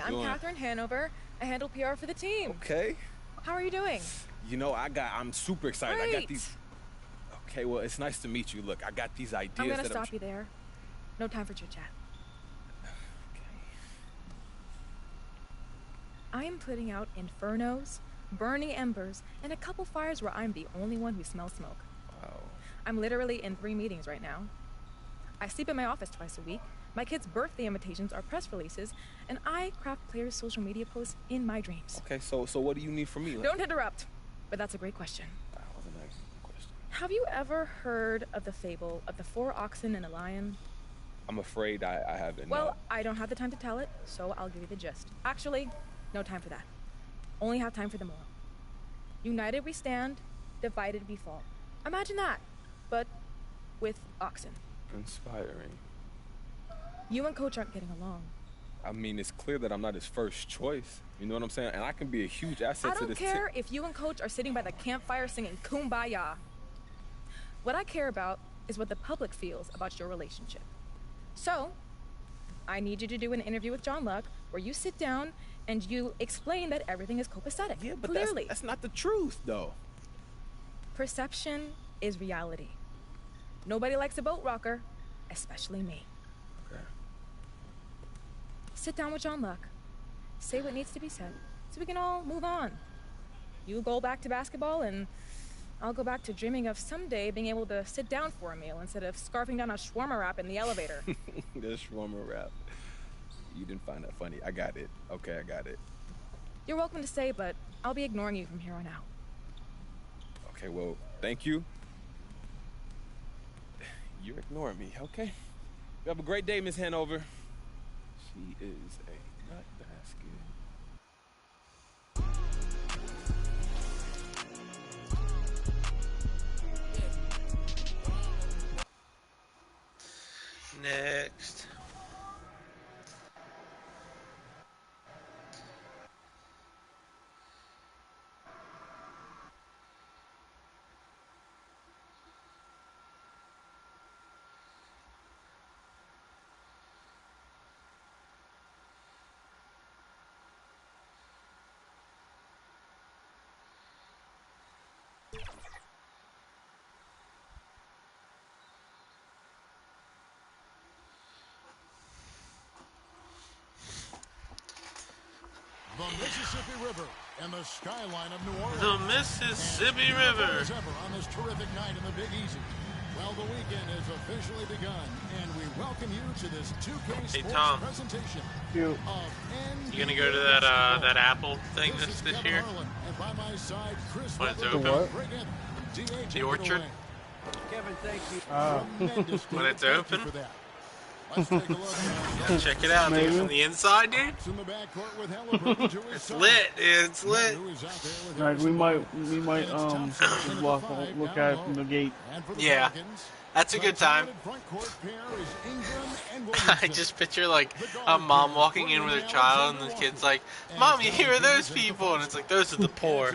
I'm doing? Catherine Hanover. I handle PR for the team. Okay. How are you doing? You know, I'm super excited. Great. I got these. Okay, well, it's nice to meet you. Look, I got these ideas. I'm gonna stop you there. No time for chit chat. I am putting out infernos, burning embers, and a couple fires where I'm the only one who smells smoke. Wow. I'm literally in 3 meetings right now. I sleep in my office twice a week. My kids' birthday invitations are press releases, and I craft players' social media posts in my dreams. Okay, so what do you need from me? Don't interrupt, but that's a great question. That was a nice question. Have you ever heard of the fable of the 4 oxen and a lion? I'm afraid I haven't. Well, no. I don't have the time to tell it, so I'll give you the gist. Actually, no time for that. Only have time for the moral. United we stand, divided we fall. Imagine that, but with oxen. Inspiring. You and Coach aren't getting along. I mean, it's clear that I'm not his first choice. You know what I'm saying? And I can be a huge asset I to don't this care if you and Coach are sitting by the campfire singing Kumbaya. What I care about is what the public feels about your relationship. So, I need you to do an interview with John Luck where you sit down and you explain that everything is copacetic. Yeah, but clearly. That's not the truth, though. Perception is reality. Nobody likes a boat rocker, especially me. Okay. Sit down with John Luck. Say what needs to be said so we can all move on. You go back to basketball and I'll go back to dreaming of someday being able to sit down for a meal instead of scarfing down a shawarma wrap in the elevator. The shawarma wrap. You didn't find that funny. I got it. Okay, I got it. You're welcome to stay, but I'll be ignoring you from here on out. Okay, well, thank you. You're ignoring me, okay? You have a great day, Miss Hanover. She is a nut basket. Next. The Mississippi River and the skyline of New Orleans. The Mississippi River. As ever on this terrific night in the Big Easy. Well, the weekend has officially begun, and we welcome you to this 2K Sports Tom. presentation You gonna go to that Apple thing this year? And by my side, Chris When it's Weber, open? Greg Anthony, DH The Orchard? Kevin, thank you. Tremendous When it's thank you open? for that. Let's take a look. Yeah, check it out, dude. From the inside, dude. In the backcourt with Halliburton to his It's side. lit, dude. It's lit. Alright, we might just look at it from the gate. Yeah, that's a good time. I just picture like a mom walking in with her child, and the kid's like, "Mom, you hear those people?" And it's like, "Those are the poor."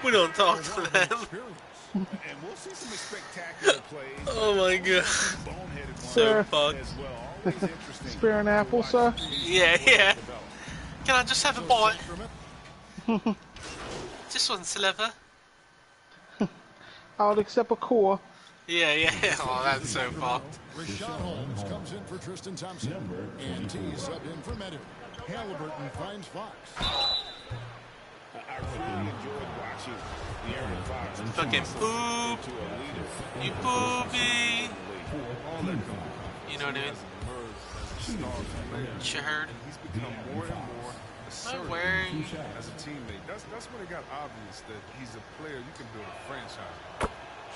We don't talk to them. And we'll see some spectacular plays. Oh my god. So fucked. Spare an apple, sir? Yeah. Can I just have a bite? Just one sliver. I'll accept a core. Yeah. Oh, that's so fucked. Rashawn Holmes comes in for Tristan Thompson. And T subbed in for Medu. Halliburton finds Fox. I really enjoyed watching Aaron Fox. Fucking poop. You poopy. You know what I mean? Churd. He's become more and more assertive wearing as a teammate. That's when it got obvious that he's a player you can build a franchise.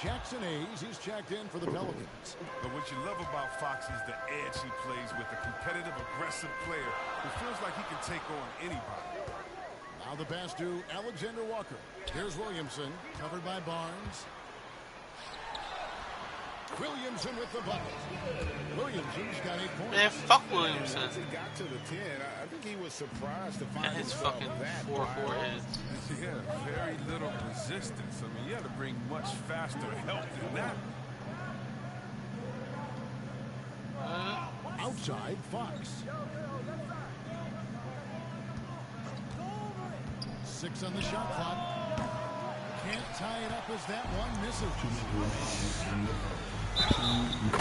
Jackson Hayes, he's checked in for the Pelicans. But what you love about Fox is the edge he plays with, a competitive, aggressive player who feels like he can take on anybody. Now the pass to Alexander Walker. Here's Williamson, covered by Barnes. Williamson with the bucket. Williamson's got 8 points. Man, fuck Williamson. As he got to the 10, I think he was surprised to find And his himself fucking that 4 wide. foreheads. Yeah, very little resistance. I mean, you had to bring much faster help than that. outside Fox. 6 on the shot clock. Can't tie it up as that one misses.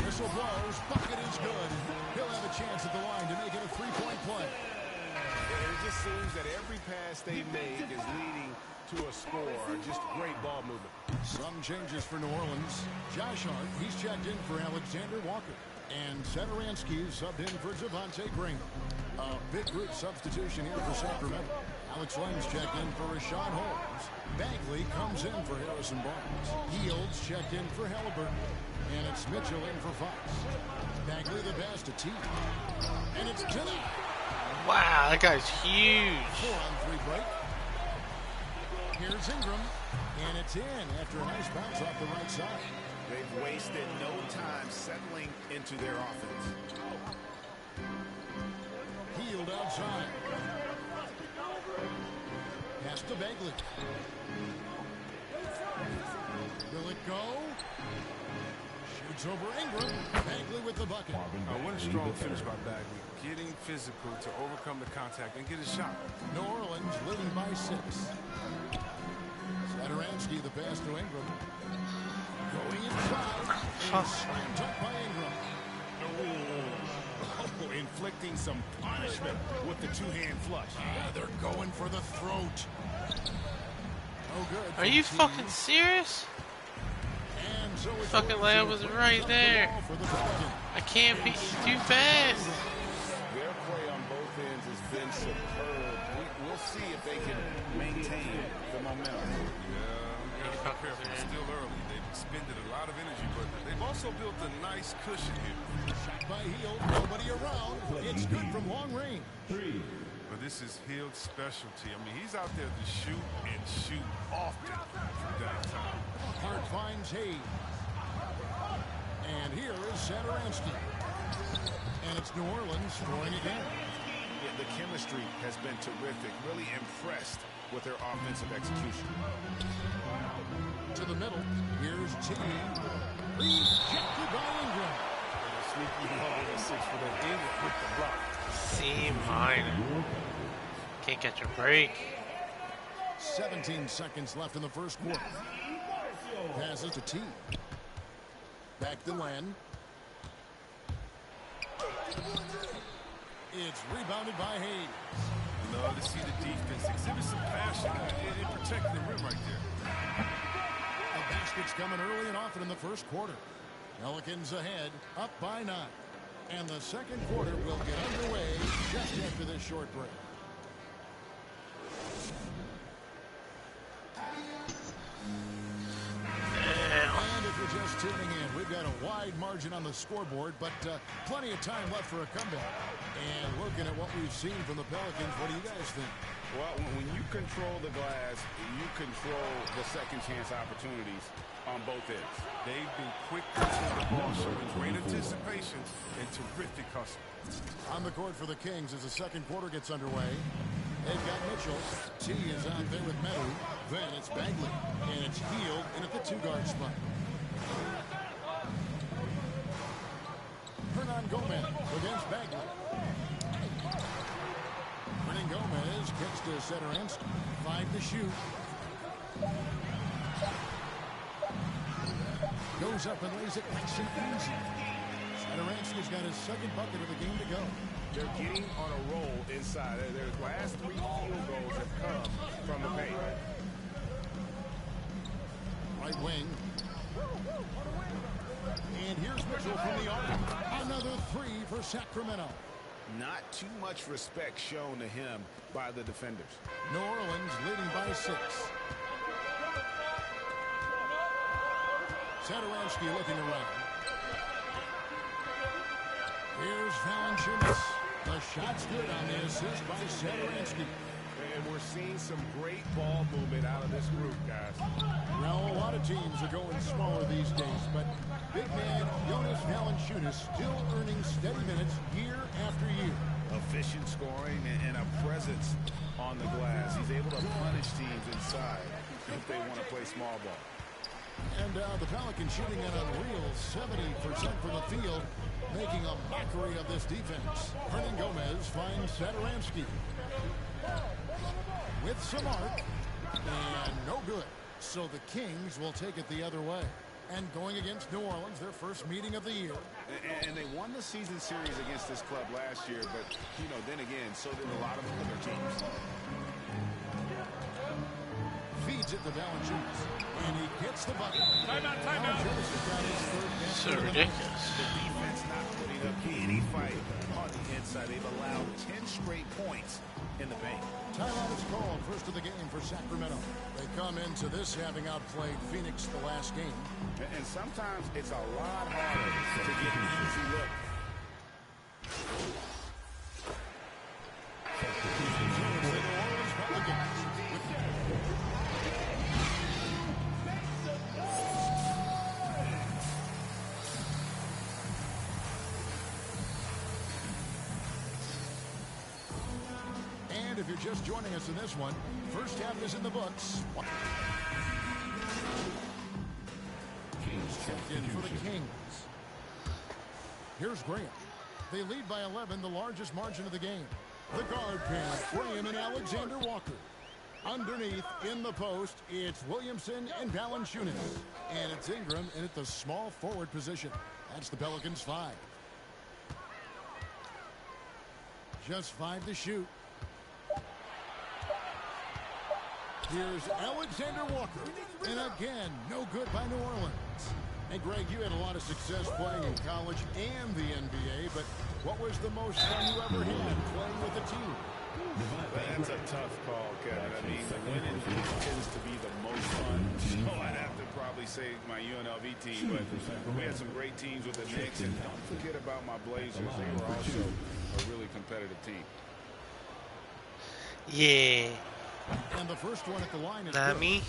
Whistle blows. Bucket is good. He'll have a chance at the line to make it a 3-point play. It just seems that every pass they make is leading to a score. Just great ball movement. Some changes for New Orleans. Josh Hart, he's checked in for Alexander Walker. And Satoransky subbed in for Javonte Green. A big group substitution here for Sacramento. Alex Len's checked in for Rashawn Holmes. Bagley comes in for Harrison Barnes. Yields checked in for Halliburton. And it's Mitchell in for Fox. Bagley the pass to T. And it's Tilly. Wow, that guy's huge. 4-on-3 break. Here's Ingram. And it's in after a nice bounce off the right side. They've wasted no time settling into their offense. Healed outside. Pass to Bagley. Will it go? Shoots over Ingram. Bagley with the bucket. What a strong finish by Bagley. Getting physical to overcome the contact and get a shot. New Orleans leading by 6. Satoransky the pass to Ingram. Going inside. Slammed up by Ingram. Oh, inflicting some punishment with the two-hand flush. They're going for the throat. No good. Are you fucking serious? And so it's Fucking layup was right there. I can't be too fast. Their play on both ends has been superb. We'll see if they can maintain the momentum. Yeah, it's still early. They've expended a lot of energy, but they've also built a nice cushion here. Shot by Hield, nobody around. It's good from long range. But this is Hield's specialty. I mean, he's out there to shoot and shoot often from downtown. Hart finds Hayes. And here is Satoransky. And it's New Orleans scoring again. Yeah, the chemistry has been terrific. Really impressed with their offensive execution. To the middle. Here's T. Rejected by Ingram. Sneaky ball with 6 for the Ingram with the block. C-minor. Can't catch a break. 17 seconds left in the first quarter. Passes to T. Back to Len. It's rebounded by Hayes. Love to see the defense exhibit some passion in protecting the rim right there. A basket's coming early and often in the first quarter. Pelicans ahead, up by 9. And the second quarter will get underway just after this short break. And if you're just tuning in, we've got a wide margin on the scoreboard, but plenty of time left for a comeback. And looking at what we've seen from the Pelicans, what do you guys think? Well, when you control the glass, you control the second chance opportunities on both ends. They've been quick to turn the ball, showing great anticipation and terrific hustle. On the court for the Kings as the second quarter gets underway. They've got Mitchell. T is out there with Meadow. Then it's Bagley. And it's Hield in at the 2-guard spot. Hernan Gomez against Bagley. Hernan Gomez kicks to Satoransky. 5 to shoot. Goes up and lays it nice and easy. Satoransky's got his second bucket of the game to go. They're getting on a roll inside. Their last 3 field goals have come from the paint. Right wing. And here's Mitchell from the arc. Another 3 for Sacramento. Not too much respect shown to him by the defenders. New Orleans leading by 6. Satoransky looking around. Here's Valanciunas. The shot's good on the assist by Satoransky. And we're seeing some great ball movement out of this group, guys. Well, a lot of teams are going smaller these days, but big man Jonas Valanciunas still earning steady minutes year after year. Efficient scoring and a presence on the glass. He's able to punish teams inside if they want to play small ball. And the Pelicans shooting an unreal 70% from the field. Making a mockery of this defense. Hernan Gomez finds Satoransky. With some arc. And no good. So the Kings will take it the other way. And going against New Orleans, their first meeting of the year. And they won the season series against this club last year, but, you know, then again, so did a lot of other teams. Feeds it to Valanciunas. And he gets the bucket. So ridiculous. The defense not putting up any fight on the inside. They've allowed 10 straight points in the paint. Timeout is called, first of the game for Sacramento. They come into this having outplayed Phoenix the last game. And sometimes it's a lot harder to get an easy look. And if you're just joining us in this one, first half is in the books. Checked in for the Kings. Here's Graham. They lead by 11, the largest margin of the game. The guard pair, Graham and Alexander Walker. Underneath, in the post, it's Williamson and Valanciunas. And it's Ingram in at the small forward position. That's the Pelicans' 5. Just 5 to shoot. Here's Alexander Walker. And again, no good by New Orleans. And Greg, you had a lot of success playing in college and the NBA, but what was the most fun you ever had playing with a team? That's a tough call, Kevin. I mean, winning tends to be the most fun. So I'd have to probably say my UNLV team, but we had some great teams with the Knicks. And don't forget about my Blazers. They were also a really competitive team. Yeah. And the first one at the line is Nami.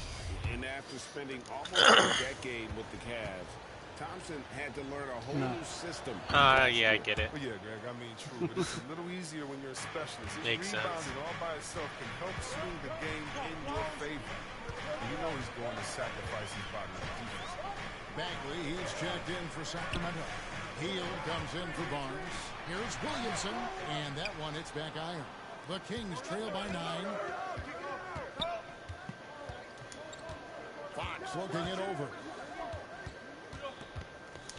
And after spending almost a decade with the Cavs, Thompson had to learn a whole new system. Yeah, I get it. Well, yeah, Greg, I mean, true. But it's a little easier when you're a specialist. Makes sense. Rebounding all by itself can help swing the game in your favor. And you know he's going to sacrifice his body on defense. Bagley, he's checked in for Sacramento. Hield comes in for Barnes. Here's Williamson, and that one hits back iron. The Kings trail by 9. Fox looking it over.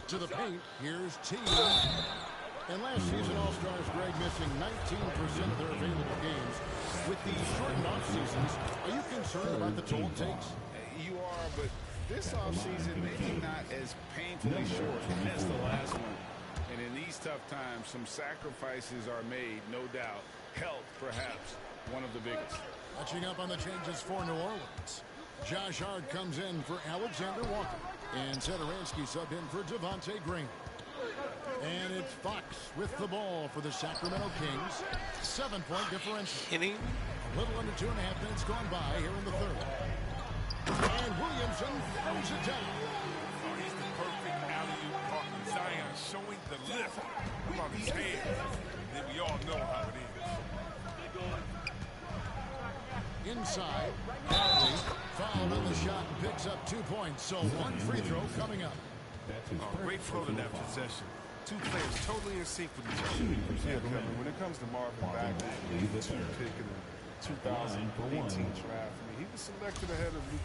To the paint, here's T. And last season, All-Stars Greg missing 19% of their available games. With these shortened off-seasons, are you concerned about the toll it takes? You are, but this offseason maybe not as painfully short as the last one. And in these tough times, some sacrifices are made, no doubt. Health, perhaps, one of the biggest. Catching up on the changes for New Orleans. Josh Hart comes in for Alexander Walker. And Satoransky subbed in for Devontae Green. And it's Fox with the ball for the Sacramento Kings. 7-point differential. Kidding? A little under 2.5 minutes gone by here in the third. And Williamson throws it down. Oh, he's the perfect alley-oop partner. Zion showing the lift from his hands. Then we all know how it is. Inside, Bagley fouled on the shot and picks up 2 points. So one free throw coming up. Great flow to that possession. Two players totally in sync with each other. Yeah, Kevin, when it comes to Marvin Bagley, he's the 2 pick in the 2018 draft. I mean, he was selected ahead of me.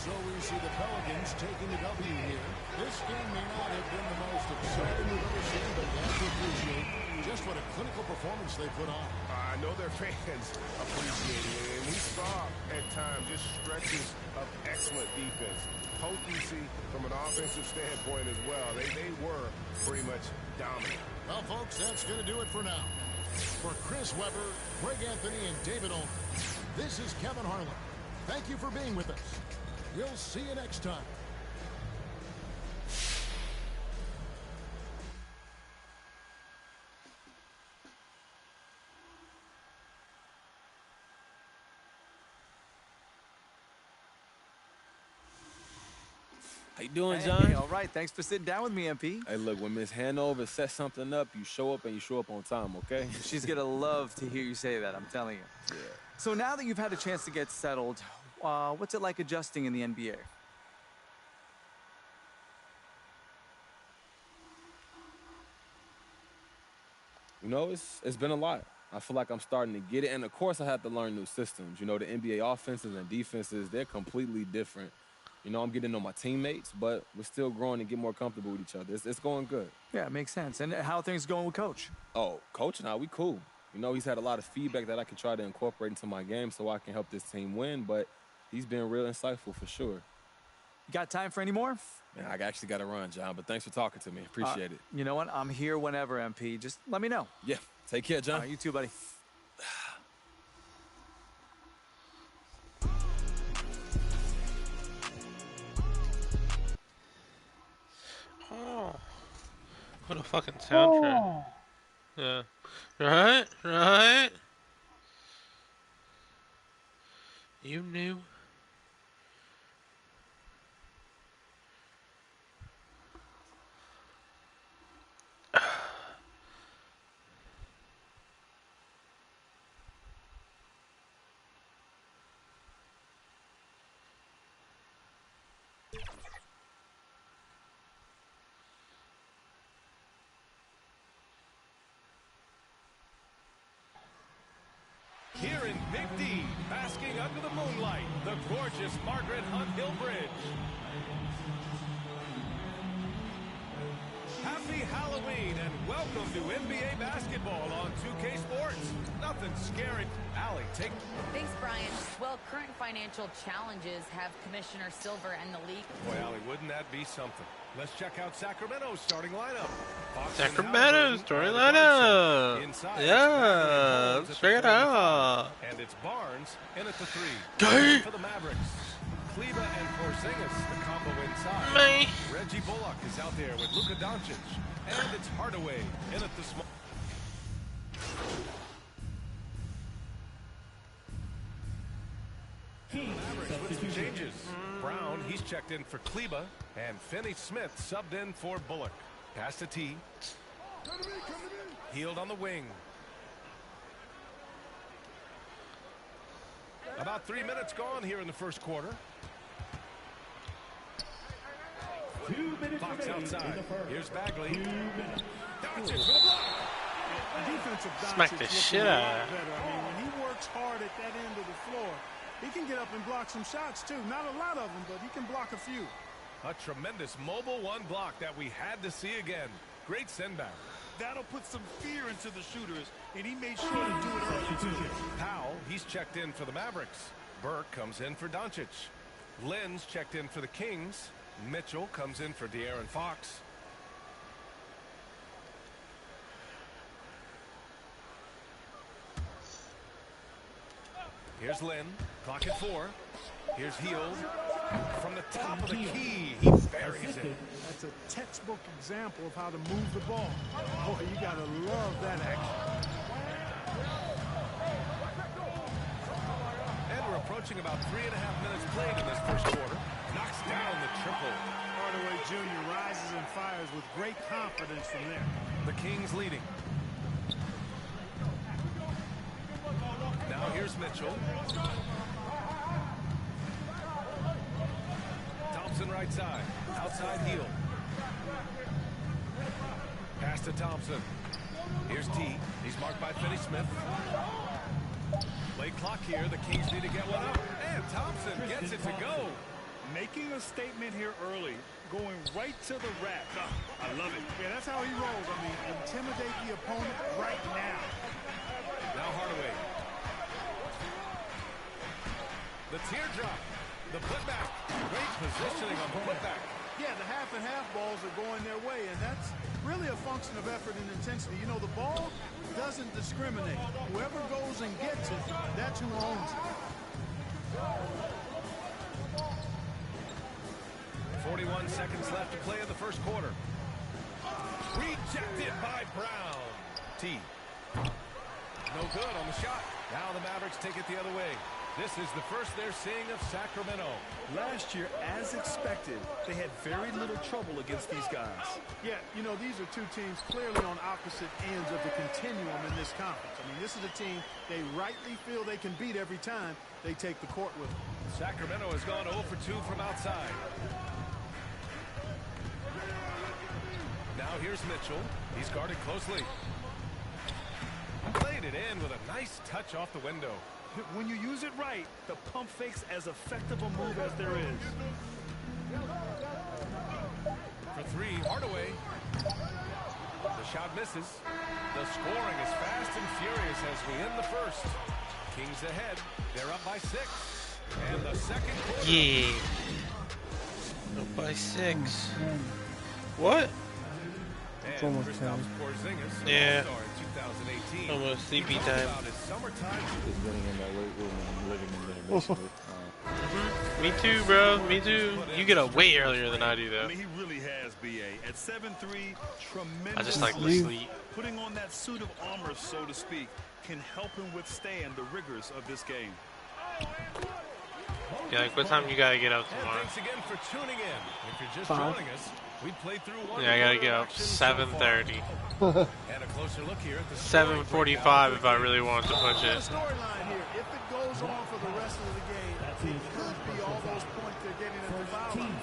So we see the Pelicans taking the W here. This game may not have been the most exciting we've ever seen, but you have to appreciate just what a clinical performance they put on. I know their fans appreciate it, and we saw at times just stretches of excellent defense. Potency from an offensive standpoint as well. They were pretty much dominant. Well, folks, that's going to do it for now. For Chris Webber, Greg Anthony, and David Olin, this is Kevin Harlan. Thank you for being with us. We'll see you next time. How you doing, John? Hey, all right. Thanks for sitting down with me, MP. Hey, look, when Miss Hanover sets something up, you show up and you show up on time, okay? She's going to love to hear you say that, I'm telling you. Yeah. So now that you've had a chance to get settled, what's it like adjusting in the NBA? You know, it's been a lot. I feel like I'm starting to get it. And, of course, I had to learn new systems. You know, the NBA offenses and defenses, they're completely different. You know, I'm getting to know my teammates, but we're still growing and get more comfortable with each other. It's going good. Yeah, it makes sense. And how are things going with Coach? Oh, Coach and I, we cool. You know, he's had a lot of feedback that I can try to incorporate into my game so I can help this team win, but he's been real insightful for sure. You got time for any more? Man, I actually got to run, John, but thanks for talking to me. Appreciate it. You know what? I'm here whenever, MP. Just let me know. Yeah, take care, John. You too, buddy. Oh, what a fucking soundtrack. Yeah. Right? You knew? Here in Big D, basking under the moonlight, the gorgeous Margaret Hunt Hill Bridge. Happy Halloween and welcome to NBA basketball on 2K Sports. Nothing scary. Allie, take... Thanks, Brian. Well, current financial challenges have Commissioner Silver and the league. Boy, Allie, wouldn't that be something? Let's check out Sacramento's starting lineup. Sacramento starting lineup. Yeah, let's check it out. And it's Barnes in at the 3. Gay. For the Mavericks. Kleba and Porzingis, the combo inside. Me. Reggie Bullock is out there with Luka Doncic. And it's Hardaway in at the small. Mavericks with some changes. Brown, he's checked in for Kleba. And Finney-Smith subbed in for Bullock. Pass to T. Healed on the wing. About 3 minutes gone here in the first quarter. 2 minutes Fox outside. Here's Bagley. Doncic for the block. Defensive Smack the shit out of better. I mean, when he works hard at that end of the floor, he can get up and block some shots too. Not a lot of them, but he can block a few. A tremendous mobile one block that we had to see again. Great send back. That'll put some fear into the shooters, and he made sure to do it early too. Powell, he's checked in for the Mavericks. Burke comes in for Doncic. Lynn's checked in for the Kings. Mitchell comes in for De'Aaron Fox. Here's Lynn. Clock at 4. Here's Hield. From the top of the key, he buries it. That's a textbook example of how to move the ball. Boy, you got to love that action. And we're approaching about 3.5 minutes played in this first quarter. Knocks down the triple. Hardaway Jr. rises and fires with great confidence from there. The Kings leading. Now here's Mitchell. Thompson right side. Outside heel. Pass to Thompson. Here's T. He's marked by Finney-Smith. Late clock here. The Kings need to get one up. And Thompson gets it to go. Making a statement here early, going right to the rack. I love it. Yeah, that's how he rolls. I mean, intimidate the opponent right now. Now Hardaway. The teardrop. The putback. Great positioning on the putback. Yeah, the half and half balls are going their way, and that's really a function of effort and intensity. You know, the ball doesn't discriminate. Whoever goes and gets it, that's who owns it. 41 seconds left to play in the first quarter. Rejected by Brown. T. No good on the shot. Now the Mavericks take it the other way. This is the first they're seeing of Sacramento. Last year, as expected, they had very little trouble against these guys. Yeah, you know, these are two teams clearly on opposite ends of the continuum in this conference. I mean, this is a team they rightly feel they can beat every time they take the court with them. Sacramento has gone 0 for 2 from outside. Now here's Mitchell. He's guarded closely. it in with a nice touch off the window. When you use it right, the pump fake's as effective a move as there is. For three, Hardaway. The shot misses. The scoring is fast and furious as we end the first. Kings ahead. They're up by 6. And the second quarter. Yeah. Up by 6. What? It's almost time. Yeah. Almost sleepy time. Me too, bro. Me too. You get up way earlier than I do, though. I mean, he really has, BA. At 7'3", tremendous. I just like to sleep. Putting on that suit of armor, so to speak, can help him withstand the rigors of this game. Yeah, like what time you gotta get up tomorrow? Thanks again for tuning in. If you're just joining us, we played through one. Yeah, I gotta get up 7:30. And a closer look here at the 7:45 if I really want to push it. Storyline here. If it goes on for the rest of the game, it could be all those points they're getting at the foul line.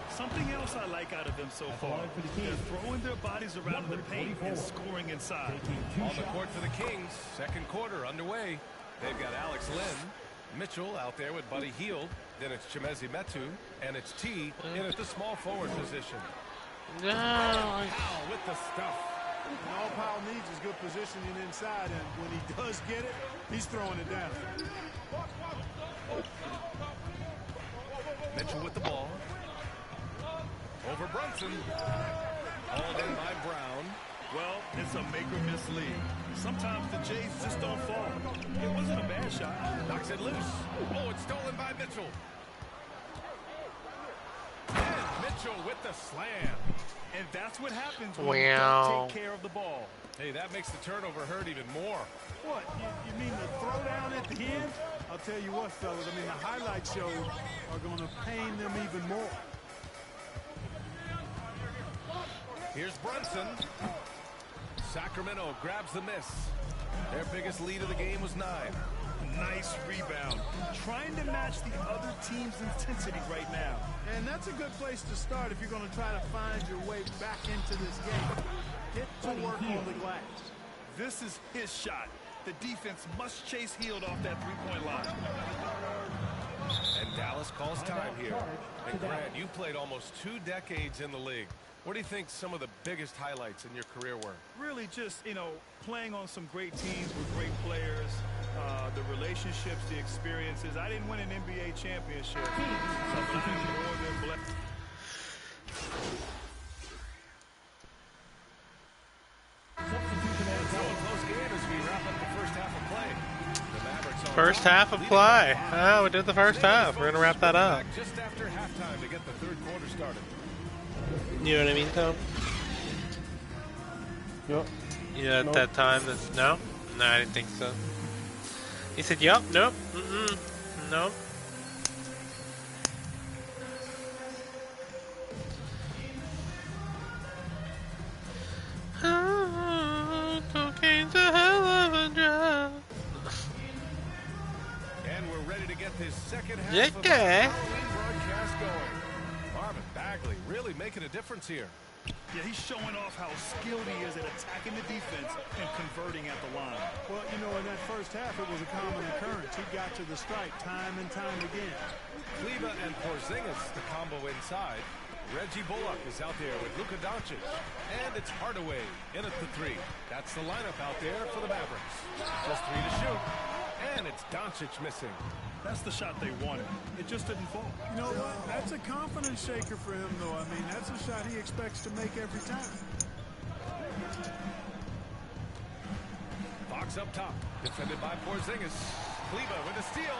Something else I like out of them so far. They're throwing their bodies around the paint and scoring inside. On the court for the Kings. Second quarter underway. They've got Alex Len. Mitchell out there with Buddy Hield. Then it's Chimezi Metu. And it's T in at the small forward position. No. Powell with the stuff. And all Powell needs is good positioning inside, and when he does get it, he's throwing it down. Mitchell with the ball. Over Brunson. Hauled in by Brown. Well, it's a make-or-miss league. Sometimes the Jays just don't fall. It wasn't a bad shot. Knocks it loose. Oh, it's stolen by Mitchell. And Mitchell with the slam. And that's what happens when you don't take care of the ball. Hey, that makes the turnover hurt even more. What? You mean the throwdown at the end? I'll tell you what, fellas. I mean, the highlight shows are going to pain them even more. Here's Brunson. Sacramento grabs the miss. Their biggest lead of the game was 9. Nice rebound. Trying to match the other team's intensity right now. And that's a good place to start if you're going to try to find your way back into this game. Get to work on the glass. This is his shot. The defense must chase Hield off that three-point line. And Dallas calls time here. And Grant, you played almost 2 decades in the league. What do you think some of the biggest highlights in your career were? Really just, playing on some great teams with great players, the relationships, the experiences. I didn't win an NBA championship, but I'm more than blessed. Close game as we wrap up the first half of play. The Mavericks First half of play. Oh, we did the first half. We're going to wrap that up. Just after halftime to get the third quarter started. You know what I mean, Tom? Yep. You know, at that time, no? No, I didn't think so. He said, yup, nope, nope. Cocaine's a hell of a drug. And we're ready to get this second half Yeah. of the Halloween broadcast going. Marvin Bagley really making a difference here. Yeah, he's showing off how skilled he is at attacking the defense and converting at the line. Well, in that first half, it was a common occurrence. He got to the stripe time and time again. Kleba and Porzingis, the combo inside. Reggie Bullock is out there with Luka Doncic. And it's Hardaway in at the 3. That's the lineup out there for the Mavericks. Just 3 to shoot. And it's Doncic missing. That's the shot they wanted. It just didn't fall. You know what? That's a confidence shaker for him, though. I mean, that's a shot he expects to make every time. Fox up top. Defended by Porzingis. Kleba with a steal.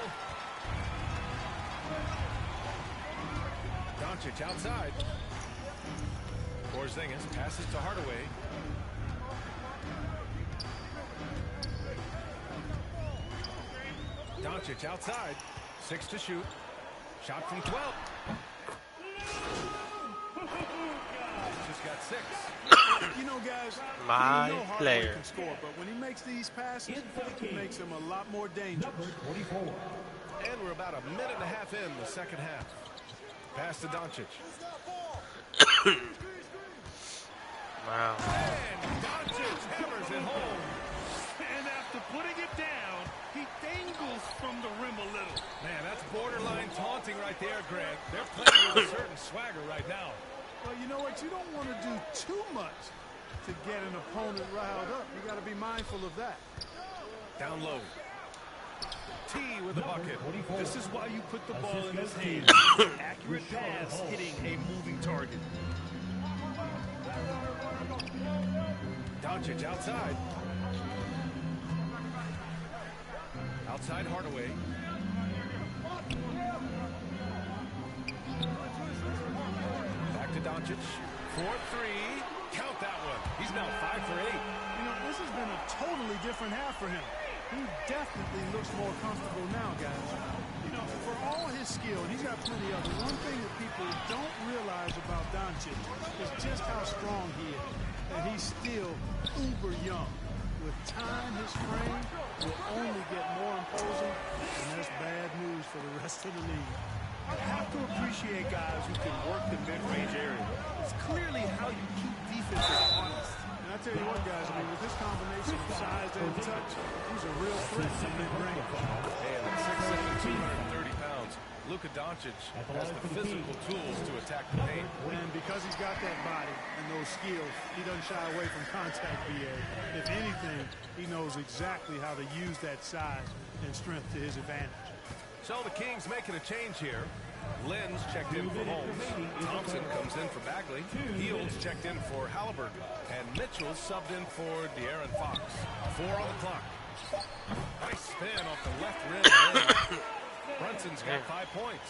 Doncic outside. Porzingis passes to Hardaway. Doncic outside. 6 to shoot. Shot from 12. Just got 6. Guys, My player. can score, but when he makes these passes, it makes him a lot more dangerous. And we're about a minute and a half in the second half. Pass to Doncic. Wow. And Doncic hammers it home. And after after putting it down, he dangles from the rim a little. Man, that's borderline taunting right there, Grant. They're playing with a certain swagger right now. Well, you know what? You don't want to do too much to get an opponent riled up. You got to be mindful of that. Down low. T with the bucket. This is why you put the ball in his hands. Accurate pass hitting a moving target. Doncic outside. Outside Hardaway. Back to Doncic. 4-3. Count that one. He's now 5 for 8. You know, this has been a totally different half for him. He definitely looks more comfortable now, guys. You know, for all his skill, and he's got plenty of it, one thing that people don't realize about Doncic is just how strong he is. And he's still uber young. With time, his frame will only get more imposing, and that's bad news for the rest of the league. You have to appreciate guys who can work the mid-range area. It's clearly how you keep defenses honest. And I tell you what, guys, I mean, with this combination of size and touch, he's a real threat to mid-range. Hey, at 6'6" and 230 pounds, Luka Doncic has the physical tools to attack the paint. And because he's got that body and those skills, he doesn't shy away from contact, BA. If anything, he knows exactly how to use that size and strength to his advantage. So the Kings making a change here. Lenz checked in for Holmes. Thompson comes in for Bagley. Heels checked in for Halliburton. And Mitchell subbed in for De'Aaron Fox. 4 on the clock. Nice spin off the left rim. Brunson's got 5 points.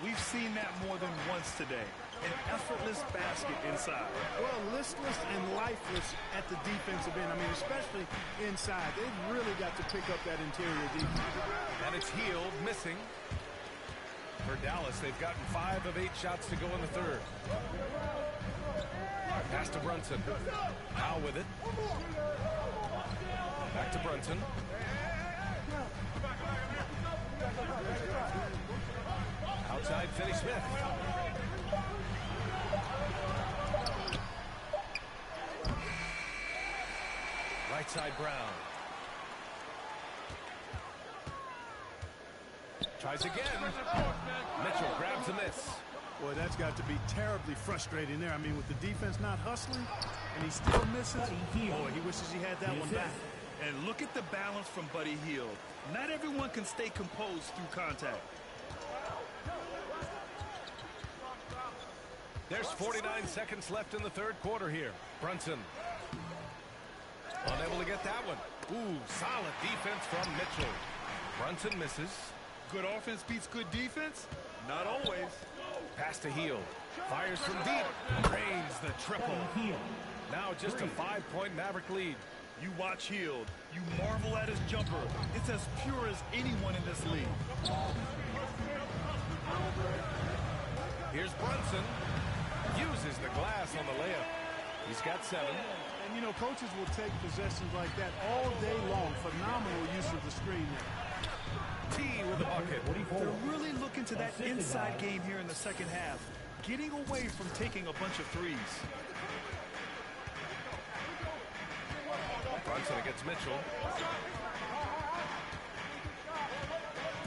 We've seen that more than once today. An effortless basket inside. Well, listless and lifeless at the defensive end. I mean, especially inside. They've really got to pick up that interior defense. And it's Hield missing. For Dallas, they've gotten 5 of 8 shots to go in the third. Pass to Brunson. Howe with it. Back to Brunson. Outside Finney-Smith. Right side Brown. Tries again. Mitchell grabs a miss. Boy, that's got to be terribly frustrating there. I mean, with the defense not hustling, and he still misses. Boy, he wishes he had that one back. And look at the balance from Buddy Hield. Not everyone can stay composed through contact. There's 49 seconds left in the third quarter here. Brunson. Unable to get that one. Ooh, solid defense from Mitchell. Brunson misses. Good offense beats good defense? Not always. Pass to Hield. Fires from deep. Drains the triple. Now just a 5-point Maverick lead. You watch Hield. You marvel at his jumper. It's as pure as anyone in this league. Here's Brunson. Uses the glass on the layup. He's got 7. And, you know, coaches will take possessions like that all day long. Phenomenal use of the screen there. T with the bucket. They're really looking to that inside game here in the second half. Getting away from taking a bunch of threes. Brunson against Mitchell.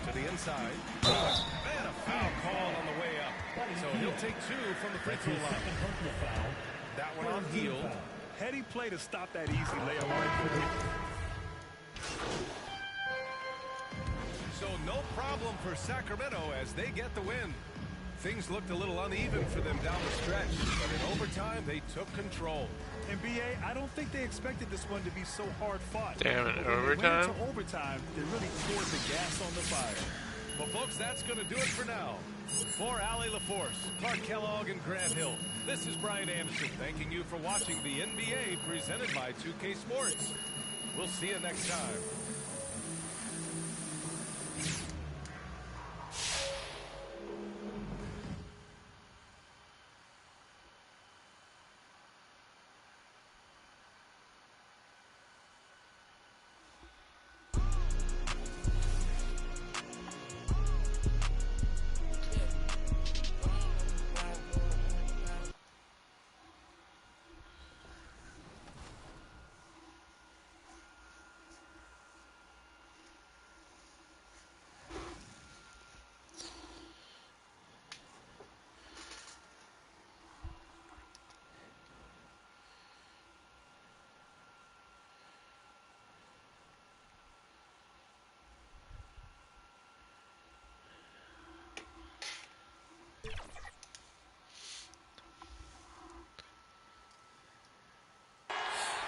To the inside. And a foul call on the way up. So he'll take 2 from the free throw line. That one on Hield. Heady play to stop that easy layup right there. So no problem for Sacramento as they get the win. Things looked a little uneven for them down the stretch, but in overtime they took control. And BA, I don't think they expected this one to be so hard fought. Damn it, When overtime? they went into overtime, they really poured the gas on the fire. Well, folks, that's going to do it for now. For Allie LaForce, Clark Kellogg, and Grant Hill, this is Brian Anderson thanking you for watching the NBA presented by 2K Sports. We'll see you next time.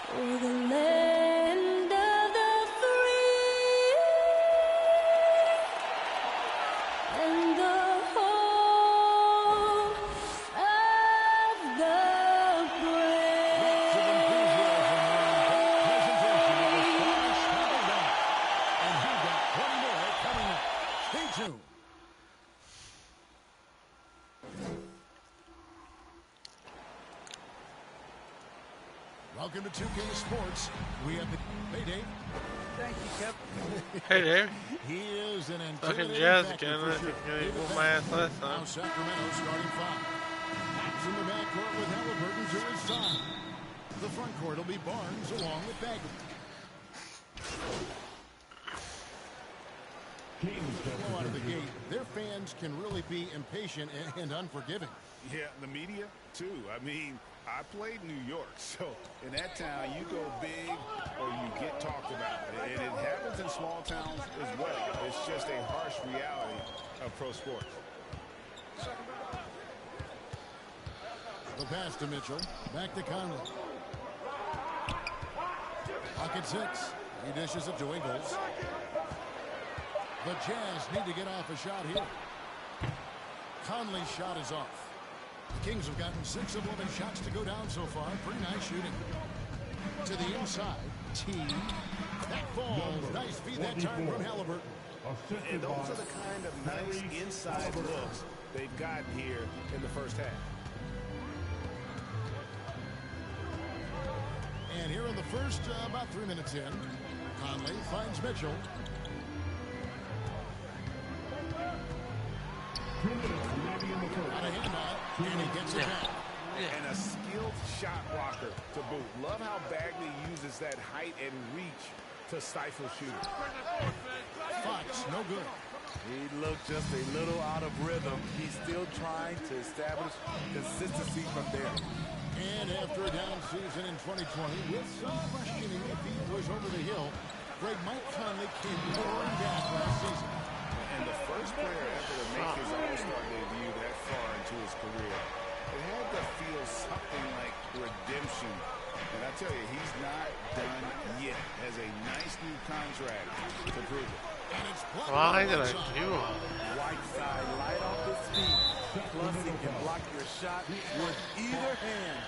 For the land of the free and the home of the brave. And he got one more coming up. Stay tuned. Welcome to 2K Sports. We have the... Hey, Dave. Thank you, Kevin. Hey, Dave. He is an Fucking intimidating Jazz factor again. for sure. You whooped my ass last Now time. Sacramento starting five. Max in the backcourt with Halliburton to his side. The front court will be Barnes along with Bagley. Well, out of the gate, their fans can really be impatient and unforgiving. Yeah, the media, too. I mean, I played New York, so in that town, you go big or you get talked about. And it happens in small towns as well. It's just a harsh reality of pro sports. The pass to Mitchell. Back to Conley. Pocket six. He dishes it to Ingles. The Jazz need to get off a shot here. Conley's shot is off. The Kings have gotten 6 of 11 shots to go down so far. Pretty nice shooting. To the inside. T. That falls. Nice feed that time from Halliburton. And those are the kind of nice inside looks they've gotten here in the first half. And here in the first, about 3 minutes in, Conley finds Mitchell. Got a hand on it, and he gets it back. And a skilled shot blocker to boot. Love how Bagley uses that height and reach to stifle shooters. Fox, no good. He looked just a little out of rhythm. He's still trying to establish consistency from there. And after a down season in 2020, with some questioning if he was over the hill, Mike Conley came roaring back last season. And the first player ever to make his All-Star debut that far into his career. It had to feel something like redemption. And I tell you, he's not done yet. Has a nice new contract to prove it. And it's Why did I do all that? White side light off his feet. Plus he can block your shot with either hand.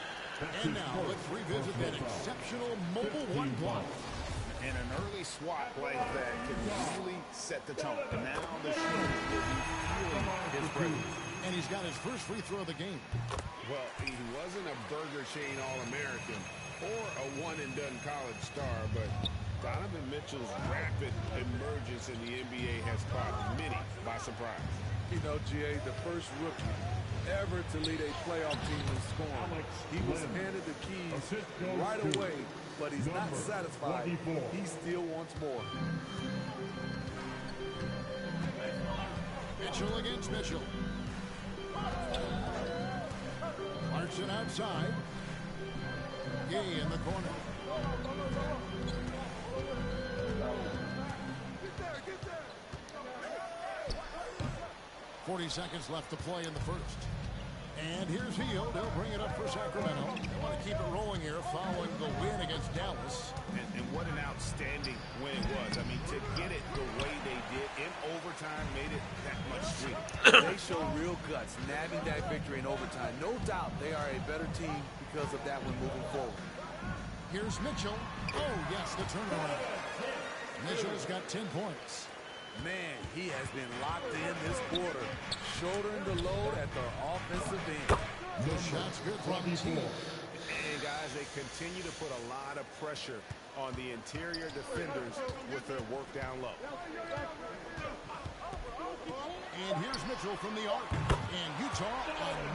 And now let's revisit that exceptional mobile one block. And an early swat like that can really set the tone. And now the shooter will be feeling his presence. And he's got his first free throw of the game. Well, he wasn't a burger chain All-American or a one-and-done college star, but Donovan Mitchell's rapid emergence in the NBA has caught many by surprise. You know, GA, the first rookie ever to lead a playoff team in scoring. He was handed the keys right away, but he's not satisfied. He still wants more. Mitchell against Mitchell. Clarkson outside. Gay in the corner. Get there. 40 seconds left to play in the first. And here's Hield. He'll bring it up for Sacramento. They want to keep it rolling here following the win against Dallas. And what an outstanding win it was. I mean, to get it the way they did in overtime made it that much sweeter. They show real guts, nabbing that victory in overtime. No doubt they are a better team because of that one moving forward. Here's Mitchell. Oh, yes, the turnaround. Mitchell's got 10 points. Man, he has been locked in this quarter, shouldering the load at the offensive end. The shot's good from the team. And guys, they continue to put a lot of pressure on the interior defenders with their work down low. And here's Mitchell from the arc. And Utah,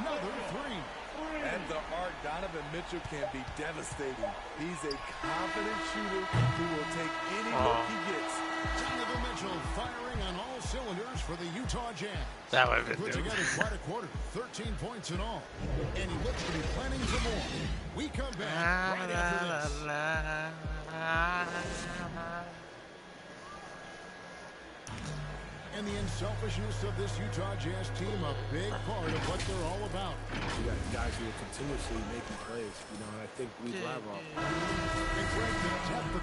another three. At the arc, Donovan Mitchell can be devastating. He's a confident shooter who will take any look he gets. Donovan Mitchell firing on all cylinders for the Utah Jazz. That would have been Put together quite a quarter, 13 points in all. And he looks to be planning for more. We come back right after this. And And the unselfishness of this Utah Jazz team, a big part of what they're all about. You got guys who are continuously making plays, you know, and I think we thrive off. It's right to tap the...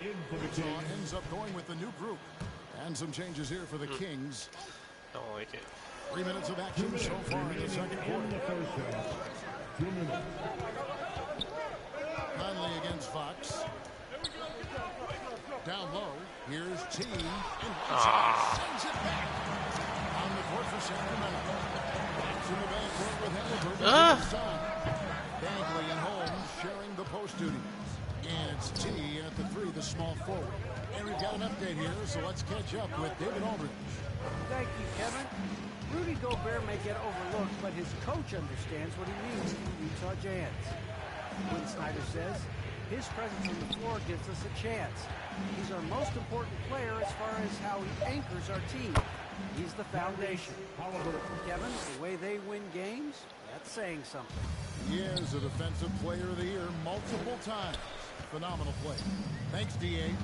Utah ends up going with the new group. And some changes here for the Kings. Don't like it. 3 minutes of action so far in the second quarter. Conley against Fox. Down low. Here's T. Sends it back. On the court for Sacramento. Back in the backcourt with Halliburton. Bagley and Holmes sharing the post duty. And it's T at the 3, the small forward. And we've got an update here, so let's catch up with David Aldridge. Thank you, Kevin. Rudy Gobert may get overlooked, but his coach understands what he means to the Utah Jazz. Quinn Snyder says, his presence on the floor gives us a chance. He's our most important player as far as how he anchors our team. He's the foundation. Kevin, the way they win games, that's saying something. He is a defensive player of the year multiple times. Phenomenal play. Thanks, D.A.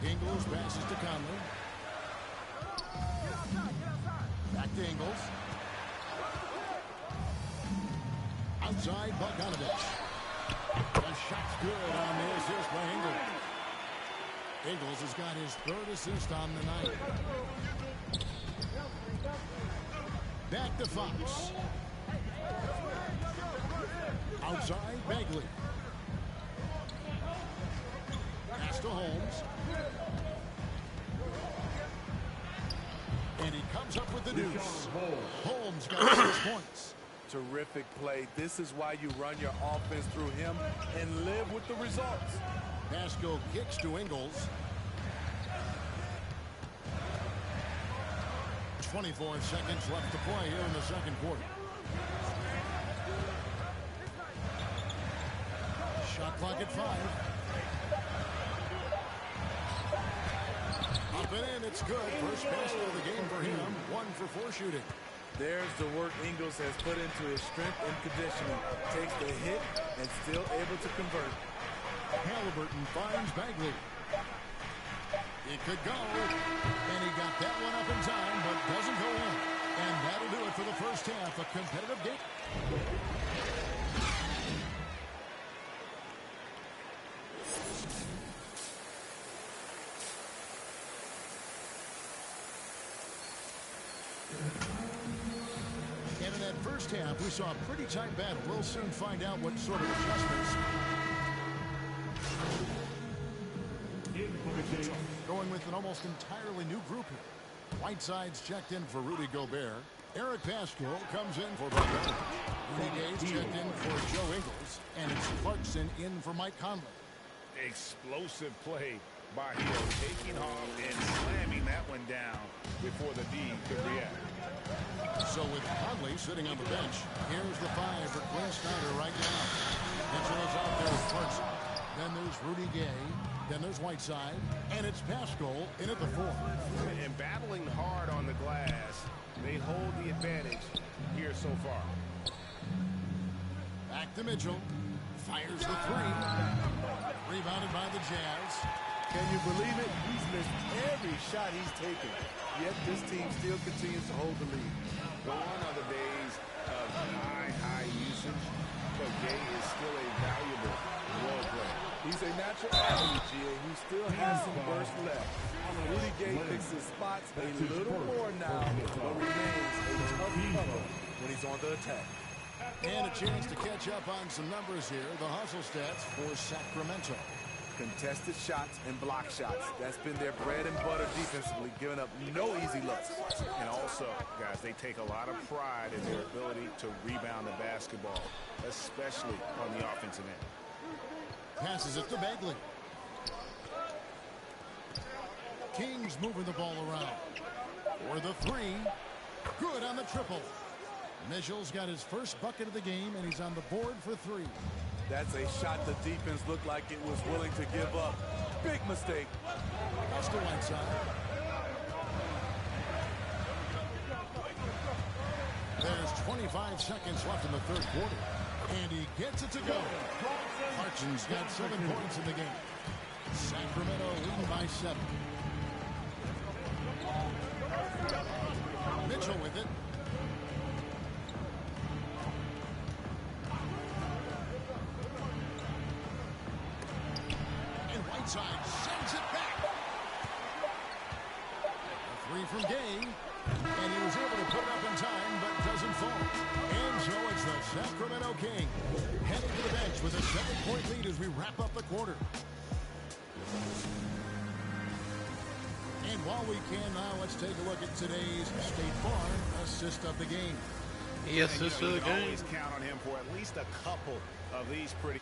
Ingles passes to Conley. Back to Ingles. Outside, Bogdanovich. The shot's good on the assist by Ingles. Ingles has got his 3rd assist on the night. Back to Fox. Outside, Bagley. Pass to Holmes. And he comes up with the deuce. Holmes got 6 points. Terrific play. This is why you run your offense through him and live with the results. Pascal kicks to Ingles. 24 seconds left to play here in the second quarter. Shot clock at 5. Up and in, it's good. First basket of the game for him. 1 for 4 shooting. There's the work Ingles has put into his strength and conditioning. Takes the hit and still able to convert. Halliburton finds Bagley. It could go. And he got that one up in time, but doesn't go in. And that'll do it for the first half. A competitive game. And in that first half, we saw a pretty tight battle. We'll soon find out what sort of adjustments. Going with an almost entirely new group here. Whiteside's checked in for Rudy Gobert. Eric Pascal comes in for Bogdanovich. Rudy Gay's checked in for Joe Ingles. And it's Clarkson in for Mike Conley. Explosive play by Hill, taking off and slamming that one down before the D could react. So with Conley sitting on the bench, here's the 5 for Quinn Snyder right now. Mitchell is out there with Clarkson. Then there's Rudy Gay. Then there's Whiteside. And it's Pascal in at the 4. And battling hard on the glass, they hold the advantage here so far. Back to Mitchell. Fires the 3. Rebounded by the Jazz. Can you believe it? He's missed every shot he's taken. Yet this team still continues to hold the lead. Gone are the days of high usage, but Gay is still a valuable role player. He's a natural athlete, G.A. He still has some burst left. Rudy Gay picks his spots a little more now, but remains a tough cover when he's on the attack. And a chance to catch up on some numbers here. The hustle stats for Sacramento. Contested shots and block shots. That's been their bread and butter defensively, giving up no easy looks. And also, guys, they take a lot of pride in their ability to rebound the basketball, especially on the offensive end. Passes it to Bagley. Kings moving the ball around. For the 3. Good on the triple. Mitchell's got his first bucket of the game, and he's on the board for 3. That's a shot the defense looked like it was willing to give up. Big mistake. That's the Whiteside. There's 25 seconds left in the third quarter. And he gets it to go. Harchin's got 7 points in the game. Sacramento leading by 7. Mitchell with it. And Whiteside sends it back. A 3 from Gay. And he was able to put it up in time, but doesn't fall. And so it's the Sacramento King heading to the bench with a 7-point lead as we wrap up the quarter. And while we can now, let's take a look at today's State Farm assist of the game. Yes, and, assist of the you can game. always count on him for at least a couple of these pretty